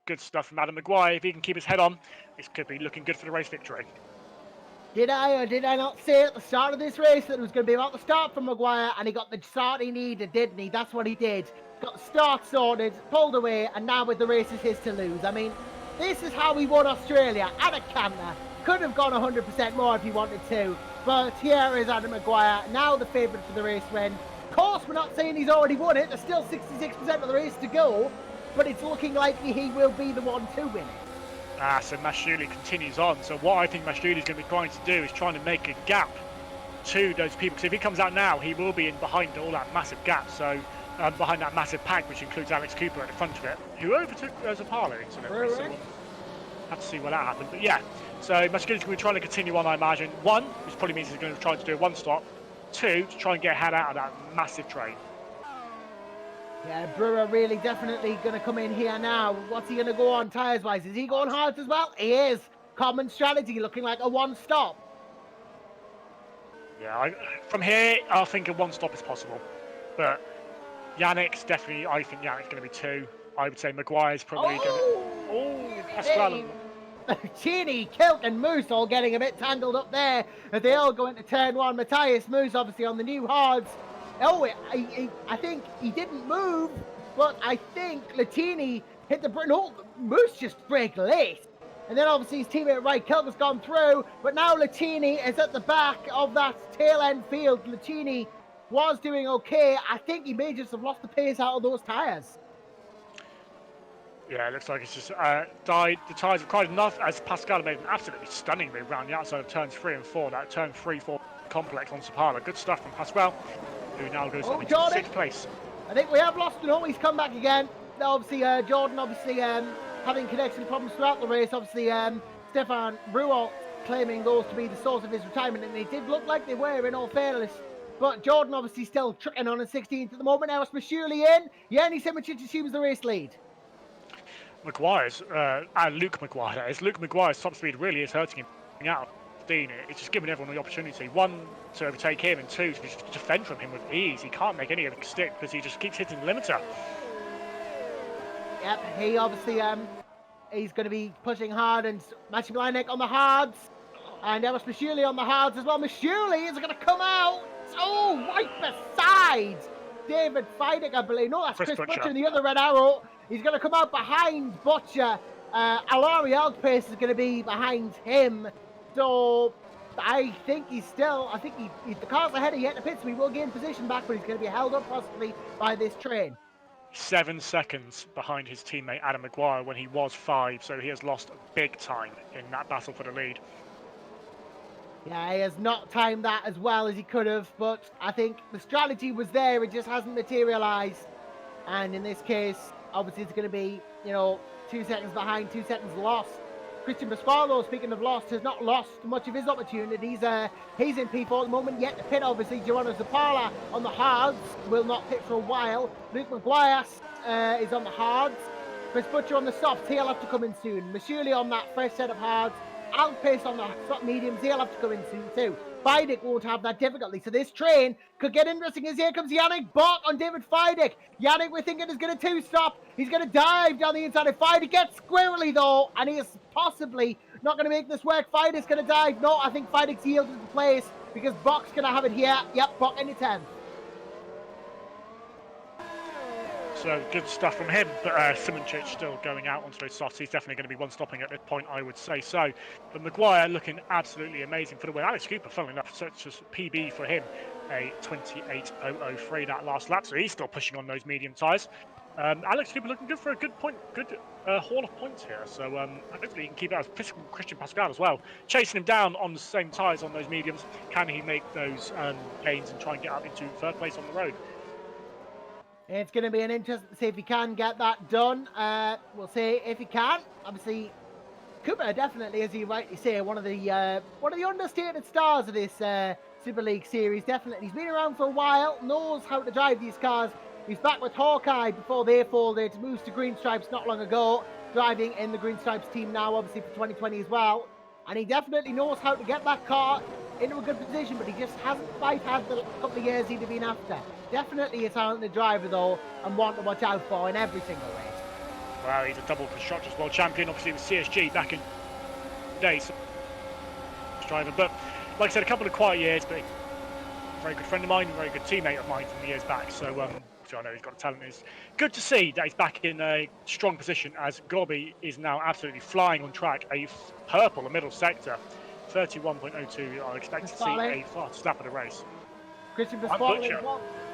Good stuff from Adam Maguire. If he can keep his head on, this could be looking good for the race victory. Did I or did I not say at the start of this race that it was going to be about the start for Maguire, and he got the start he needed, didn't he? That's what he did. Got the start sorted, pulled away, and now with the race is his to lose. I mean, this is how we won Australia at a canter. Could have gone 100% more if he wanted to, but here is Adam Maguire, now the favourite for the race win. Of course, we're not saying he's already won it. There's still 66% of the race to go, but it's looking like he will be the one to win it. So Masculi continues on. So what I think Masculi is going to be trying to do is trying to make a gap to those people. Because if he comes out now, he will be in behind all that massive gap. So behind that massive pack, which includes Alex Cooper at the front of it, who overtook Zapala incidentally. So we'll have to see where that happened. But yeah, so Masculi's going to be trying to continue on, I imagine. One, which probably means he's going to try to do a one stop. Two, to try and get a head out of that massive train. Yeah, Brewer really definitely going to come in here now. What's he going to go on tyres-wise? Is he going hard as well? He is. Common strategy, looking like a one-stop. Yeah, from here, I think a one-stop is possible. But Yannick's definitely, I think Yannick's going to be two. I would say Maguire's probably going to... Oh, that's well. Cheney, Kilt and Moose all getting a bit tangled up there as they all go into turn one. Matthias Moose obviously on the new hards. Oh, I think he didn't move, but I think Latini hit the brake. No, Moose just braked late. And then obviously his teammate Right Kelp has gone through, but now Latini is at the back of that tail end field. Latini was doing okay. I think he may just have lost the pace out of those tyres. Yeah, it looks like it's just died. The tyres were quite enough as Pascal made an absolutely stunning move around the outside of turns 3 and 4. That turn 3-4 complex on Sapala. Good stuff from Pascal, who now goes up into Jordan. 6th place. I think we have lost him. He's come back again. Obviously, Jordan, having connection problems throughout the race. Obviously, Stefan Brualt claiming those to be the source of his retirement, and they did look like they were, in all fairness. But Jordan obviously still trucking on in 16th at the moment. Now it's Mashuli in. Yanni Simracing assumes the race lead. Maguire's, Luke Maguire, Luke Maguire's top speed really is hurting him out. It's just giving everyone the opportunity. One, to overtake him, and two, to just defend from him with ease. He can't make any of it stick because he just keeps hitting the limiter. Yep, he obviously, he's going to be pushing hard and matching Blinek on the hards. And there was Mashuli on the hards as well. Mashuli is going to come out. Oh, right beside David Feidig, I believe. No, that's Chris Butcher and the other Red Arrow. He's going to come out behind Butcher. Alari Alkpace is going to be behind him. So I think the car's ahead of yet the pits. We will gain position back, but he's going to be held up possibly by this train. 7 seconds behind his teammate Adam Maguire when he was 5, so he has lost big time in that battle for the lead. Yeah, he has not timed that as well as he could have, but I think the strategy was there, it just hasn't materialised. And in this case, obviously it's going to be, 2 seconds behind, 2 seconds lost. Christian Pasquale, speaking of lost, has not lost much of his opportunities. He's in P4 at the moment, yet to pit, obviously. Geronimo Zapala on the hards, will not pit for a while. Luke Maguire is on the hards. Chris Butcher on the softs, he'll have to come in soon. Mashuli on that first set of hards. Outpace on the soft mediums, he'll have to come in soon too. Feidig won't have that difficulty, so this train could get interesting as here comes Yannick Bach on David Feidig. Yannick, we're thinking, is going to two-stop. He's going to dive down the inside of Feidig, gets squirrely though, and he is possibly not going to make this work. Feidig's going to dive. No, I think Feidig's yielded the place because Bach's going to have it here. Yep, Bach into 10th. So good stuff from him, but Simoncic still going out onto those softs. He's definitely going to be one stopping at this point, I would say so. But Maguire looking absolutely amazing for the win. Alex Cooper, funnily enough, such as PB for him, a 28.003 that last lap, so he's still pushing on those medium tyres. Alex Cooper looking good for a good haul of points here, so hopefully he can keep it as Christian Pascal as well. Chasing him down on the same tyres on those mediums, can he make those gains and try and get up into 3rd place on the road? It's going to be an interesting to see if he can get that done. We'll see if he can. Obviously, Cooper definitely, as you rightly say, one of the understated stars of this Super League series. Definitely, he's been around for a while, knows how to drive these cars. He's back with Hawkeye before they folded, moves to Green Stripes not long ago, driving in the Green Stripes team now, obviously for 2020 as well. And he definitely knows how to get that car into a good position, but he just hasn't quite had the couple of years he'd have been after. Definitely a talented driver though, and one to watch out for in every single race. Wow, he's a double Constructors World Champion, obviously with CSG back in the day. So driver, but like I said, a couple of quiet years, but a very good friend of mine, a very good teammate of mine from the years back. So I know he's got talent. It's good to see that he's back in a strong position as Gorby is now absolutely flying on track. A purple, the middle sector, 31.02. I expect to see a fast lap of the race. Christian Pasquale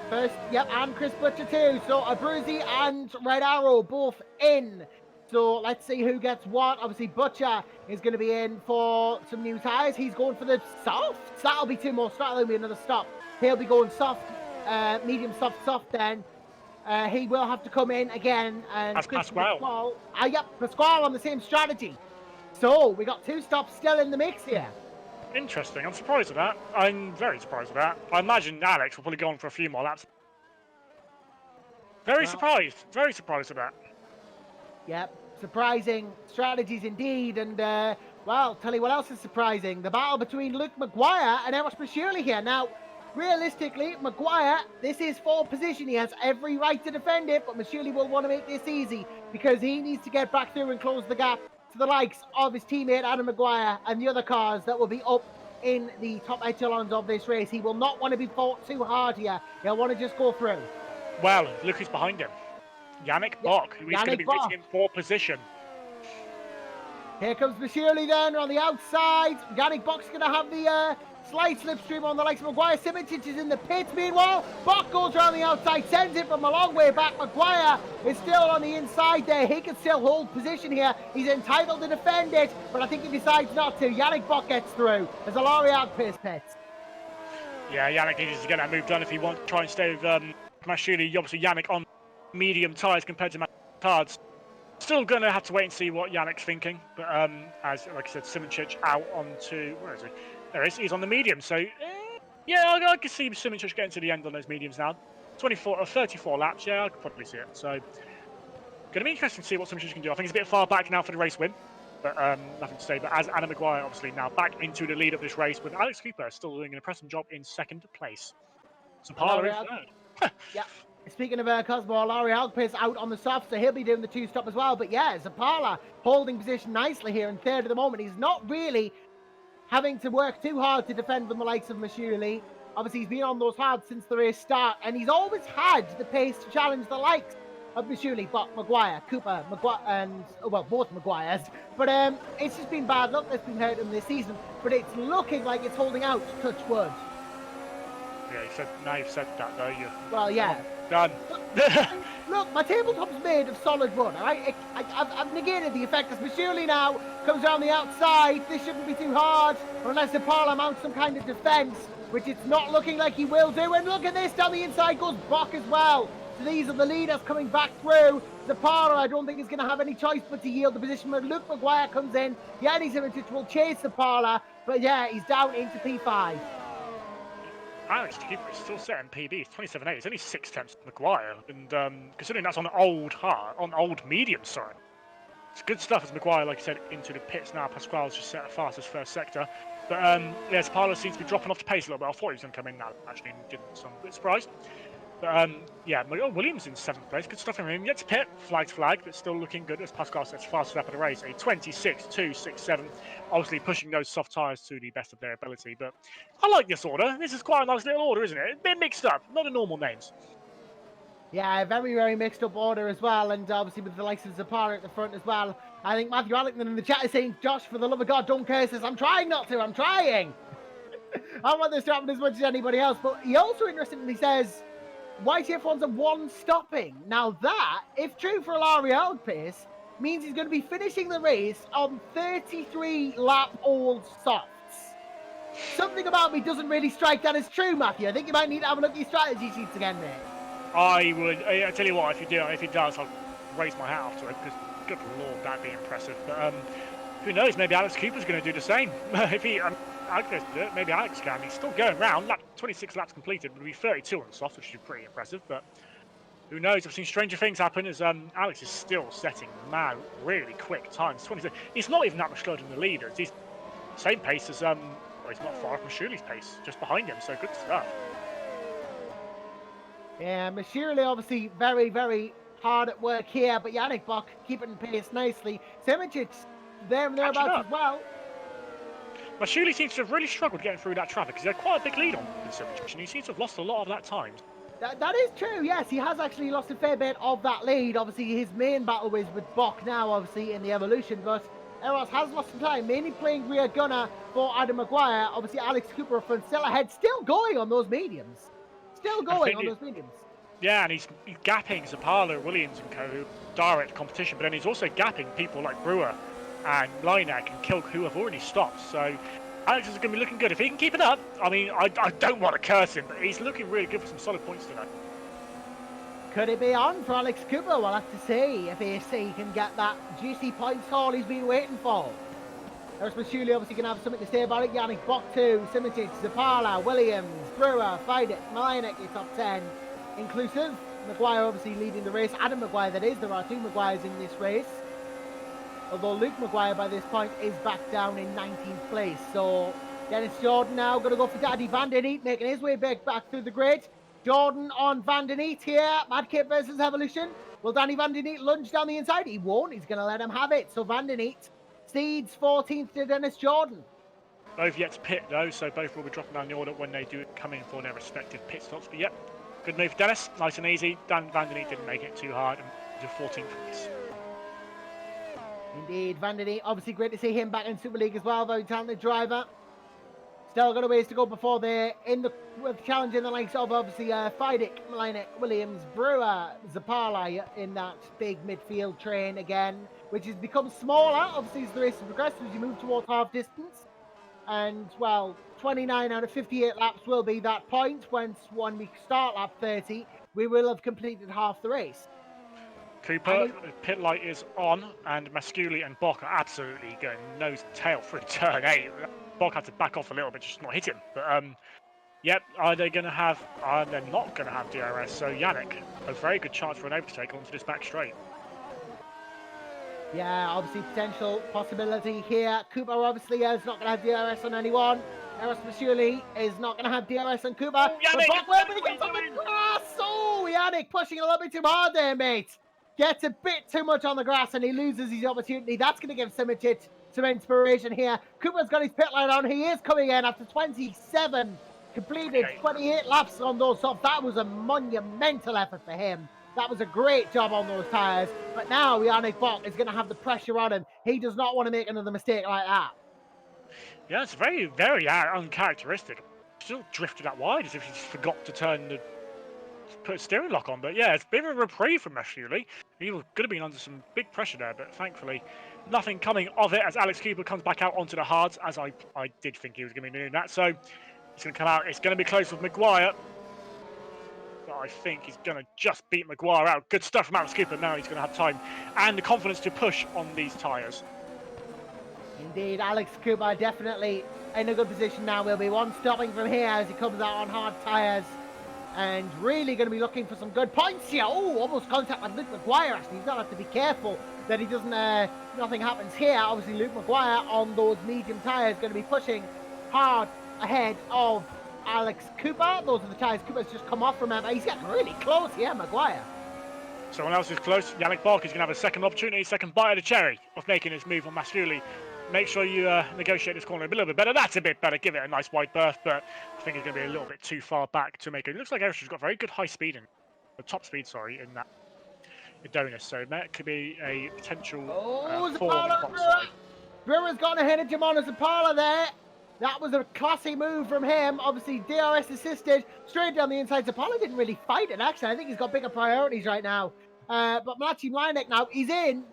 first, yep, and Chris Butcher too. So Abruzzi and Red Arrow both in. So let's see who gets what. Obviously Butcher is going to be in for some new tyres. He's going for the softs. That'll be 2 more. That'll be another stop. He'll be going soft, medium soft then. He will have to come in again. And that's Pasquale. Yep, Pasquale on the same strategy. So we got 2 stops still in the mix here. Interesting. I'm surprised at that. I'm very surprised at that. I imagine Alex will probably go on for a few more laps. Very surprised at that. Yep, surprising strategies indeed. And, well, tell you what else is surprising. The battle between Luke Maguire and Eros Mashuli here. Now, realistically, Maguire, this is 4th position. He has every right to defend it, but Mashuli will want to make this easy because he needs to get back through and close the gap to the likes of his teammate Adam Maguire and the other cars that will be up in the top echelons of this race. He will not want to be fought too hard here. He'll want to just go through. Well, look who's behind him. Yannick Bock, who is going to be Bock. racing in 4th position. Here comes Mashirley then on the outside. Yannick Bock's going to have the slight slipstream on the likes of Maguire. Simitic is in the pits. Meanwhile, Bock goes around the outside, sends it from a long way back. Maguire is still on the inside there. He can still hold position here. He's entitled to defend it, but I think he decides not to. Yannick Bock gets through as a L'Oreal pace pits. Yeah, Yannick needs to get that move done if he wants to try and stay with Mashirley. Obviously, Yannick on medium tyres compared to Mashirley's hards. Still going to have to wait and see what Yannick's thinking. But as, like I said, Simracing out onto... Where is he? There he is. He's on the medium. So, yeah, I can see Simracing getting to the end on those mediums now. 34 laps. Yeah, I could probably see it. So, going to be interesting to see what Simracing can do. I think it's a bit far back now for the race win. But nothing to say. But as Adam Maguire, obviously, now back into the lead of this race with Alex Cooper still doing an impressive job in 2nd place. So, Parler is 3rd. Yeah. Speaking of Cosmo, Laurie Alkpace out on the soft, so he'll be doing the 2-stop as well. But yeah, Zapala holding position nicely here in 3rd at the moment. He's not really having to work too hard to defend from the likes of Mashirley. Obviously, he's been on those hard since the race start, and he's always had the pace to challenge the likes of Mashirley, but Maguire, Cooper, and, well, both Maguires. But it's just been bad luck that's been hurt him this season, but it's looking like it's holding out, touch wood. Yeah, now you've said that, though. Well, yeah. Done. Look, my tabletop's made of solid wood, all right? I've negated the effect. As Mashirley now comes around the outside, this shouldn't be too hard, unless Zapala mounts some kind of defence, which it's not looking like he will do. And look at this, down the inside goes Bock as well. So these are the leaders coming back through. Zapala, I don't think is going to have any choice but to yield the position where Luke Maguire comes in. Yanni Simracing will chase Zapala, but yeah, he's down into P5. Alex Cooper is still setting PB. It's 27.8. It's only 6 tenths of Maguire, and considering that's on old medium, sorry. It's good stuff as Maguire, like I said, into the pits now. Pasquale's just set a fastest first sector. But yeah, Zapala seems to be dropping off the pace a little bit. I thought he was going to come in now, actually, didn't, so I'm a bit surprised. But yeah, Williams in 7th place. Good stuff from him. Yet to pit, flag to flag, but still looking good as Pascal sets fastest lap of the race. A 26.267. Obviously pushing those soft tyres to the best of their ability. But I like this order. This is quite a nice little order, isn't it? A bit mixed up, not the normal names. Yeah, very, very mixed up order as well. And obviously with the likes of Zapara at the front as well. I think Matthew Allickman in the chat is saying, Josh, for the love of God, don't curse us. I'm trying not to. I'm trying. I want this to happen as much as anybody else. But he also interestingly says, YTF1's a 1 stopping. Now that, if true for L'Oreal pace, means he's going to be finishing the race on 33 lap old softs. Something about me doesn't really strike that as true, Matthew. I think you might need to have a look at your strategy sheets again, mate. I tell you what, if he does, I'll raise my hat off to him, because good lord, that'd be impressive. But who knows, maybe Alex Cooper's going to do the same. If he, Alex do it, maybe Alex can. He's still going round, 26 laps completed, would be 32 on the soft, which is pretty impressive, but who knows? I've seen stranger things happen as Alex is still setting mad, really quick times. 26. He's not even that much slower than the leaders. He's same pace as well, he's not far from Shirley's pace, just behind him. So good stuff. Yeah, Mashirley obviously very, very hard at work here, but Yannick Bock keeping pace nicely. Simracing there and thereabouts as well. Mashirley seems to have really struggled getting through that traffic because he had quite a big lead on Simracing, and he seems to have lost a lot of that time. That is true, yes. He has actually lost a fair bit of that lead. Obviously, his main battle is with Bock now, obviously, in the Evolution, but Eros has lost some time, mainly playing rear gunner for Adam Maguire. Obviously, Alex Cooper up front, still ahead, still going on those mediums. Still going on those mediums. Yeah, and he's gapping Zapala, Williams and co, who direct competition, but then he's also gapping people like Brewer and Linek and Kilk, who have already stopped. So Alex is going to be looking good. If he can keep it up, I mean, I don't want to curse him, but he's looking really good for some solid points tonight. Could it be on for Alex Cooper? We'll have to see if AC can get that juicy points haul he's been waiting for. Eros Mashirley obviously going to have something to say about it. Yannick Bock too, Simracing, Zapala, Williams, Brewer, Fidek, Linek, your top 10 inclusive. Maguire obviously leading the race. Adam Maguire, that is. There are 2 Maguires in this race. Although Luke Maguire by this point is back down in 19th place. So Dennis Jordan now going to go for Daddy Van Den Eet, making his way back through the grid. Jordan on Van Den Eet here. Madkip versus Evolution. Will Danny Van Den Eet lunge down the inside? He won't. He's going to let him have it. So Van Den Eet cedes 14th to Dennis Jordan. Both yet to pit though, so both will be dropping down the order when they do come in for their respective pit stops. But yep, good move, Dennis. Nice and easy. Dan Van den Eek didn't make it too hard and to 14th place. Indeed, Van den Eek, obviously great to see him back in Super League as well. Very talented driver. Still got a ways to go before they're in the with challenging the likes of obviously Feidick, Malinek, Williams, Brewer, Zapala in that big midfield train again, which has become smaller obviously as the race has progressed as you move towards half distance. And well, 29 out of 58 laps will be that point. When we start lap 30, we will have completed half the race. Cooper, pit light is on, and Masculi and Bock are absolutely going nose and tail through turn 8. Bock had to back off a little bit, just not hit him. But yep, are they going to have? They're not going to have DRS. So Yannick, a very good chance for an overtake onto this back straight. Yeah, obviously potential possibility here. Cooper obviously is not going to have DRS on anyone. Eros Masculi is not going to have DRS on Cooper. Oh, Yannick, but Bock will be what are you on the doing? grass. Oh, Yannick pushing a little bit too hard there, mate. Gets a bit too much on the grass and he loses his opportunity. That's going to give some inspiration here. Cooper's got his pit light on. He is coming in after 27 completed 28 laps on those softs. That was a monumental effort for him. That was a great job on those tyres. But now Yannick Bock is going to have the pressure on him. He does not want to make another mistake like that. Yeah, it's very, very uncharacteristic. Still drifted out wide as if he just forgot to put a steering lock on. But yeah, it's a bit of a reprieve from Masculi. He could have been under some big pressure there, but thankfully nothing coming of it as Alex Cooper comes back out onto the hards, as I did think he was going to be doing that. So he's going to come out. It's going to be close with Maguire. But I think he's going to just beat Maguire out. Good stuff from Alex Cooper. Now he's going to have time and the confidence to push on these tyres. Indeed, Alex Cooper definitely in a good position now. Will be one stopping from here as he comes out on hard tyres. And really going to be looking for some good points here. Oh, almost contact with Luke Maguire. Actually, he's going to have to be careful that he doesn't, nothing happens here. Obviously, Luke Maguire on those medium tyres going to be pushing hard ahead of Alex Cooper. Those are the tyres Cooper's just come off from him. He's getting really close here, Maguire. Someone else is close. Yannick Bock is going to have a second opportunity, second bite of the cherry of making his move on Masculi. Make sure you negotiate this corner a little bit better. That's a bit better. Give it a nice wide berth, but I think it's going to be a little bit too far back to make it. It looks like Eric's got very good high speed top speed, in that Adonis. So that could be a potential form. Brewer's gone ahead of Jamona Zapala there. That was a classy move from him. Obviously, DRS assisted straight down the inside. Zapala didn't really fight it, actually. I think he's got bigger priorities right now. But Maciej Mlinek now, he's in.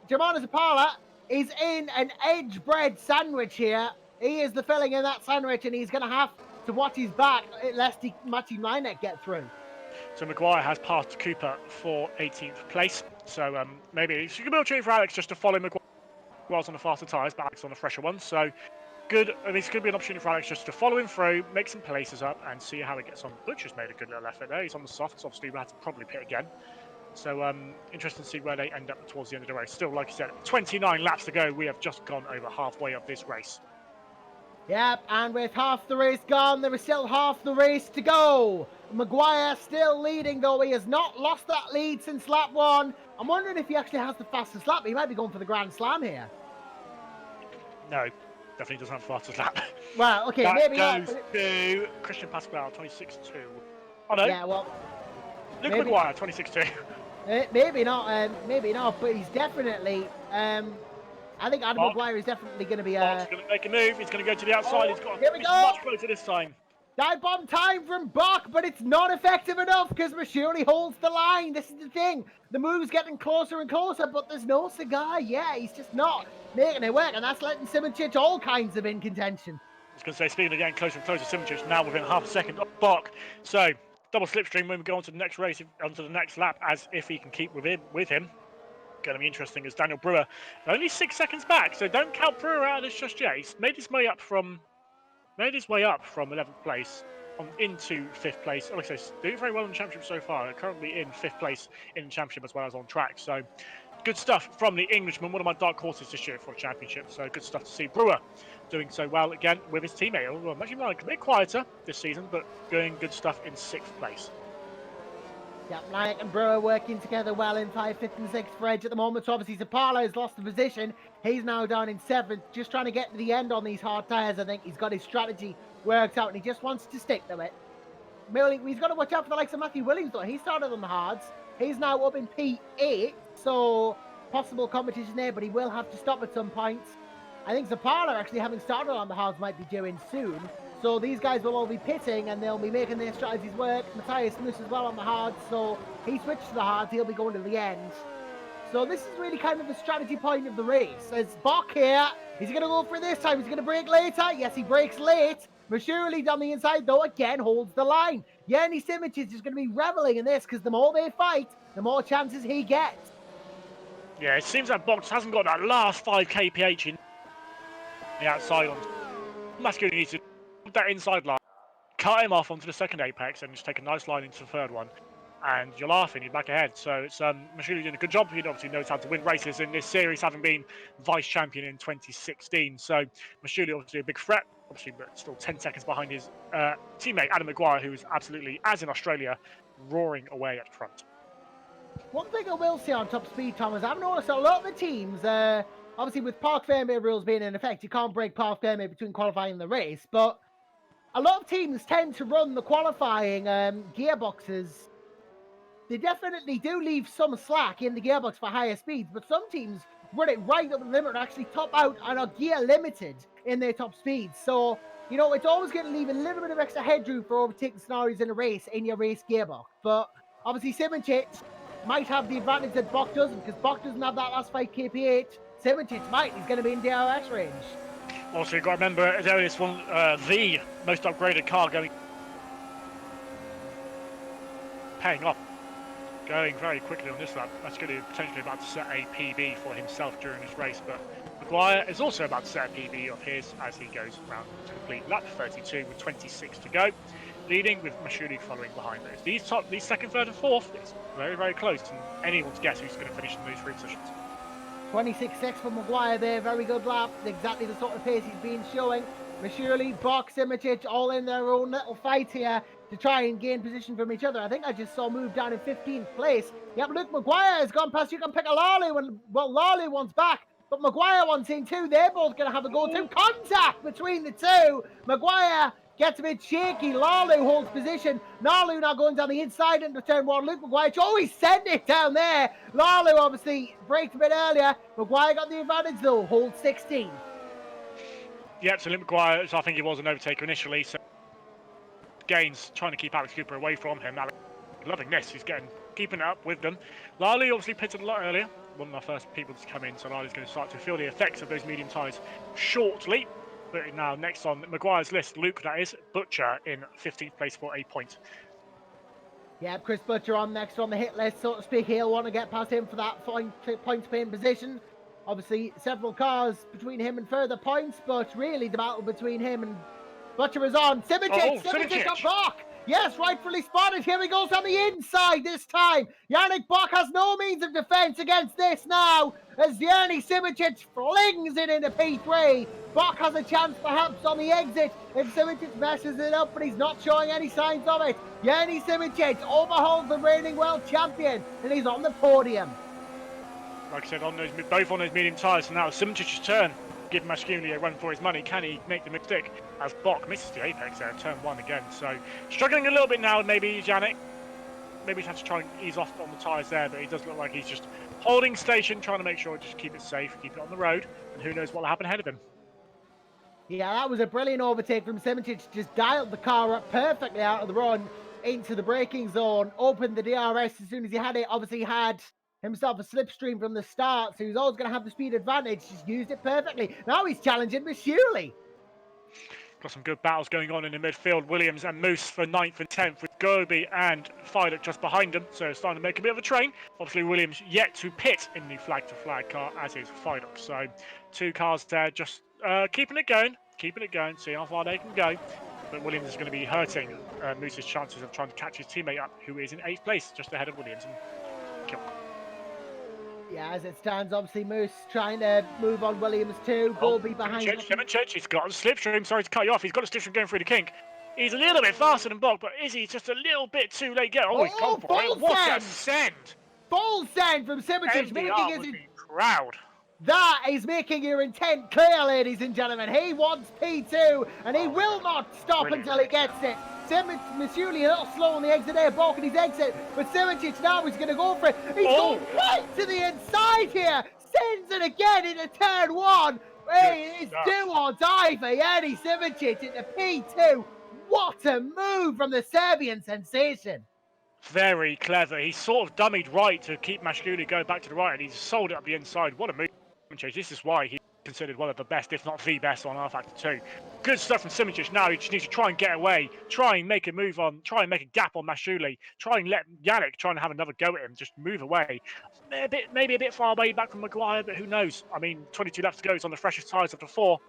Jamona Zapala is in an edge bread sandwich here. He is the filling in that sandwich, and he's going to have to watch his back lest Maciej Mlinek get through. So Maguire has passed Cooper for 18th place. So maybe it's a good opportunity for Alex just to follow Maguire. Maguire's on the faster tyres, but Alex on the fresher ones. So good. This could be an opportunity for Alex just to follow him through, make some places up, and see how he gets on. Butcher's made a good little effort there. He's on the softs. Obviously, we had to probably pit again. So interesting to see where they end up towards the end of the race. Still, like I said, 29 laps to go. We have just gone over halfway of this race. Yep, and with half the race gone, there is still half the race to go. Maguire still leading, though. He has not lost that lead since lap 1. I'm wondering if he actually has the fastest lap. He might be going for the Grand Slam here. No, definitely doesn't have the fastest lap. Well, okay, that maybe goes not. to Christian Pasquale, 26.2. Oh no. Yeah, well, Luke Maguire, 26.2. Maybe not, but he's definitely. I think Adam Maguire is definitely going to be. He's going to make a move. He's going to go to the outside. He's got here we to be go. much closer this time. Dive bomb time from Bock, but it's not effective enough because Masculi holds the line. This is the thing. The move's getting closer and closer, but there's no cigar. Yeah, he's just not making it work, and that's letting Simracing all kinds of in contention. I was going to say, speaking of getting closer and closer, Simracing now within half a second of Bock. So double slipstream when we go on to the next race, onto the next lap, as if he can keep with him. Going to be interesting as Daniel Brewer only 6 seconds back, so don't count Brewer out of this just yet. He's made his way up from 11th place into 5th place. Like I say, doing very well in the championship so far. Currently in 5th place in the championship as well as on track. So good stuff from the Englishman, one of my dark horses this year for the championship. So good stuff to see Brewer doing so well again with his teammate. Actually, a bit quieter this season, but doing good stuff in 6th place. Yeah, Lanik and Brewer working together well in 5th, 5th and 6th for Edge at the moment. So obviously Zapala has lost the position. He's now down in 7th, just trying to get to the end on these hard tyres. I think he's got his strategy worked out and he just wants to stick to it. He's got to watch out for the likes of Matthew Williams, though. He started on the hards. He's now up in P8, so possible competition there, but he will have to stop at some points. I think Zapala, actually having started on the hards, might be due in soon. So these guys will all be pitting and they'll be making their strategies work. Matthias Moose as well on the hards, so he switched to the hards. He'll be going to the end. So this is really kind of the strategy point of the race. There's Bok here. Is he going to go for this time? Is he going to break later? Yes, he breaks late. Mashurley down the inside, though, again holds the line. Yerny Simic is just going to be reveling in this because the more they fight, the more chances he gets. Yeah, it seems that Box hasn't got that last 5 kph in the outside on. Masculine needs to put that inside line, cut him off onto the second apex, and just take a nice line into the third one. And you're laughing, you're back ahead. So it's Mashuli doing a good job. He obviously knows how to win races in this series, having been vice champion in 2016. So Mashuli obviously a big threat, obviously, but still 10 seconds behind his teammate Adam Maguire, who is absolutely, as in Australia, roaring away at the front. One thing I will say on top speed, Thomas, I've noticed a lot of the teams, obviously with park permit rules being in effect, you can't break park permit between qualifying and the race, but a lot of teams tend to run the qualifying gearboxes. They definitely do leave some slack in the gearbox for higher speeds, but some teams run it right up the limit and actually top out and are gear limited in their top speeds. So, you know, it's always going to leave a little bit of extra headroom for overtaking scenarios in a race in your race gearbox. But obviously Simincic might have the advantage that Bok doesn't, because Bok doesn't have that last 5 kph. Simincic might. He's going to be in DRS range. Also, you've got to remember, there is one, the most upgraded car paying off. Going very quickly on this lap. That's going to be potentially about to set a PB for himself during this race, but Maguire is also about to set a PB of his as he goes around to complete lap 32 with 26 to go, leading with Mashudi following behind those. These second, third and fourth is very, very close, and anyone's guess who's going to finish in those 3 positions. 26.6 for Maguire there, very good lap, exactly the sort of pace he's been showing. Mashurley, Bok, Simic, all in their own little fight here to try and gain position from each other. I think I just saw move down in 15th place. Yep, Luke Maguire has gone past. You can pick a Lally when, well, Lally wants back, but Maguire wants in too. They're both going to have a go to contact between the two. Maguire gets a bit shaky. Lalu holds position. Lalu now going down the inside into turn 1. Luke Maguire, always send it down there. Lalu obviously braked a bit earlier. Maguire got the advantage though, holds 16. Yep, so Luke Maguire, so I think he was an overtaker initially, so Gaines trying to keep Alex Cooper away from him. Alex loving this, he's keeping it up with them. Lally obviously pitted a lot earlier, one of the first people to come in, so Lali's going to start to feel the effects of those medium tyres shortly. But now next on Maguire's list, Luke, that is, Butcher in 15th place for a point. Yeah, Chris Butcher on next on the hit list, so to speak. He'll want to get past him for that point to pin position. Obviously, several cars between him and further points, but really the battle between him and Butcher is on. Simic got Bok. Yes, rightfully spotted. Here he goes on the inside this time. Yannick Bok has no means of defence against this now, as Yerny Simic flings it into P3. Bok has a chance perhaps on the exit if Simic messes it up, but he's not showing any signs of it. Yerny Simic overhauls the reigning world champion, and he's on the podium. Like I said, both on those medium tyres, so now Simicic's turn. Give Masculinity a run for his money. Can he make the mistake as Bok misses the apex there, turn 1 again? So struggling a little bit now, maybe Yannick. Maybe he's had to try and ease off on the tyres there, but he does look like he's just holding station, trying to make sure just keep it safe, keep it on the road, and who knows what will happen ahead of him. Yeah, that was a brilliant overtake from Simic. Just dialed the car up perfectly out of the run into the braking zone, opened the DRS as soon as he had it. Obviously had himself a slipstream from the start, so he's always going to have the speed advantage. Just used it perfectly. Now he's challenging Mashuli. Got some good battles going on in the midfield. Williams and Moose for 9th and 10th, with Gobi and Fiduk just behind them, so it's starting to make a bit of a train. Obviously Williams yet to pit in the flag-to-flag car, as is Fiduk. So 2 cars there, just keeping it going, see how far they can go. But Williams is going to be hurting Moose's chances of trying to catch his teammate up, who is in 8th place, just ahead of Williams and Kill. Yeah, as it stands, obviously Moose trying to move on Williams too. Gobi behind him. Simic, he's got a slipstream. Sorry to cut you off. He's got a slipstream going through the kink. He's a little bit faster than Bog, but is he just a little bit too late? He's gone for it. full What send! a send! Full send from Simracing, MDR would be proud. That is making your intent clear, ladies and gentlemen. He wants P2, and he will not stop until he gets it. Missouli a little slow on the exit there, balking his exit, but Simracing now is going to go for it. He's going right to the inside here, sends it again into turn 1. Hey, it's do or die for Gerrit de Vries into P2. What a move from the Serbian sensation. Very clever. He sort of dummied right to keep Mashkuli going back to the right, and he's sold it up the inside. What a move. This is why he's considered one of the best, if not the best, on R-Factor 2. Good stuff from Simracing. Now he just needs to try and get away, try and make a move on, try and make a gap on Mashkuli, try and let Yannick try and have another go at him, just move away. Maybe a bit far away back from Maguire, but who knows? I mean, 22 laps to go. He's on the freshest tyres of the 4.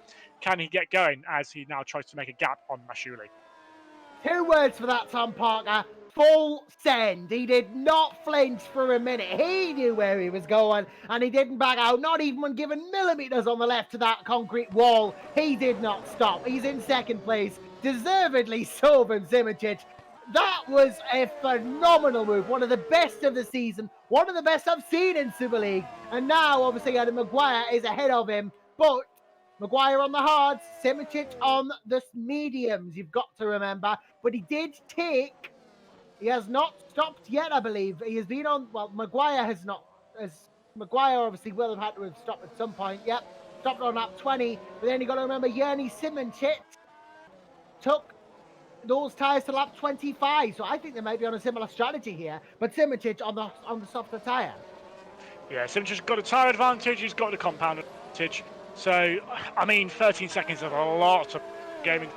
Can he get going as he now tries to make a gap on Mashkuli? 2 words for that, Tom Parker. Full send. He did not flinch for a minute. He knew where he was going, and he didn't back out, not even when given millimetres on the left to that concrete wall. He did not stop. He's in second place, deservedly so from Simracing. That was a phenomenal move, one of the best of the season, one of the best I've seen in Superleague. And now, obviously, Adam Maguire is ahead of him, but Maguire on the hards, Simracing on the mediums, you've got to remember. But he did take... He has not stopped yet, I believe. He has been on... Well, Maguire has not... Maguire obviously will have had to have stopped at some point. Yep, stopped on lap 20. But then you got to remember, Gerrit Simracing took those tyres to lap 25. So I think they might be on a similar strategy here. But Simracing on the softer tyre. Yeah, Simracing's got a tyre advantage. He's got the compound advantage. So, I mean, 13 seconds is a lot of gaming.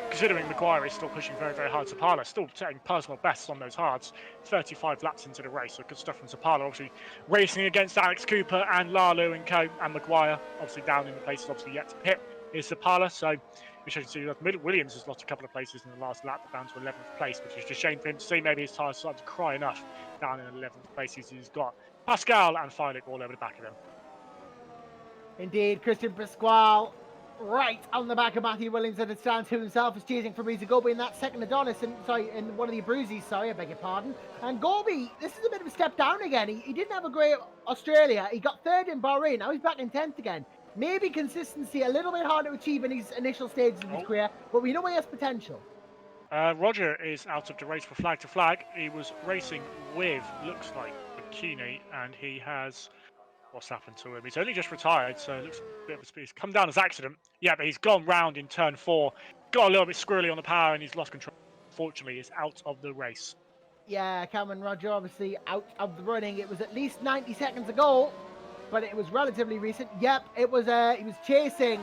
Considering Maguire is still pushing very, very hard. Sapala still setting personal bests on those hards. 35 laps into the race, so good stuff from Sapala. Obviously, racing against Alex Cooper and Lalu and co. And Maguire, obviously down in the places, obviously yet to pit is Sapala. So, which you can see that Williams has lost a couple of places in the last lap, down to 11th place, which is just a shame for him to see. Maybe his tyres started to cry enough down in 11th place. He's got Pascal and Feilich all over the back of him. Indeed, Christian Pasquale right on the back of Matthew Williams, and it stands who himself is chasing Fabrizi Gobi in that second Adonis, and in one of the Abruzzi, I beg your pardon. And Gobi, this is a bit of a step down again. He didn't have a great Australia. He got 3rd in Bahrain. Now he's back in 10th again. Maybe consistency a little bit hard to achieve in his initial stages of his career, but we know he has potential. Roger is out of the race for flag to flag. He was racing with, looks like, Bikini, and he has... What's happened to him? He's only just retired, so it looks a bit of a speed. He's come down as accident. Yeah, but he's gone round in turn 4. Got a little bit squirrely on the power, and he's lost control. Unfortunately, he's out of the race. Yeah, Cameron Roger obviously out of the running. It was at least 90 seconds ago, but it was relatively recent. Yep, it was. He was chasing,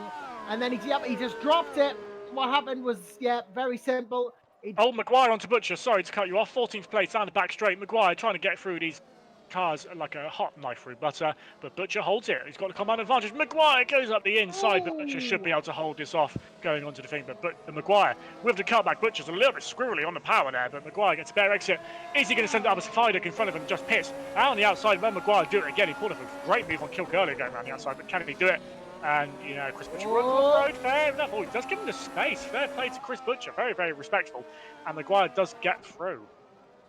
and then he just dropped it. What happened was, very simple. Maguire onto Butcher. Sorry to cut you off. 14th place down the back straight. Maguire trying to get through these cars like a hot knife through butter, but Butcher holds it. He's got the command advantage. Maguire goes up the inside, but Butcher should be able to hold this off going onto the thing. But Maguire with the cutback, Butcher's a little bit squirrely on the power there, but Maguire gets a better exit. Is he going to send it up as Feilich in front of him? Just pits out on the outside. When Maguire do it again, he pulled off a great move on Kilgurley going around the outside, but can he do it? And Chris Butcher runs off the road. Fair enough. He does give him the space. Fair play to Chris Butcher. Very, very respectful. And Maguire does get through.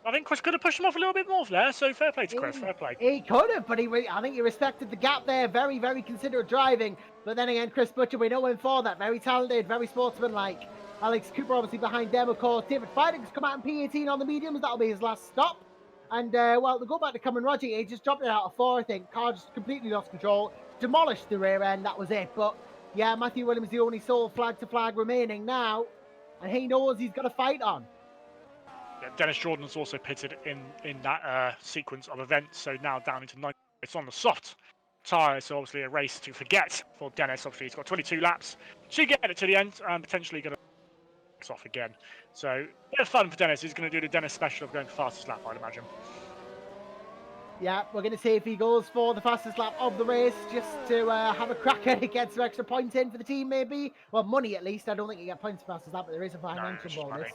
I think Chris could have pushed him off a little bit more there, so fair play to Chris, fair play. He could have, but I think he respected the gap there. Very, very considerate driving. But then again, Chris Butcher, we know him for that. Very talented, very sportsmanlike. Alex Cooper obviously behind them, of course. David Feilich come out in P18 on the mediums. That'll be his last stop. And, to go back to Cameron Roger, he just dropped it out of 4, I think. Car just completely lost control. Demolished the rear end, that was it. But, yeah, Matthew Williams the only sole flag-to-flag remaining now. And he knows he's got a fight on. Yeah, Dennis Jordan's also pitted in that sequence of events, so now down into 9th. It's on the soft tyre, so obviously a race to forget for Dennis. Obviously, he's got 22 laps to get it to the end and potentially going to off again. So, a bit of fun for Dennis. He's going to do the Dennis special of going for fastest lap, I'd imagine. Yeah, we're going to see if he goes for the fastest lap of the race, just to have a crack at it, get some extra points in for the team, maybe. Well, money at least. I don't think you get points for fastest lap, but there is a financial bonus. Money.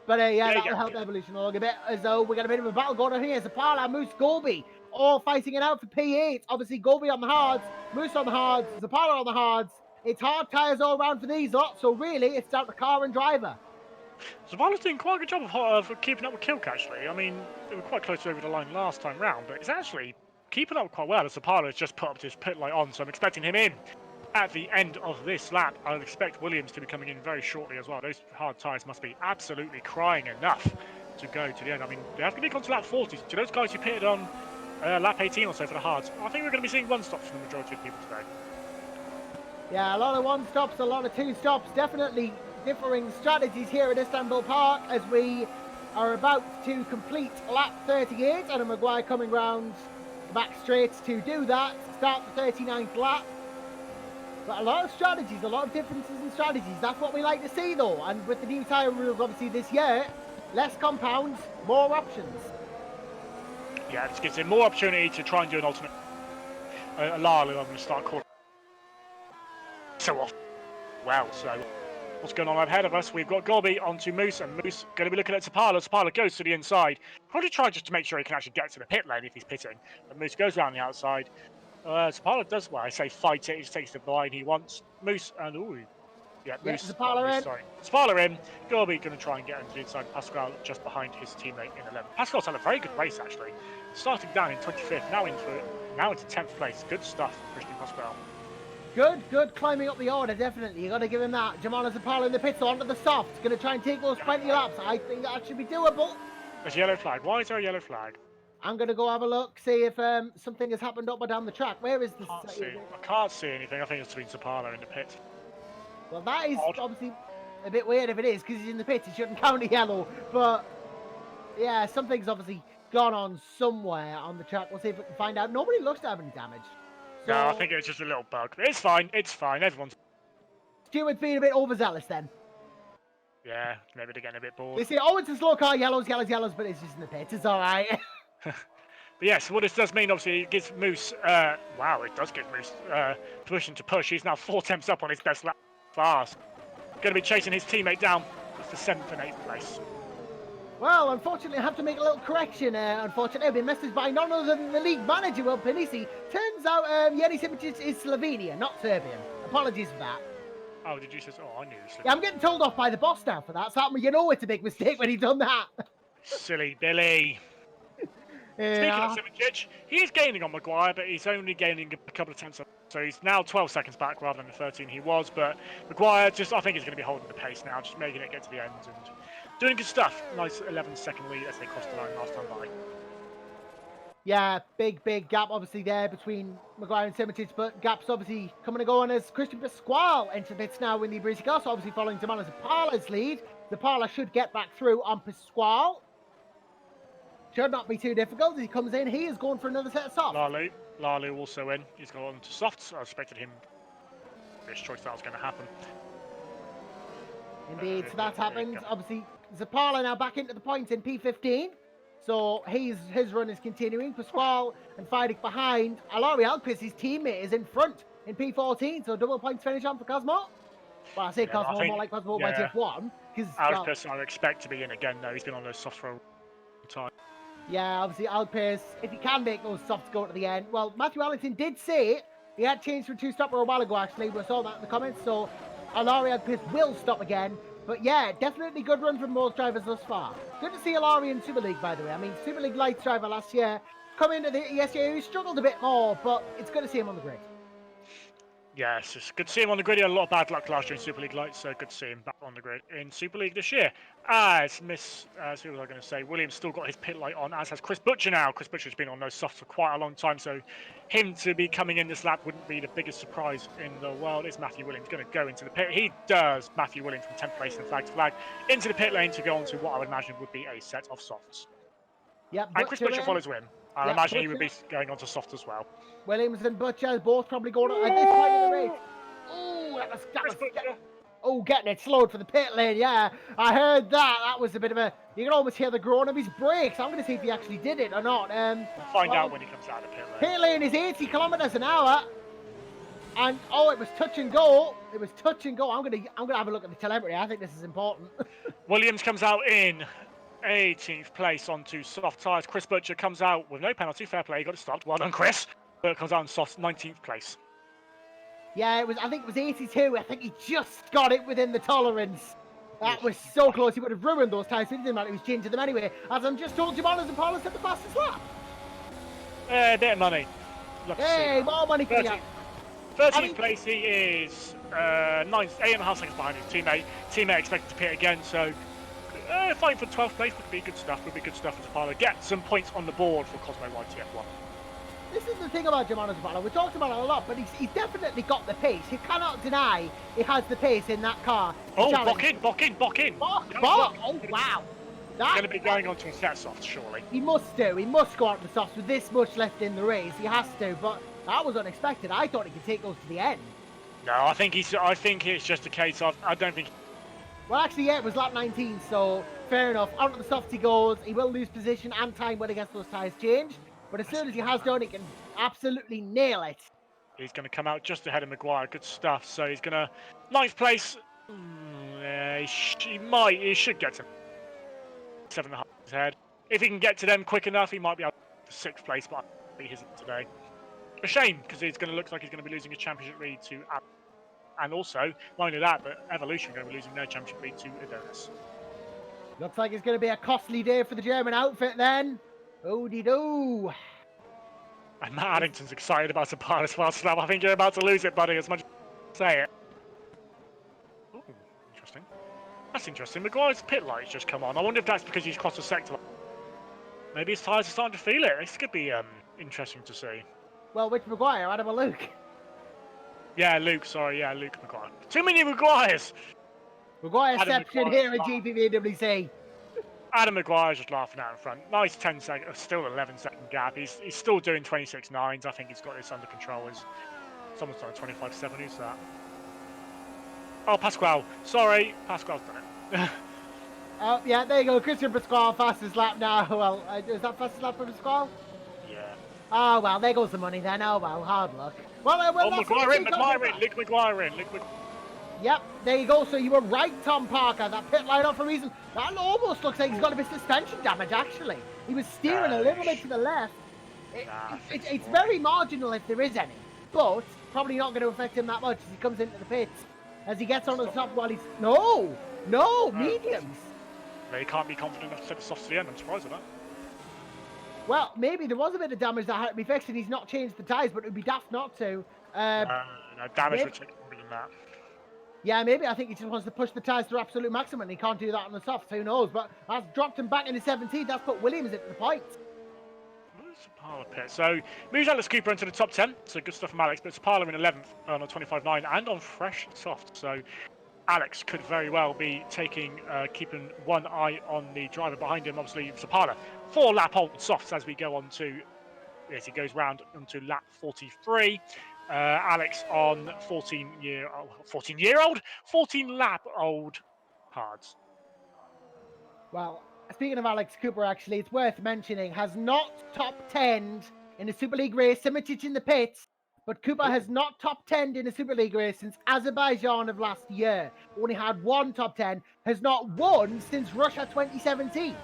But that'll help Evolution along a bit, as though we got a bit of a battle going on here. Zapala, Moose, Gobi, all fighting it out for P8. Obviously, Gobi on the hards, Moose on the hards, Zapala on the hards. It's hard tyres all around for these lots, so really, it's down to car and driver. Zavala's doing quite a good job of keeping up with Kilk, actually. I mean, they were quite close over the line last time round, but it's actually keeping up quite well as Zapala's just put up his pit light on, so I'm expecting him in at the end of this lap. I would expect Williams to be coming in very shortly as well. Those hard tyres must be absolutely crying enough to go to the end. I mean, they have to get on to lap 40. To those guys who pitted on lap 18 or so for the hards, I think we're going to be seeing one stops from the majority of people today. Yeah, a lot of one stops, a lot of two stops. Definitely differing strategies here at Istanbul Park as we are about to complete lap 38. Adam Maguire coming round the back straight to do that, start the 39th lap. But a lot of strategies, a lot of differences in strategies. That's what we like to see though. And with the new tyre rules obviously this year, less compounds, more options. Yeah, this gives him more opportunity to try and do an alternate. Lala, I'm going to start calling so off. Well, so what's going on ahead of us? We've got Gorby onto Moose, and Moose going to be looking at Tapala. Tapala goes to the inside. Probably try just to make sure he can actually get to the pit lane if he's pitting. But Moose goes around the outside. Tapala does, well, I say fight it. He just takes the line he wants. Moose and, ooh, yeah, Moose. Tapala in. Sorry. Tapala in. Gorby going to try and get into the inside. Pascal just behind his teammate in 11th. Pascal's had a very good race, actually. Starting down in 25th, now into 10th place. Good stuff, Christian Pascal. Good climbing up the order, definitely. You got to give him that. Jamal Zapala in the pits onto the soft. Going to try and take those 20 laps. I think that should be doable. There's a yellow flag. Why is there a yellow flag? I'm going to go have a look, see if something has happened up or down the track. Where is this? I can't see anything. I think it's between Zapala in the pit. Well, that is obviously a bit weird if it is, because he's in the pit. He shouldn't count a yellow. But, yeah, something's obviously gone on somewhere on the track. We'll see if we can find out. Nobody looks to have any damage. So, no, I think it's just a little bug. It's fine. It's fine. Everyone's... Stewart's being a bit overzealous then. Yeah, maybe they're getting a bit bored. They say, oh, it's a slow car, yellows, but it's just in the pit. It's all right. But yes, what this does mean, obviously, it gives Moose... wow, it does give Moose permission to push. He's now 4 attempts up on his best lap fast. Going to be chasing his teammate down for 7th and 8th place. Well, unfortunately, I have to make a little correction. Unfortunately, I've been messaged by none other than the league manager, Will Panisi. Turns out Gerrit de Vries is Slovenian, not Serbian. Apologies for that. Oh, did you say... Oh, I knew. Yeah, I'm getting told off by the boss now for that, so you know it's a big mistake when he's done that. Silly Billy. Speaking of Simracing, he is gaining on Maguire, but he's only gaining a couple of tenths. So he's now 12 seconds back rather than the 13 he was. But Maguire, just I think he's going to be holding the pace now, just making it get to the end and doing good stuff. Nice 11-second lead as they crossed the line last time by. Yeah, big gap obviously there between Maguire and Simracing, but gap's obviously coming and going as Christian Pasquale enters pits now in the Breezy car, so obviously following Tamana Zapala's lead. Zapala should get back through on Pasquale. Should not be too difficult as he comes in. He is going for another set of softs. Lalu also in. He's gone on to softs. I expected him. This choice that was going to happen. Indeed, so that's happened. Obviously, Zapala now back into the points in P15. So his run is continuing. Pasquale and Fidek behind. Alari Alquist, his teammate, is in front in P14. So double points finish on for Cosmo. Well, I say Cosmo, more like Cosmo by TF1. Alquist, I expect to be in again, though. He's been on those softs for a long time. Yeah, obviously Alquist, if he can make those softs go to the end. Well, Matthew Allington did say he had changed from 2-stopper a while ago, actually. We saw that in the comments. So Alari Alquist will stop again. But yeah, definitely good run from most drivers thus far. Good to see Alari in Super League, by the way. I mean, Super League Lights driver last year. Come into the ESJ, he struggled a bit more, but it's good to see him on the grid. Yes, it's good to see him on the grid. He had a lot of bad luck last year in Super League Lights, so good to see him back on the grid in Super League this year. As who was I going to say? Williams still got his pit light on, as has Chris Butcher now. Chris Butcher's been on those softs for quite a long time, so him to be coming in this lap wouldn't be the biggest surprise in the world. Is Matthew Williams going to go into the pit? He does. Matthew Williams from 10th place and flag to flag into the pit lane to go on to what I would imagine would be a set of softs. Yep, and Chris Butcher follows him. I imagine he would be going on to soft as well. Williams and Butcher both probably going at this point in the race. Oh, getting it slowed for the pit lane, yeah. I heard that. That was a bit of a... You can almost hear the groan of his brakes. I'm going to see if he actually did it or not. We'll find out when he comes out of the pit lane. Pit lane is 80 kilometers an hour. And, oh, it was touch and go. It was touch and go. I'm going to have a look at the telemetry. I think this is important. Williams comes out in 18th place onto soft tyres. Chris Butcher comes out with no penalty. Fair play. He got it stopped. Well done, Chris. But comes out in soft 19th place. Yeah, I think it was 82. I think he just got it within the tolerance. That was so close. He would have ruined those tyres. It didn't matter. He was changing them anyway. As I'm just told, Jamalas and Paulus had the fastest lap. A bit of money. Love to see Hey, that. more money for you. 13th place, he is 8.5 seconds behind his teammate. Teammate expected to pit again, so fighting for 12th place would be good stuff. Would be good stuff as a pilot. Get some points on the board for Cosmo YTF1. This is the thing about Germano Zavala. We talked about it a lot, but he's definitely got the pace. You cannot deny he has the pace in that car. Oh, Bock in! Bok! Oh, wow. He's going to be going on to a set soft, surely. He must do. He must go out to the softs with this much left in the race. He has to, but that was unexpected. I thought he could take those to the end. No, I think it's just a case of, I don't think... Well, actually, yeah, it was lap 19, so fair enough. Out of the softs he goes. He will lose position and time when he gets those tyres changed. But as soon as he has done, he can absolutely nail it. He's going to come out just ahead of Maguire. Good stuff. So he's going to... 9th place. Yeah, he should get to 7.5 ahead. If he can get to them quick enough, he might be able to 6th place, but he isn't today. A shame, because it's going to look like he's going to be losing a championship lead to... And also, not only that, but Evolution are going to be losing their championship lead to Adonis. Looks like it's going to be a costly day for the German outfit then. Oh-de-do. And Matt Addington's excited about the part as well, Slab. I think you're about to lose it, buddy, as much as say it. Ooh, interesting. That's interesting. Maguire's pit light's just come on. I wonder if that's because he's crossed the sector. Maybe his tyres are starting to feel it. This could be interesting to see. Well, which Maguire? Adam or Luke? Yeah, Luke, sorry. Yeah, Luke Maguire. Too many Maguires! Maguireception here at GPVWC. Adam Maguire's just laughing out in front. Nice 10 second, still 11-second gap. He's still doing 26.9s. I think he's got this under control. Someone's done 25.7. Who's that? Oh, Pasquale. Sorry, Pasquale's done it. Oh, yeah, there you go. Christian Pasquale, fastest lap now. Well, is that fastest lap for Pasquale? Yeah. Oh, well, there goes the money then. Oh, well, hard luck. Well, oh, Maguire in, Luke Maguire in. Yep, there you go. So you were right, Tom Parker. That pit line off for a reason. That almost looks like he's got a bit of suspension damage, actually. He was steering a little bit to the left. It's very marginal if there is any, but probably not going to affect him that much as he comes into the pits. As he gets onto the top while he's... No, mediums. They can't be confident enough to take the softs to the end. I'm surprised at that. Well, maybe there was a bit of damage that had to be fixed and he's not changed the tyres, but it would be daft not to. No, damage would take longer than that. Yeah, maybe. I think he just wants to push the tyres to absolute maximum and he can't do that on the softs. Who knows? But that's dropped him back into 17th. That's put Williams into the points. Sapala pit. So moves Alex Cooper into the top 10. So good stuff from Alex. But Sapala in 11th on a 25.9 and on fresh soft. So Alex could very well be keeping one eye on the driver behind him. Obviously, Sapala 4-lap old softs as we go on to, as he goes round onto lap 43. Alex on 14-lap old hards. Well, speaking of Alex Cooper, actually, it's worth mentioning, has not top 10'd in a Super League race. Simitic in the pits, but Cooper has not top 10'd in a Super League race since Azerbaijan of last year. Only had one top 10, has not won since Russia 2017.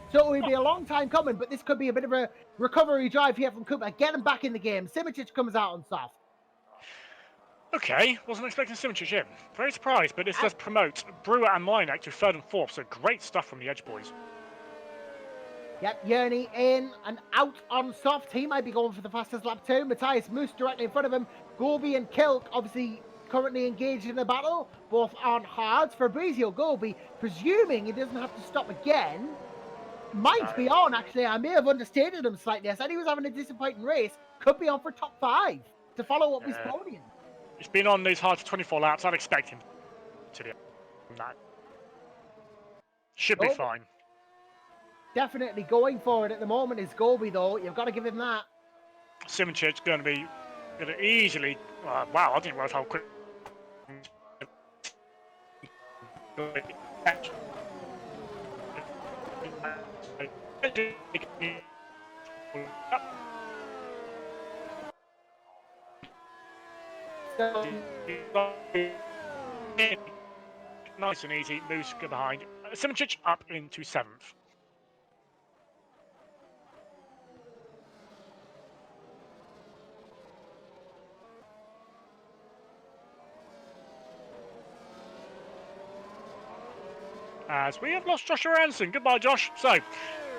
So it will be a long time coming, but this could be a bit of a recovery drive here from Cooper. Get him back in the game. Simicic comes out on soft. Okay, wasn't expecting Simicic in. Very surprised, but this does promote Brewer and Mlinek to 3rd and 4th, so great stuff from the Edge boys. Yep, Yerny in and out on soft. He might be going for the fastest lap too. Matthias Moose directly in front of him. Gobi and Kilk obviously currently engaged in a battle, both on hards. Fabrizio Gobi, presuming he doesn't have to stop again, might be on, actually. I may have understated him slightly. I said he was having a disappointing race. Could be on for top 5 to follow up his podium. He's been on these hards for 24 laps. I'd expect him to do that. Should be fine. Definitely going for it at the moment is Gobi, though. You've got to give him that. Simicic's going to easily... wow, I didn't realize how quick... Nice and easy. Moose go behind. Simicic up into 7th. as we have lost Joshua Anderson. Goodbye, Josh. So,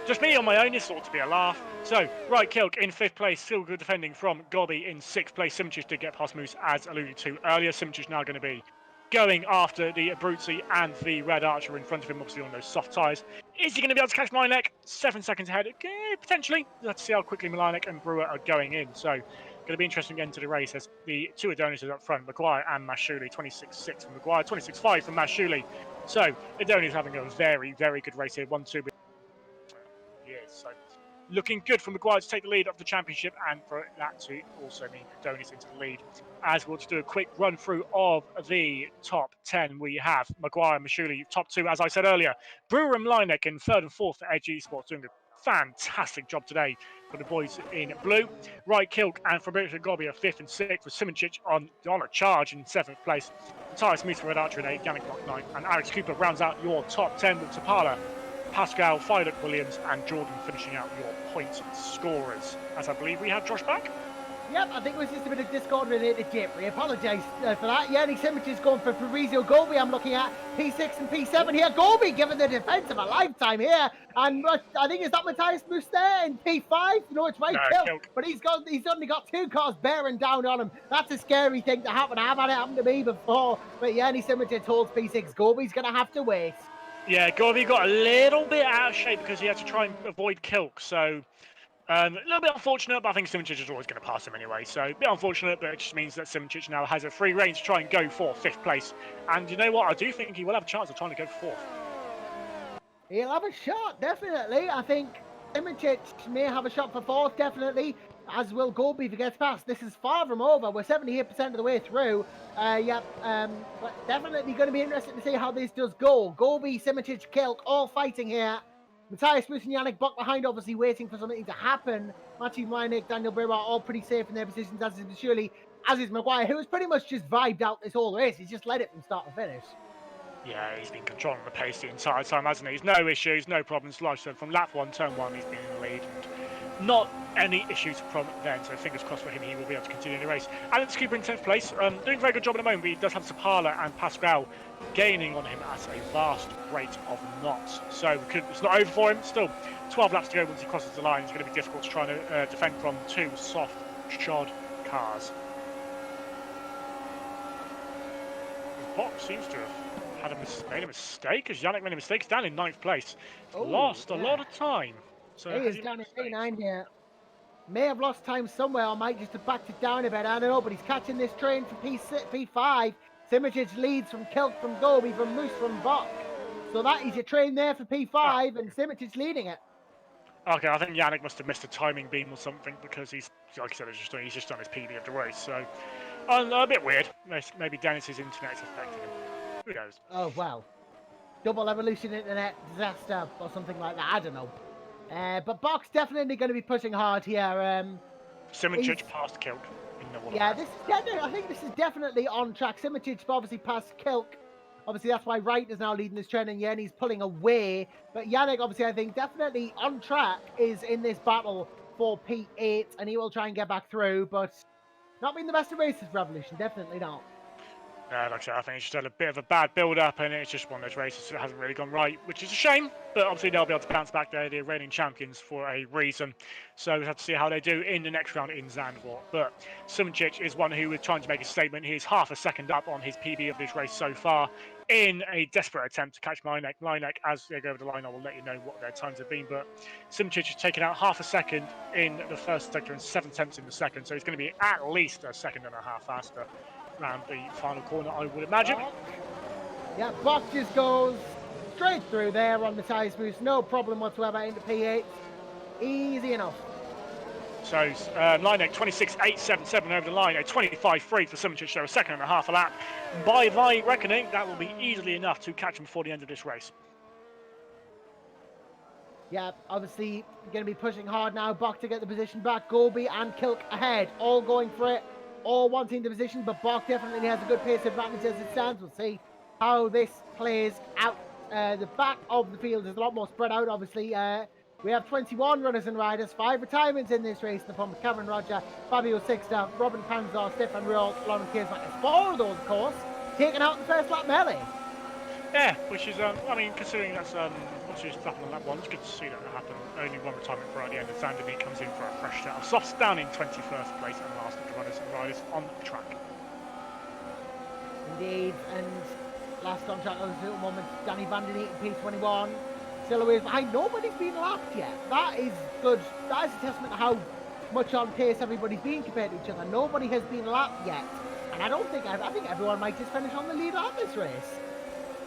just me on my own. This ought to be a laugh. So, right, Kilk in 5th place, still good defending from Gobby in 6th place. Simchich did get past Moose, as alluded to earlier. Simchich now going to be going after the Abruzzi and the Red Archer in front of him, obviously on those soft tyres. Is he going to be able to catch Malinek? 7 seconds ahead. Okay, potentially. Let's see how quickly Malinek and Brewer are going in. So, going to be interesting again to the race as the two Adonises up front, Maguire and Mashuli. 26.6 from Maguire, 26.5 from Mashuli. So, Adonis having a very, very good race here. 1-2. Years. So looking good for Maguire to take the lead of the championship and for that to also mean Adonis into the lead. As we'll just do a quick run through of the top 10, we have Maguire and Mashuli top 2, as I said earlier. Brewer and Linek in 3rd and 4th for Edge Esports, doing a fantastic job today for the boys in blue. Right, Kilk and Fabricio Gobbi are 5th and 6th, with Simicic on a charge in 7th place. Matthias Smith for Red Archer in 8th, Yannick Block 9th, and Alex Cooper rounds out your top 10 with Tapala, Pascal, Violet Williams, and Jordan finishing out your point scorers. As I believe we have Josh back. Yep, I think it was just a bit of discord related, Jip. We apologise for that. Yannick Simich is going for Fabrizio Golby. I'm looking at P6 and P7 here. Golby given the defence of a lifetime here. And I think, is that Matthias Moose there in P5? No, it's right, Kilk. But he's only got 2 cars bearing down on him. That's a scary thing to happen. I've had it happen to me before. But Yannick Simich holds P6. Golby's going to have to wait. Yeah, Gorby got a little bit out of shape because he had to try and avoid Kilk. So a little bit unfortunate, but I think Simicic is always going to pass him anyway. So a bit unfortunate, but it just means that Simicic now has a free rein to try and go for 5th place. And you know what? I do think he will have a chance of trying to go for 4th. He'll have a shot, definitely. I think Simicic may have a shot for 4th, definitely. As will Golby if he gets past. This is far from over. We're 78% of the way through. But definitely going to be interesting to see how this does go. Golby, Simicic, Kilk, all fighting here. Matthias Moose and Yannick Buck behind, obviously waiting for something to happen. Matthew Meinik, Daniel Brewer, all pretty safe in their positions, as is Shirley, as is Maguire, who has pretty much just vibed out this whole race. He's just led it from start to finish. Yeah, he's been controlling the pace the entire time, hasn't he? He's no issues, no problems. Like I said, from lap 1, turn 1, he's been in the lead. And not any issues from then, so fingers crossed for him, he will be able to continue the race. Alex Cooper in 10th place, doing a very good job at the moment, but he does have Sapala and Pascal gaining on him at a vast rate of knots. So it's not over for him, still 12 laps to go once he crosses the line. It's going to be difficult to try and defend from 2 soft shod cars. The box seems to have made a mistake, as Yannick made a mistake. He's down in 9th place. Lost a lot of time. So he is down at P9 here. May have lost time somewhere, or might just have backed it down a bit. I don't know, but he's catching this train for P5. Simicic leads from Kilk, from Golby, from Moose, from Buck. So that is your train there for P5, and Simicic leading it. Okay, I think Yannick must have missed a timing beam or something, because he's, like I said, he's just done his PB of the race. So a bit weird. Maybe Dennis's internet's affecting him. Who knows? Oh, well. Double evolution internet disaster or something like that. I don't know. But Buck's definitely going to be pushing hard here. Simicic past Kilk. Yeah, I think this is definitely on track. Simicic obviously past Kilk. Obviously, that's why Wright is now leading this trend, and Yannick's pulling away. But Yannick, obviously, I think definitely on track is in this battle for P8, and he will try and get back through, but not being the best of races for Revolution, definitely not. Like I said, I think it's still a bit of a bad build-up, and it's just one of those races that hasn't really gone right, which is a shame. But obviously they'll be able to bounce back. They're the reigning champions for a reason. So we have to see how they do in the next round in Zandvoort. But Simicic is one who is trying to make a statement. He's half a second up on his PB of this race so far in a desperate attempt to catch Meinek. Meinek, as they go over the line, I will let you know what their times have been. But Simicic has taken out half a second in the first sector and 7 tenths in the second. So he's going to be at least a second and a half faster around the final corner, I would imagine. Yeah, Buck just goes straight through there on the Matthias Moose. No problem whatsoever into P8. Easy enough. So Linek 26.877 over the line, a 25.3 for Simicic, so a second and a half a lap. By my reckoning, that will be easily enough to catch him before the end of this race. Yeah, obviously going to be pushing hard now. Buck to get the position back. Golby and Kilk ahead, all going for it. All wanting the position, but Buck definitely has a good pace advantage as it stands. We'll see how this plays out. The back of the field is a lot more spread out, obviously. We have 21 runners and riders, 5 retirements in this race. The form of Cameron Roger, Fabio Sixter, Robin Panzar, Stefan Riol, Lauren Kisman. 4 of those, of course, taken out in the first lap melee. Yeah, which is, I mean, considering that's obviously just happened on lap 1, it's good to see that happen. Only one retirement for at the end, and Zandini comes in for a fresh set of softs down in 21st place and last of the runners and riders on the track. Indeed, and last on track, those little moments, Danny Van Den Eyck in P21. Still away behind, nobody's been lapped yet. That is good. That is a testament to how much on pace everybody's been compared to each other. Nobody has been lapped yet. And I think everyone might just finish on the lead at this race.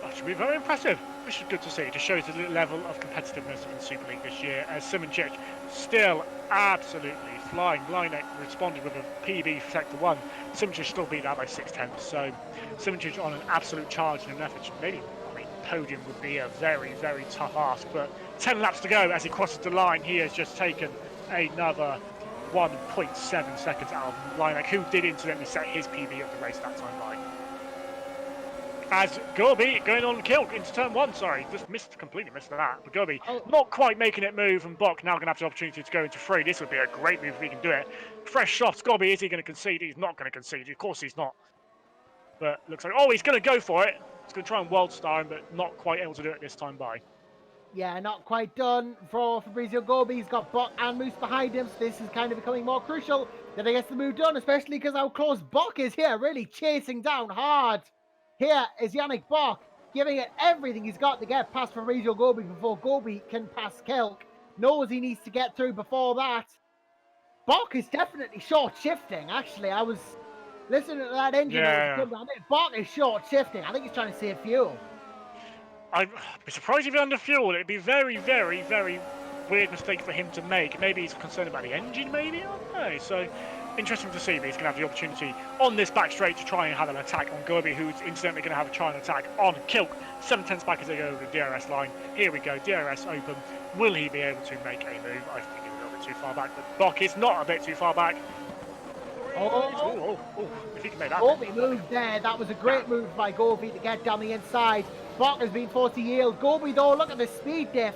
That should be very impressive, which is good to see. It just shows the level of competitiveness in Super League this year, as Simracing still absolutely flying. Linek responded with a PB for Sector 1. Simracing still beat that by 6/10, so Simracing on an absolute charge in an effort. Maybe, I mean, podium would be a very, very tough ask, but 10 laps to go as he crosses the line. He has just taken another 1.7 seconds out of Linek, who did incidentally set his PB of the race that time by. As Gorby going on Kilk into turn 1, sorry, just completely missed that. But Gorby not quite making it move, and Bok now going to have the opportunity to go into 3. This would be a great move if he can do it. Fresh softs, Gorby, is he going to concede? He's not going to concede, of course he's not. But looks like, he's going to go for it. He's going to try and world star him, but not quite able to do it this time by. Yeah, not quite done for Fabrizio Gorby. He's got Bok and Moose behind him, so this is kind of becoming more crucial that he gets the move done, especially because how close Bok is here, really chasing down hard. Here is Yannick Bok, giving it everything he's got to get past Fabrizio Gorby before Gorby can pass Kelk. Knows he needs to get through before that. Bok is definitely short shifting, actually. I was listening to that engine. Yeah. Bok is short shifting. I think he's trying to save fuel. I'd be surprised if he under fuel. It'd be very, very, very weird mistake for him to make. Maybe he's concerned about the engine, maybe? I don't know. So, interesting to see, but he's going to have the opportunity on this back straight to try and have an attack on Gorby, who's incidentally going to have a try and attack on Kilk. 7/10 back as they go over the DRS line. Here we go, DRS open. Will he be able to make a move? I think he's a little bit too far back, but Bok is not a bit too far back. If he can make that. Gorby moved there. That was a great move by Gorby to get down the inside. Bok has been forced to yield. Gorby, though, look at the speed diff.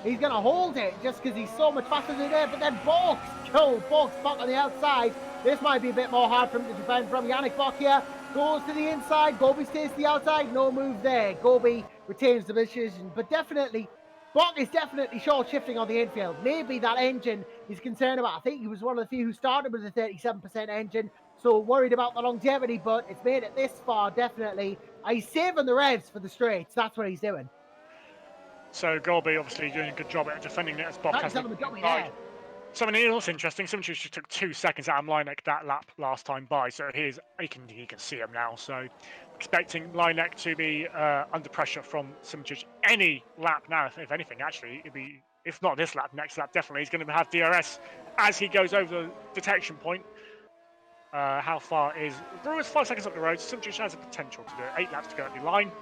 He's going to hold it just because he's so much faster than there. But then Bok's Bok on the outside. This might be a bit more hard for him to defend from. Yannick Bok here goes to the inside. Gorby stays to the outside. No move there. Gorby retains the position. But definitely, Bok is definitely short shifting on the infield. Maybe that engine he's concerned about. I think he was one of the few who started with a 37% engine. So worried about the longevity, but it's made it this far, definitely. He's saving the revs for the straights. That's what he's doing. So Gorby obviously doing a good job at defending it as Bok has the right. Something else interesting, Simracing just took 2 seconds out of Linek that lap last time by, so he can see him now. So expecting Linek to be under pressure from Simracing any lap now, if anything, actually. It'd be, if not this lap, next lap definitely. He's going to have DRS as he goes over the detection point. How far is Brewer's 5 seconds up the road? Simracing has a potential to do it. 8 laps to go at the line.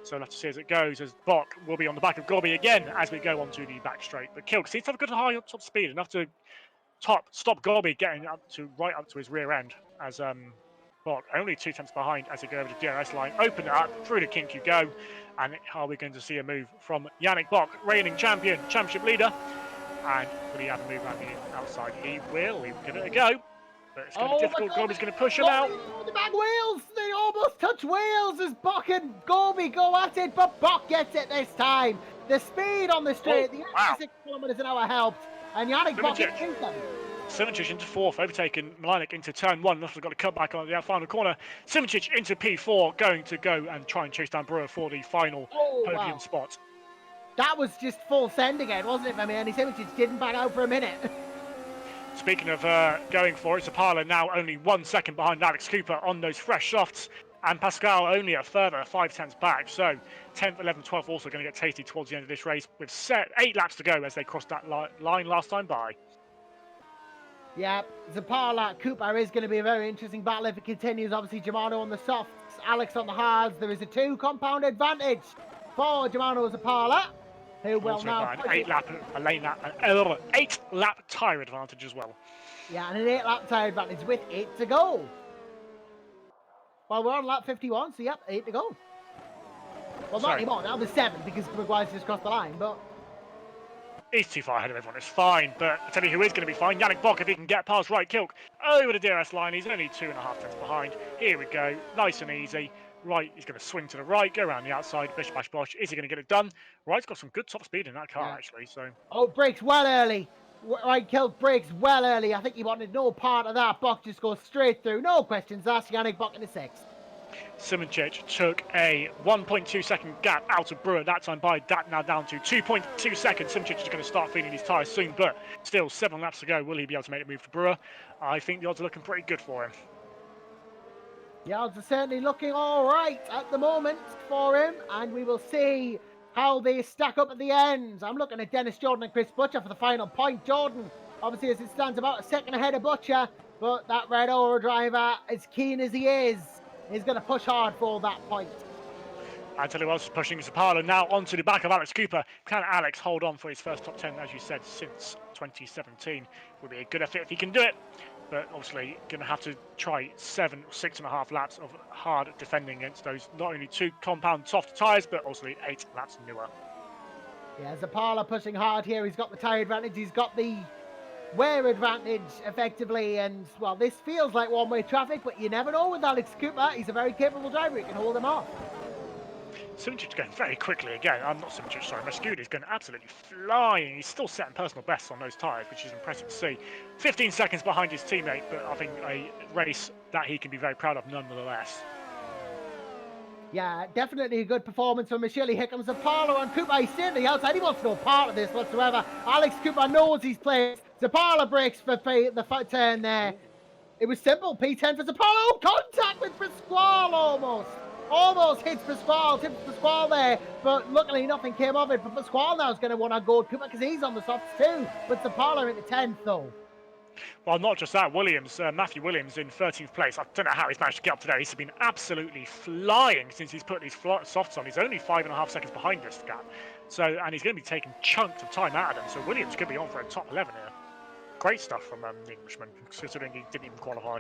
So we'll have to see as it goes, as Bok will be on the back of Gorby again as we go on to the back straight. But Kilk seems to have a good high top speed, enough to stop Gorby getting right up to his rear end, as Bok only 2 tenths behind as they go over the DRS line. Open it up, through the kink you go. And are we going to see a move from Yannick Bok, reigning champion, championship leader? And will he have a move around the outside? He will give it a go. But it's going to be difficult. Gorby's going to push him out. The back wheels! They almost touch wheels as Bok and Gorby go at it, but Bok gets it this time. The speed on the straight, the 6 kilometers an hour helped, and Yannick Bok hit them. Simracing into 4th, overtaken Linek into turn 1. Nussler's got a cut back on the final corner. Simracing into P4, going to go and try and chase down Brewer for the final podium spot. That was just full send again, wasn't it, for me? And Simracing didn't back out for a minute. Speaking of going for it, Zapala now only 1 second behind Alex Cooper on those fresh softs, and Pascal only a further 5 tenths back. So 10th, 11th, 12th also going to get tasty towards the end of this race with 8 laps to go as they crossed that line last time by. Yeah, Zapala, Cooper is going to be a very interesting battle if it continues. Obviously, Germano on the softs, Alex on the hards. There is a 2 compound advantage for Germano Zapala, who will also now... an 8 lap tyre advantage as well. Yeah, and an 8 lap tyre advantage with 8 to go. Well, we're on lap 51, so yep, 8 to go. Well, not anymore, now there's 7 because Maguire's just crossed the line, but... He's too far ahead of everyone, it's fine, but I tell you who is going to be fine, Yannick Bok, if he can get past right Kilk over the DRS line. He's only 2.5 tenths behind. Here we go, nice and easy. right. He's going to swing to the right, go around the outside. Bish bash bosh. Is he going to get it done? Wright's got some good top speed in that car Yeah. actually. So Oh, brakes well early. Right, Kilk brakes well early. I think he wanted no part of that. Buck just goes straight through. No questions asked. Yannick Buck in the 6th. Simracing took a 1.2 second gap out of Brewer that time by that now down to 2.2 seconds. Simracing is going to start feeling his tyres soon, but still 7 laps to go. Will he be able to make the move to Brewer? I think the odds are looking pretty good for him. The odds are certainly looking all right at the moment for him, and we will see how they stack up at the end. I'm looking at Dennis Jordan and Chris Butcher for the final point. Jordan, obviously, as it stands, about a second ahead of Butcher, but that Red Aura driver, as keen as he is going to push hard for that point. I tell you what else is pushing Zapala now onto the back of Alex Cooper. Can Alex hold on for his first top 10, as you said, since 2017? Would be a good effort if he can do it. But obviously, going to have to try 6.5 laps of hard defending against those not only 2 compound soft tyres, but also 8 laps newer. Yeah, Zapala pushing hard here. He's got the tyre advantage. He's got the wear advantage, effectively. And, well, this feels like one-way traffic, but you never know with Alex Cooper. He's a very capable driver. He can hold him off. Simracing's going very quickly again. I'm not Simracing, sorry. Mascudi's going absolutely flying. He's still setting personal bests on those tyres, which is impressive to see. 15 seconds behind his teammate, but I think a race that he can be very proud of nonetheless. Yeah, definitely a good performance from Michele. Here comes Zapala on Cooper. He's staying to the outside. He wants no part of this whatsoever. Alex Cooper knows he's playing. Zapala breaks for the turn there. It was simple. P10 for Zapala. Oh, contact with Pasquale almost. Almost hits Pasquale, tips Pasquale there, but luckily nothing came of it. But Pasquale now is going to want to go Cooper because he's on the softs too. But Zapala in the 10th though. Well, not just that, Matthew Williams in 13th place. I don't know how he's managed to get up today. He's been absolutely flying since he's put these softs on. He's only 5.5 seconds behind this gap. So, and he's going to be taking chunks of time out of them. So Williams could be on for a top 11 here. Great stuff from the Englishman, considering he didn't even qualify.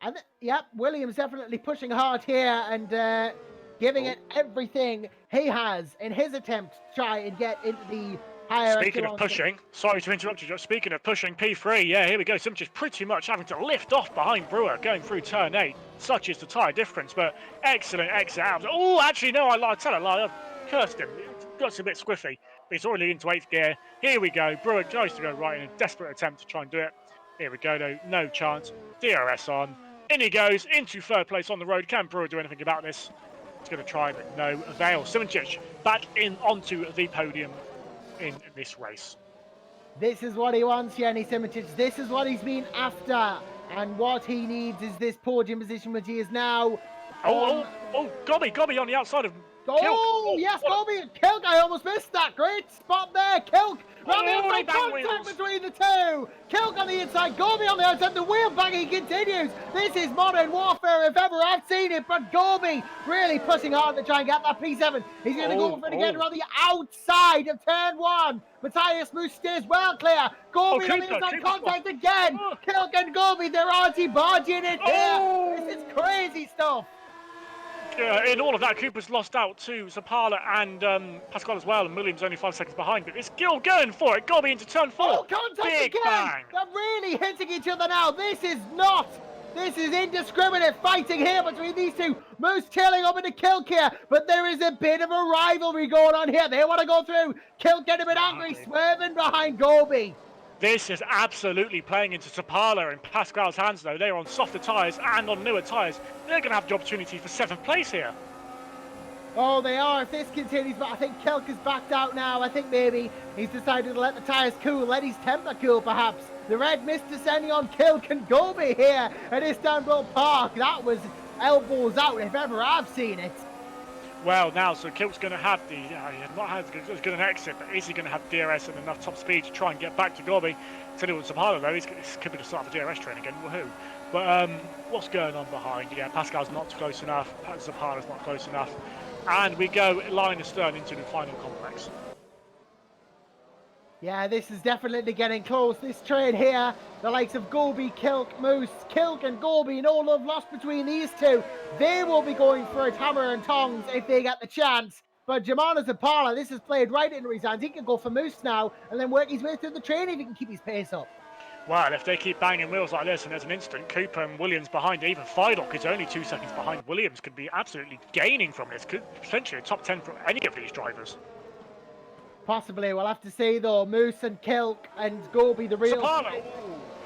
And yep, Williams definitely pushing hard here and giving it everything he has in his attempt to try and get into the higher. Speaking of pushing, sorry to interrupt you, speaking of pushing, P3, yeah, here we go. Simracing pretty much having to lift off behind Brewer, going through turn 8. Such is the tyre difference, but excellent exit out. Oh, actually, no, I tell a lie, I've cursed him. It got a bit squiffy, but he's already into 8th gear. Here we go. Brewer tries to go right in a desperate attempt to try and do it. Here we go, though, no chance. DRS on. In he goes, into 3rd place on the road. Can Brewer do anything about this? He's going to try, but no avail. Simracing back in onto the podium in this race. This is what he wants, Yanni Simracing. This is what he's been after. And what he needs is this podium position, which he is now. Gobby on the outside of Oh, yes, Gobby and Kilk. I almost missed that. Great spot there. Kilk. Round the outside, contact between the two. Kilk on the inside, Gobi on the outside. The wheel banging continues. This is modern warfare if ever I've seen it. But Gobi really pushing hard to try and get that P7. He's going to go for it again around the outside of turn 1. Matthias Moose stays well clear. Gobi on the inside, contact again. Kilk and Gobi, they're argy-bargy in it here. This is crazy stuff. In all of that, Cooper's lost out to Zapala and Pasquale as well, and Williams only 5 seconds behind. But it's Gill going for it. Gobi into turn 4. Oh, contact Big again! bang. They're really hitting each other now. This is indiscriminate fighting here between these two. Moose tailing up into Kilk here, but there is a bit of a rivalry going on here. They want to go through. Kilk getting a bit angry, swerving behind Gobi. This is absolutely playing into Zapala and Pasquale's hands, though. They're on softer tyres and on newer tyres. They're going to have the opportunity for 7th place here. Oh, they are if this continues, but I think Kilk is backed out now. I think maybe he's decided to let the tyres cool, let his temper cool, perhaps. The red mist descending on Kilk and Gobi here at Istanbul Park. That was elbows out if ever I've seen it. Well, now, so Kilk's going to have the, not had as good an exit, but is he going to have DRS and enough top speed to try and get back to Gobi? Tell you what, Zapala, though, this could be the start of the DRS train again, woohoo. But what's going on behind? Yeah, Pascal's not close enough, Zapala's not close enough. And we go line astern into the final complex. Yeah, this is definitely getting close. This train here, the likes of Gobi, Kilk, Moose, Kilk and Gobi, no love lost between these two. They will be going for it hammer and tongs if they get the chance. But Jamana Zapala, this is played right into his hands. He can go for Moose now and then work his way through the train if he can keep his pace up. Well, if they keep banging wheels like this and there's an instant, Cooper and Williams behind, even Fidok is only 2 seconds behind Williams, could be absolutely gaining from this. Could potentially a top 10 from any of these drivers. Possibly. We'll have to see, though. Moose and Kilk and Gobi, the real... Sapala!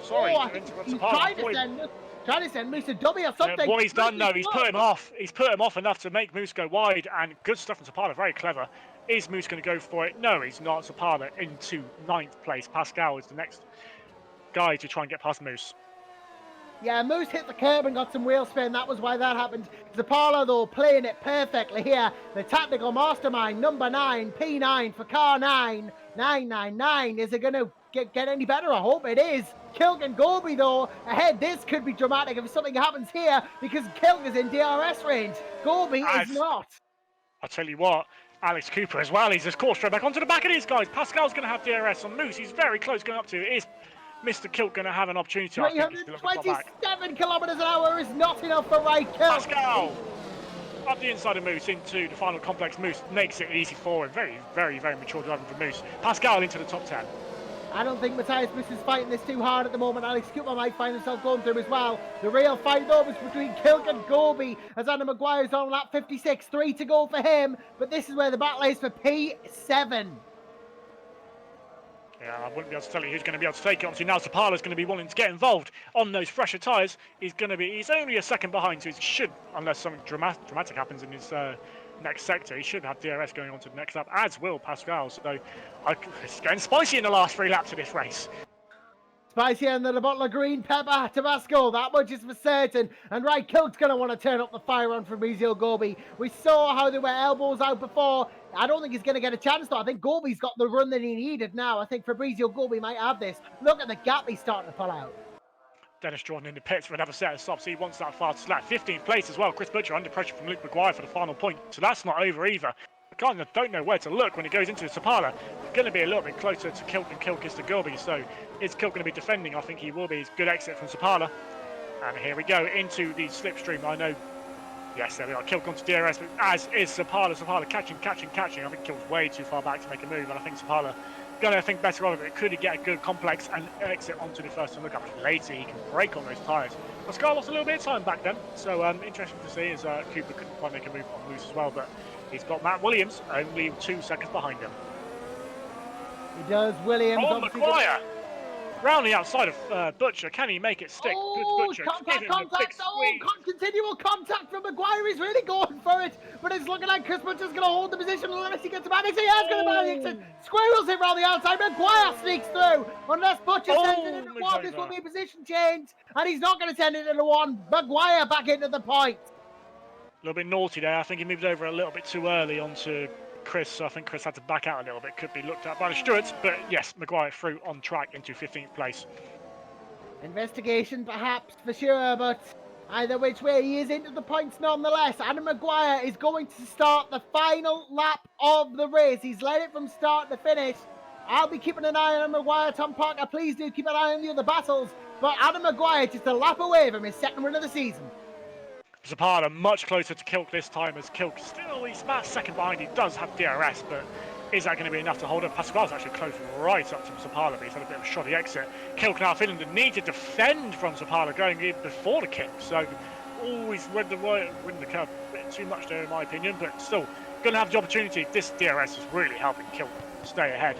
Sorry, I think he's trying to send Moose a dummy or something. What he's done, no, he's put him off. He's put him off enough to make Moose go wide, and good stuff from Sapala, very clever. Is Moose going to go for it? No, he's not. Sapala into 9th place. Pascal is the next guy to try and get past Moose. Yeah, Moose hit the curb and got some wheel spin. That was why that happened. Zapala, though, playing it perfectly here. The tactical mastermind, number 9, P9 for car 9. 999. Is it going to get any better? I hope it is. Kilk and Gobi, though, ahead. This could be dramatic if something happens here because Kilk is in DRS range. Gobi is not. I'll tell you what, Alex Cooper as well. He's just caught straight back onto the back of these guys. Pascal's going to have DRS on Moose. He's very close going up to it. Is Mr. Kilk going to have an opportunity? 327 kilometers an hour is not enough for right Kilk. Pascal up the inside of Moose into the final complex. Moose makes it easy for him. Very, very, very mature driving from Moose. Pascal into the top 10. I don't think Matthias Moose is fighting this too hard at the moment. Alex Cooper might find himself going through as well. The real fight, though, is between Kilk and Gobi as Adam Maguire's on lap 56. 3 to go for him, but this is where the battle is for P7. Yeah, I wouldn't be able to tell you who's going to be able to take it. Obviously, now Sapala's going to be wanting to get involved on those fresher tyres. He's only a second behind, so he should, unless something dramatic happens in his next sector, he should have DRS going on to the next lap, as will Pascal. So it's getting spicy in the last 3 laps of this race. Spicy under the bottle of green pepper, Tabasco, that much is for certain. And right, Kilk's going to want to turn up the fire on Fabrizio Gobi. We saw how they were elbows out before. I don't think he's going to get a chance, though. I think Gobi's got the run that he needed now. I think Fabrizio Gobi might have this. Look at the gap he's starting to pull out. Dennis Jordan in the pits for another set of stops. He wants that fast slap. 15th place as well. Chris Butcher under pressure from Luke Maguire for the final point. So that's not over either. I don't know where to look when he goes into Sapala. Going to be a little bit closer to Kilk, and Kilk is to Gobi. So is Kilk going to be defending? I think he will be. It's good exit from Sapala. And here we go into the slipstream. I know. Yes, there we are. Kilk onto DRS, but as is Sapala. Sapala catching. I think Kilk's way too far back to make a move, and I think Sapala going to think better of it. Could he get a good complex and exit onto the first one? Look up later, he can brake on those tyres. Pascal lost a little bit of time back then, so interesting to see as Cooper couldn't quite make a move on loose as well, but he's got Matt Williams only 2 seconds behind him. He does. Williams. Oh, Maguire! Round the outside of Butcher, can he make it stick? Oh, Butcher, contact! Continual contact from Maguire. He's really going for it, but it's looking like Chris Butcher's going to hold the position unless he gets him out. He has going to manage it. Squirrels him round the outside. Maguire sneaks through. Unless Butcher sends it into one, this will be a position change, and he's not going to send it into one. Maguire back into the point. A little bit naughty there. I think he moved over a little bit too early onto Chris, so I think Chris had to back out a little bit. Could be looked at by the stewards, but yes, Maguire through on track into 15th place. Investigation perhaps for sure, but either which way, he is into the points nonetheless. Adam Maguire is going to start the final lap of the race. He's led it from start to finish. I'll be keeping an eye on Maguire. Tom Parker, please do keep an eye on the other battles. But Adam Maguire just a lap away from his second win of the season. Zapata much closer to Kilk this time, as Kilk still, he's about second behind. He does have DRS, but is that going to be enough to hold up? Pasquale's actually close right up to Zapata, but he's had a bit of a shoddy exit. Kilk now feeling the need to defend from Zapata going in before the kick, so always read the curve a bit too much there in my opinion, but still going to have the opportunity. This DRS is really helping Kilk stay ahead.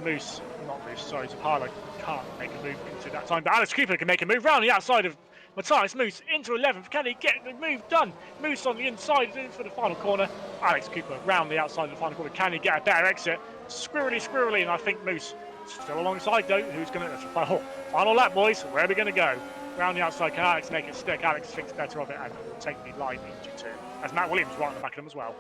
Zapata can't make a move into that time, but Alex Cooper can make a move round the outside of Matthias Moose into 11th. Can he get the move done? Moose on the inside for the final corner. Alex Cooper round the outside of the final corner. Can he get a better exit? Squirrely, and I think Moose still alongside though. Who's going to final lap, boys? Where are we going to go? Round the outside. Can Alex make it stick? Alex thinks better of it and will take the line into 2. As Matt Williams right on the back of them as well.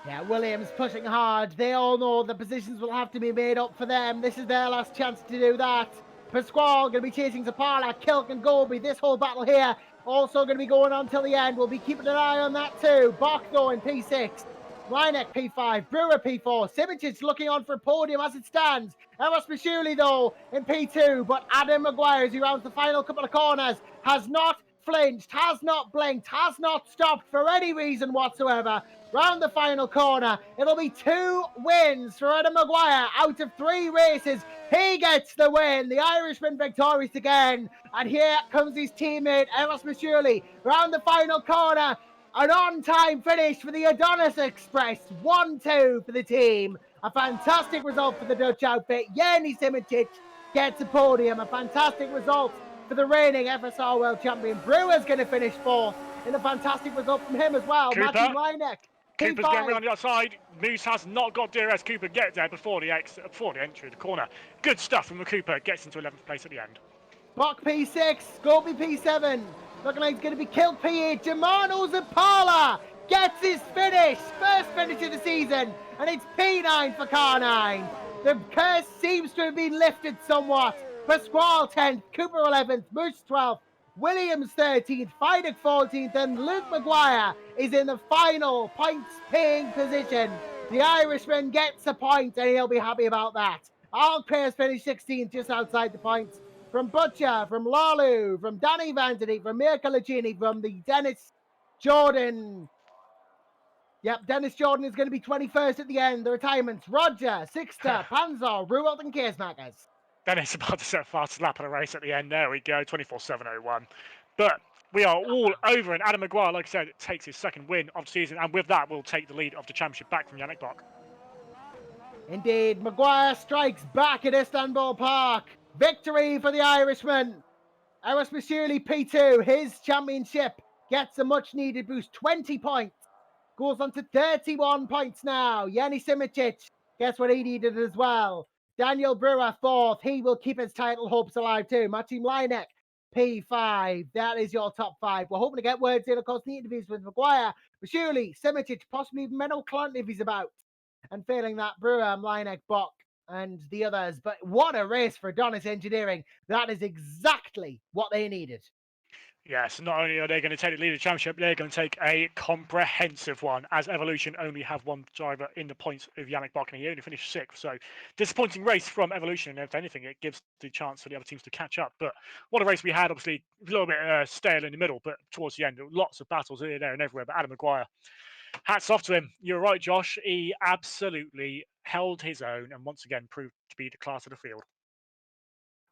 Yeah, Williams pushing hard. They all know the positions will have to be made up for them. This is their last chance to do that. Pasquale going to be chasing Zapala, Kilk and Gobi. This whole battle here also going to be going on till the end. We'll be keeping an eye on that too. Bach though in P6, Reineck P5, Brewer P4, Simic looking on for a podium as it stands. Eros Pashuli though in P2, but Adam Maguire as he rounds the final couple of corners has not flinched, has not blinked, has not stopped for any reason whatsoever. Round the final corner, it'll be 2 wins for Adam Maguire out of 3 races. He gets the win, the Irishman victorious again. And here comes his teammate, Erasmus Shirley, round the final corner. An on-time finish for the Adonis Express, 1-2 for the team. A fantastic result for the Dutch outfit. Jenny Simicic gets a podium. A fantastic result for the reigning FSR World Champion. Brewer's going to finish 4th in a fantastic result from him as well. Cooper. Matthew Leineck. Cooper's P5. going around the outside. Moose has not got DRS. Cooper gets there before the entry of the corner. Good stuff from the Cooper. Gets into 11th place at the end. Bok P6, Scorpy P7. Looking like he's going to be killed P8. Germano Zapala gets his finish. First finish of the season. And it's P9 for car 9. The curse seems to have been lifted somewhat. Pasquale 10th, Cooper 11th, Moose 12th, Williams 13th, Fidek 14th, and Luke Maguire is in the final points-paying position. The Irishman gets a point, and he'll be happy about that. All players finished 16th, just outside the points. From Butcher, from Lalu, from Danny Vanderdy, from Mirko Lacini, from the Dennis Jordan. Yep, Dennis Jordan is going to be 21st at the end. The retirements, Roger, Sixter, Panzer, Ruwelt, and Casemakers. Dennis about to set a fastest lap of the race at the end. There we go, 24.701. But we are all over, and Adam Maguire, like I said, takes his 2nd win of the season, and with that, will take the lead of the championship back from Yannick Bok. Indeed, Maguire strikes back at Istanbul Park. Victory for the Irishman. Erasmus Shirley P2, his championship gets a much-needed boost, 20 points. Goes on to 31 points now. Yanni Simicic gets what he needed as well. Daniel Brewer 4th. He will keep his title hopes alive too. Martin Leineck, P5. That is your top 5. We're hoping to get words in, of course, the interviews with Maguire, but surely Simicic, possibly even Menno Clant if he's about. And failing that, Brewer, Leineck, Bok, and the others. But what a race for Adonis Engineering. That is exactly what they needed. Yes, not only are they going to take the lead of the championship, they're going to take a comprehensive one, as Evolution only have one driver in the points of Yannick Bok, and he only finished 6th. So disappointing race from Evolution, and if anything, it gives the chance for the other teams to catch up. But what a race we had, obviously a little bit stale in the middle, but towards the end, lots of battles here, there, and everywhere. But Adam Maguire, hats off to him. You're right, Josh. He absolutely held his own and once again proved to be the class of the field.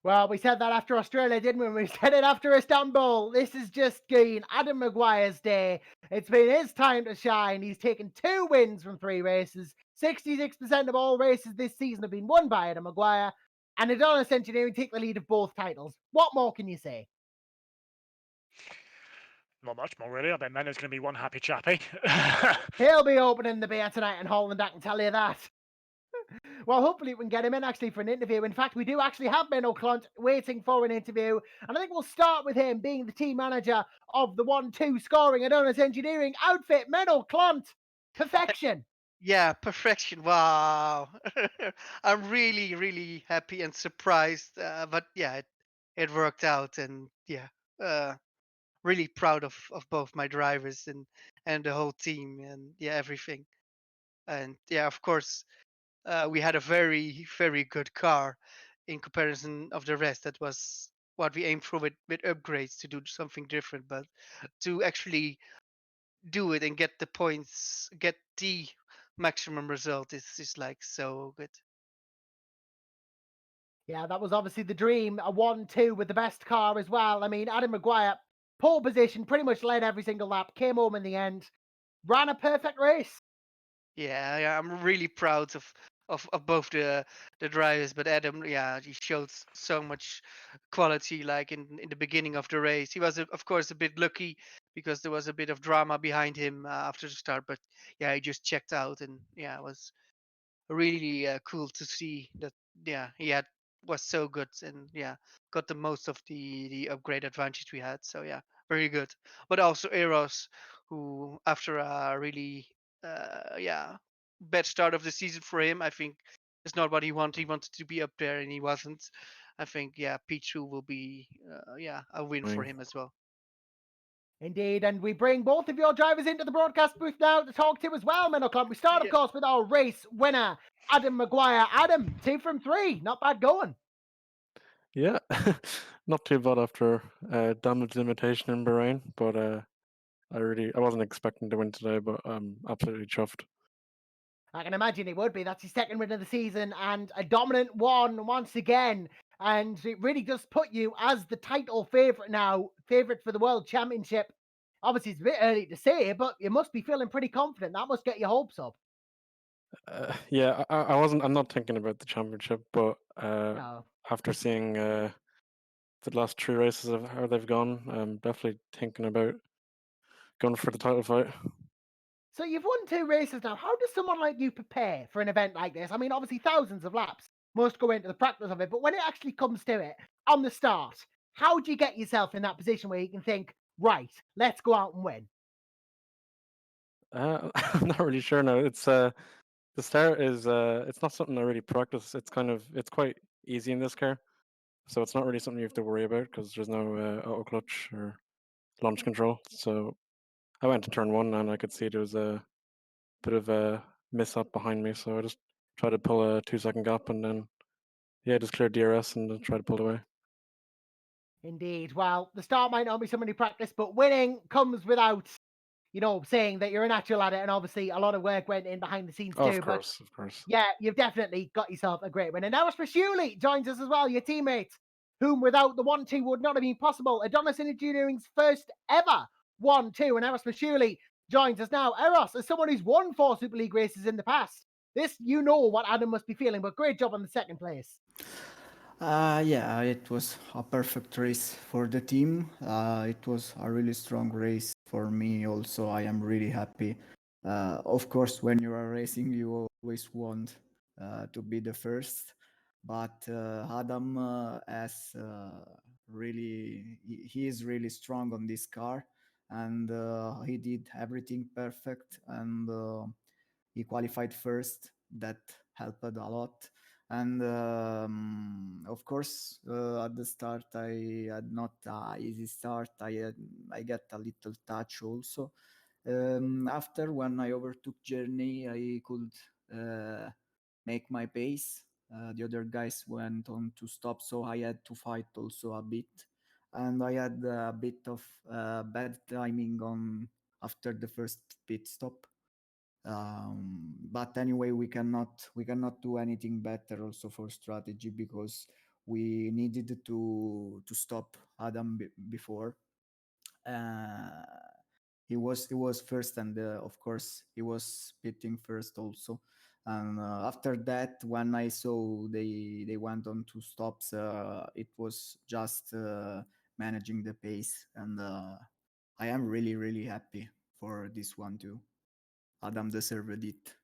Well, we said that after Australia, didn't we? We said it after Istanbul. This is just been Adam Maguire's day. It's been his time to shine. He's taken 2 wins from 3 races. 66% of all races this season have been won by Adam Maguire. And Adonis Engineering take the lead of both titles. What more can you say? Not much more, really. I bet Menno's going to be one happy chappy. He'll be opening the beer tonight in Holland, I can tell you that. Well, hopefully we can get him in actually for an interview. In fact, we do actually have Menno Clant waiting for an interview. And I think we'll start with him being the team manager of the 1-2 scoring Adonis Engineering outfit. Menno Clant, perfection. Yeah, perfection. Wow. I'm really, really happy and surprised. But yeah, it worked out. And yeah, really proud of both my drivers and the whole team and yeah, everything. And yeah, of course, we had a very, very good car in comparison of the rest. That was what we aimed for with upgrades, to do something different, but to actually do it and get the points, get the maximum result is like so good. Yeah, that was obviously the dream. A 1-2 with the best car as well. I mean, Adam Maguire, pole position, pretty much led every single lap, came home in the end, ran a perfect race. Yeah, I'm really proud of both the drivers, but Adam, yeah, he showed so much quality. Like in the beginning of the race, he was of course a bit lucky because there was a bit of drama behind him after the start. But yeah, he just checked out, and yeah, it was really cool to see that. Yeah, was so good, and yeah, got the most of the upgrade advantage we had. So yeah, very good. But also Eros, who after a really bad start of the season for him, I think it's not what he wanted. He wanted to be up there, and he wasn't. I think yeah, P2 will be a win for him as well. Indeed, and we bring both of your drivers into the broadcast booth now to talk to as well, Menno Clant. We start, of course, with our race winner, Adam Maguire. Adam, 2 from 3, not bad going. Yeah, not too bad after damage limitation in Bahrain, but I wasn't expecting to win today, but I'm absolutely chuffed. I can imagine it would be. That's his second win of the season and a dominant one once again. And it really does put you as the title favourite now, favourite for the World Championship. Obviously, it's a bit early to say, but you must be feeling pretty confident. That must get your hopes up. Yeah, I wasn't. I'm not thinking about the championship, but No. after seeing the last 3 races of how they've gone, I'm definitely thinking about going for the title fight. So you've won 2 races now. How does someone like you prepare for an event like this? I mean, obviously thousands of laps must go into the practice of it, but when it actually comes to it on the start, how do you get yourself in that position where you can think, right, let's go out and win? I'm not really sure now. It's the start is it's not something I really practice. It's quite easy in this car, so it's not really something you have to worry about because there's no auto clutch or launch control. So I went to turn 1 and I could see there was a bit of a mishap behind me, so I just tried to pull a 2-second gap and then just clear DRS and then try to pull away. Indeed. Well, the start might not be something you practice, but winning comes without, saying that you're a natural at it. And obviously, a lot of work went in behind the scenes too. Of course. Yeah, you've definitely got yourself a great win. And now Shuli joins us as well, your teammate, whom without the 1-2 would not have been possible. Adonis Engineering's first ever 1-2. And Eros Shuli joins us now. Eros, as someone who's won 4 Super League races in the past, you know what Adam must be feeling, but great job on the second place. Yeah, it was a perfect race for the team. It was a really strong race for me also. I am really happy. Of course, when you are racing, you always want to be the first. But Adam has he is really strong on this car, and he did everything perfect, and he qualified first. That helped a lot. And of course, at the start, I had not an easy start. I got a little touch also. After, when I overtook Journey, I could make my pace. The other guys went on to stop, so I had to fight also a bit. And I had a bit of bad timing on after the first pit stop. But anyway, we cannot do anything better also for strategy, because we needed to stop Adam before. He was first, and of course he was pitting first also. And after that, when I saw they went on to stops, it was just managing the pace, and I am really happy for this one too. Adam deserved it.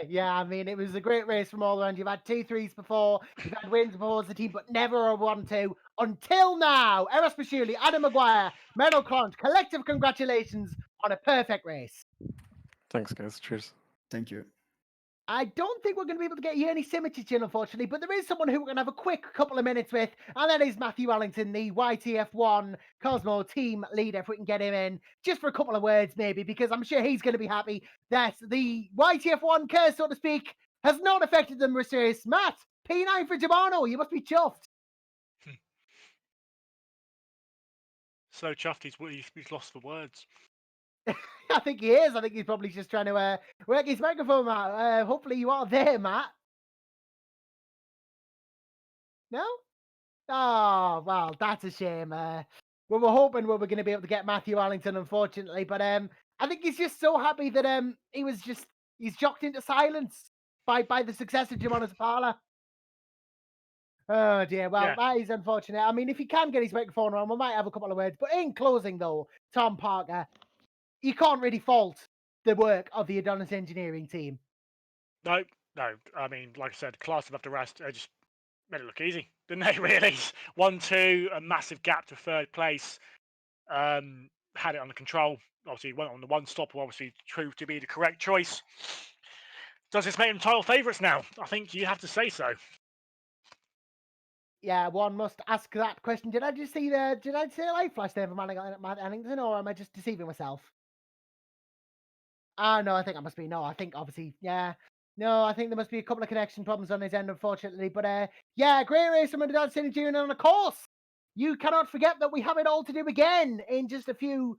Yeah, I mean, it was a great race from all around. You've had 2-3s before, you've had wins before as a team, but never a 1-2 until now. Eros Pashuli, Adam Maguire, Meryl Clont, collective congratulations on a perfect race. Thanks, guys. Cheers. Thank you. I don't think we're going to be able to get you any Simracing, unfortunately, but there is someone who we're going to have a quick couple of minutes with, and that is Matthew Wellington, the YTF1 Cosmo team leader, if we can get him in, just for a couple of words maybe, because I'm sure he's going to be happy that the YTF1 curse, so to speak, has not affected them serious. Matt, P9 for Jabano, you must be chuffed. So chuffed he's lost for words. I think he is. I think he's probably just trying to work his microphone out. Hopefully you are there, Matt. No? Oh, well, that's a shame. We were hoping we were going to be able to get Matthew Arlington, unfortunately, but I think he's just so happy that he's shocked into silence by the success of Jimon Zapala. Oh dear, well, Yeah. that is unfortunate. I mean, if he can get his microphone on, we might have a couple of words. But in closing, though, Tom Parker, you can't really fault the work of the Adonis Engineering team. No. I mean, like I said, class above the rest. I just made it look easy, didn't they? Really, 1-2, a massive gap to third place. Had it under control. Obviously, went on the one stop. Obviously, proved to be the correct choice. Does this make them title favourites now? I think you have to say so. Yeah, one must ask that question. Did I see a light flash there for Matt Ellington, or am I just deceiving myself? No, I think I must be. No, I think obviously, yeah. No, I think there must be a couple of connection problems on his end, unfortunately. But yeah, great race from Adonis Engineering, and of course, you cannot forget that we have it all to do again in just a few,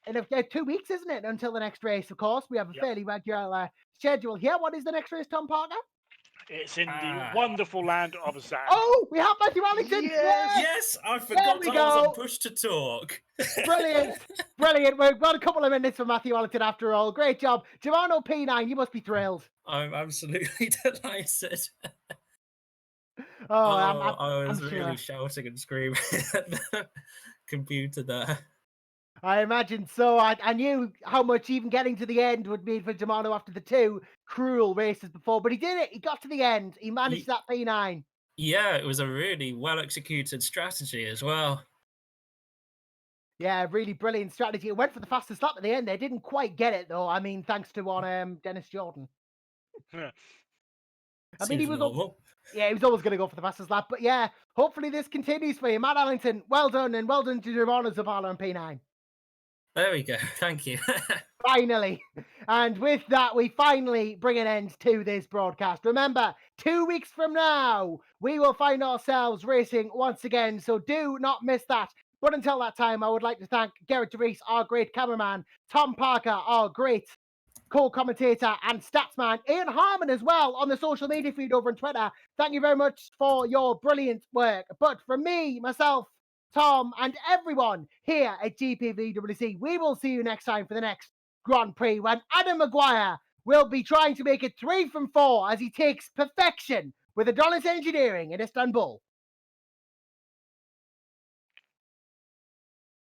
in 2 weeks, isn't it? Until the next race, of course. We have a Yep. fairly regular schedule here. What is the next race, Tom Parker? It's in the wonderful land of Zan. Oh, we have Matthew Allington. Yes! Yes, I forgot we I was on go. push to talk. Brilliant. Brilliant. We've got a couple of minutes for Matthew Allington after all. Great job. Germano P9, you must be thrilled. I'm absolutely delighted. Oh, I was I'm really sure. shouting and screaming at the computer there. I imagine so. I knew how much even getting to the end would mean for Germano after the 2 cruel races before, but he did it. He got to the end. He managed that P9. Yeah, it was a really well executed strategy as well. Yeah, really brilliant strategy. It went for the fastest lap at the end. They didn't quite get it though. I mean, thanks to Dennis Jordan. Yeah. I mean, he was normal. Yeah, he was always going to go for the fastest lap. But yeah, hopefully this continues for you. Matt Allington, well done, and well done to Germano Zavala and P9. There we go. Thank you. Finally. And with that, we finally bring an end to this broadcast. Remember, 2 weeks from now, we will find ourselves racing once again. So do not miss that. But until that time, I would like to thank Gerrit de Vries, our great cameraman, Tom Parker, our great co-commentator and statsman, Ian Harmon as well on the social media feed over on Twitter. Thank you very much for your brilliant work. But from me, myself, Tom, and everyone here at GPVWC, we will see you next time for the next Grand Prix when Adam Maguire will be trying to make it 3 from 4 as he takes perfection with Adonis Engineering in Istanbul.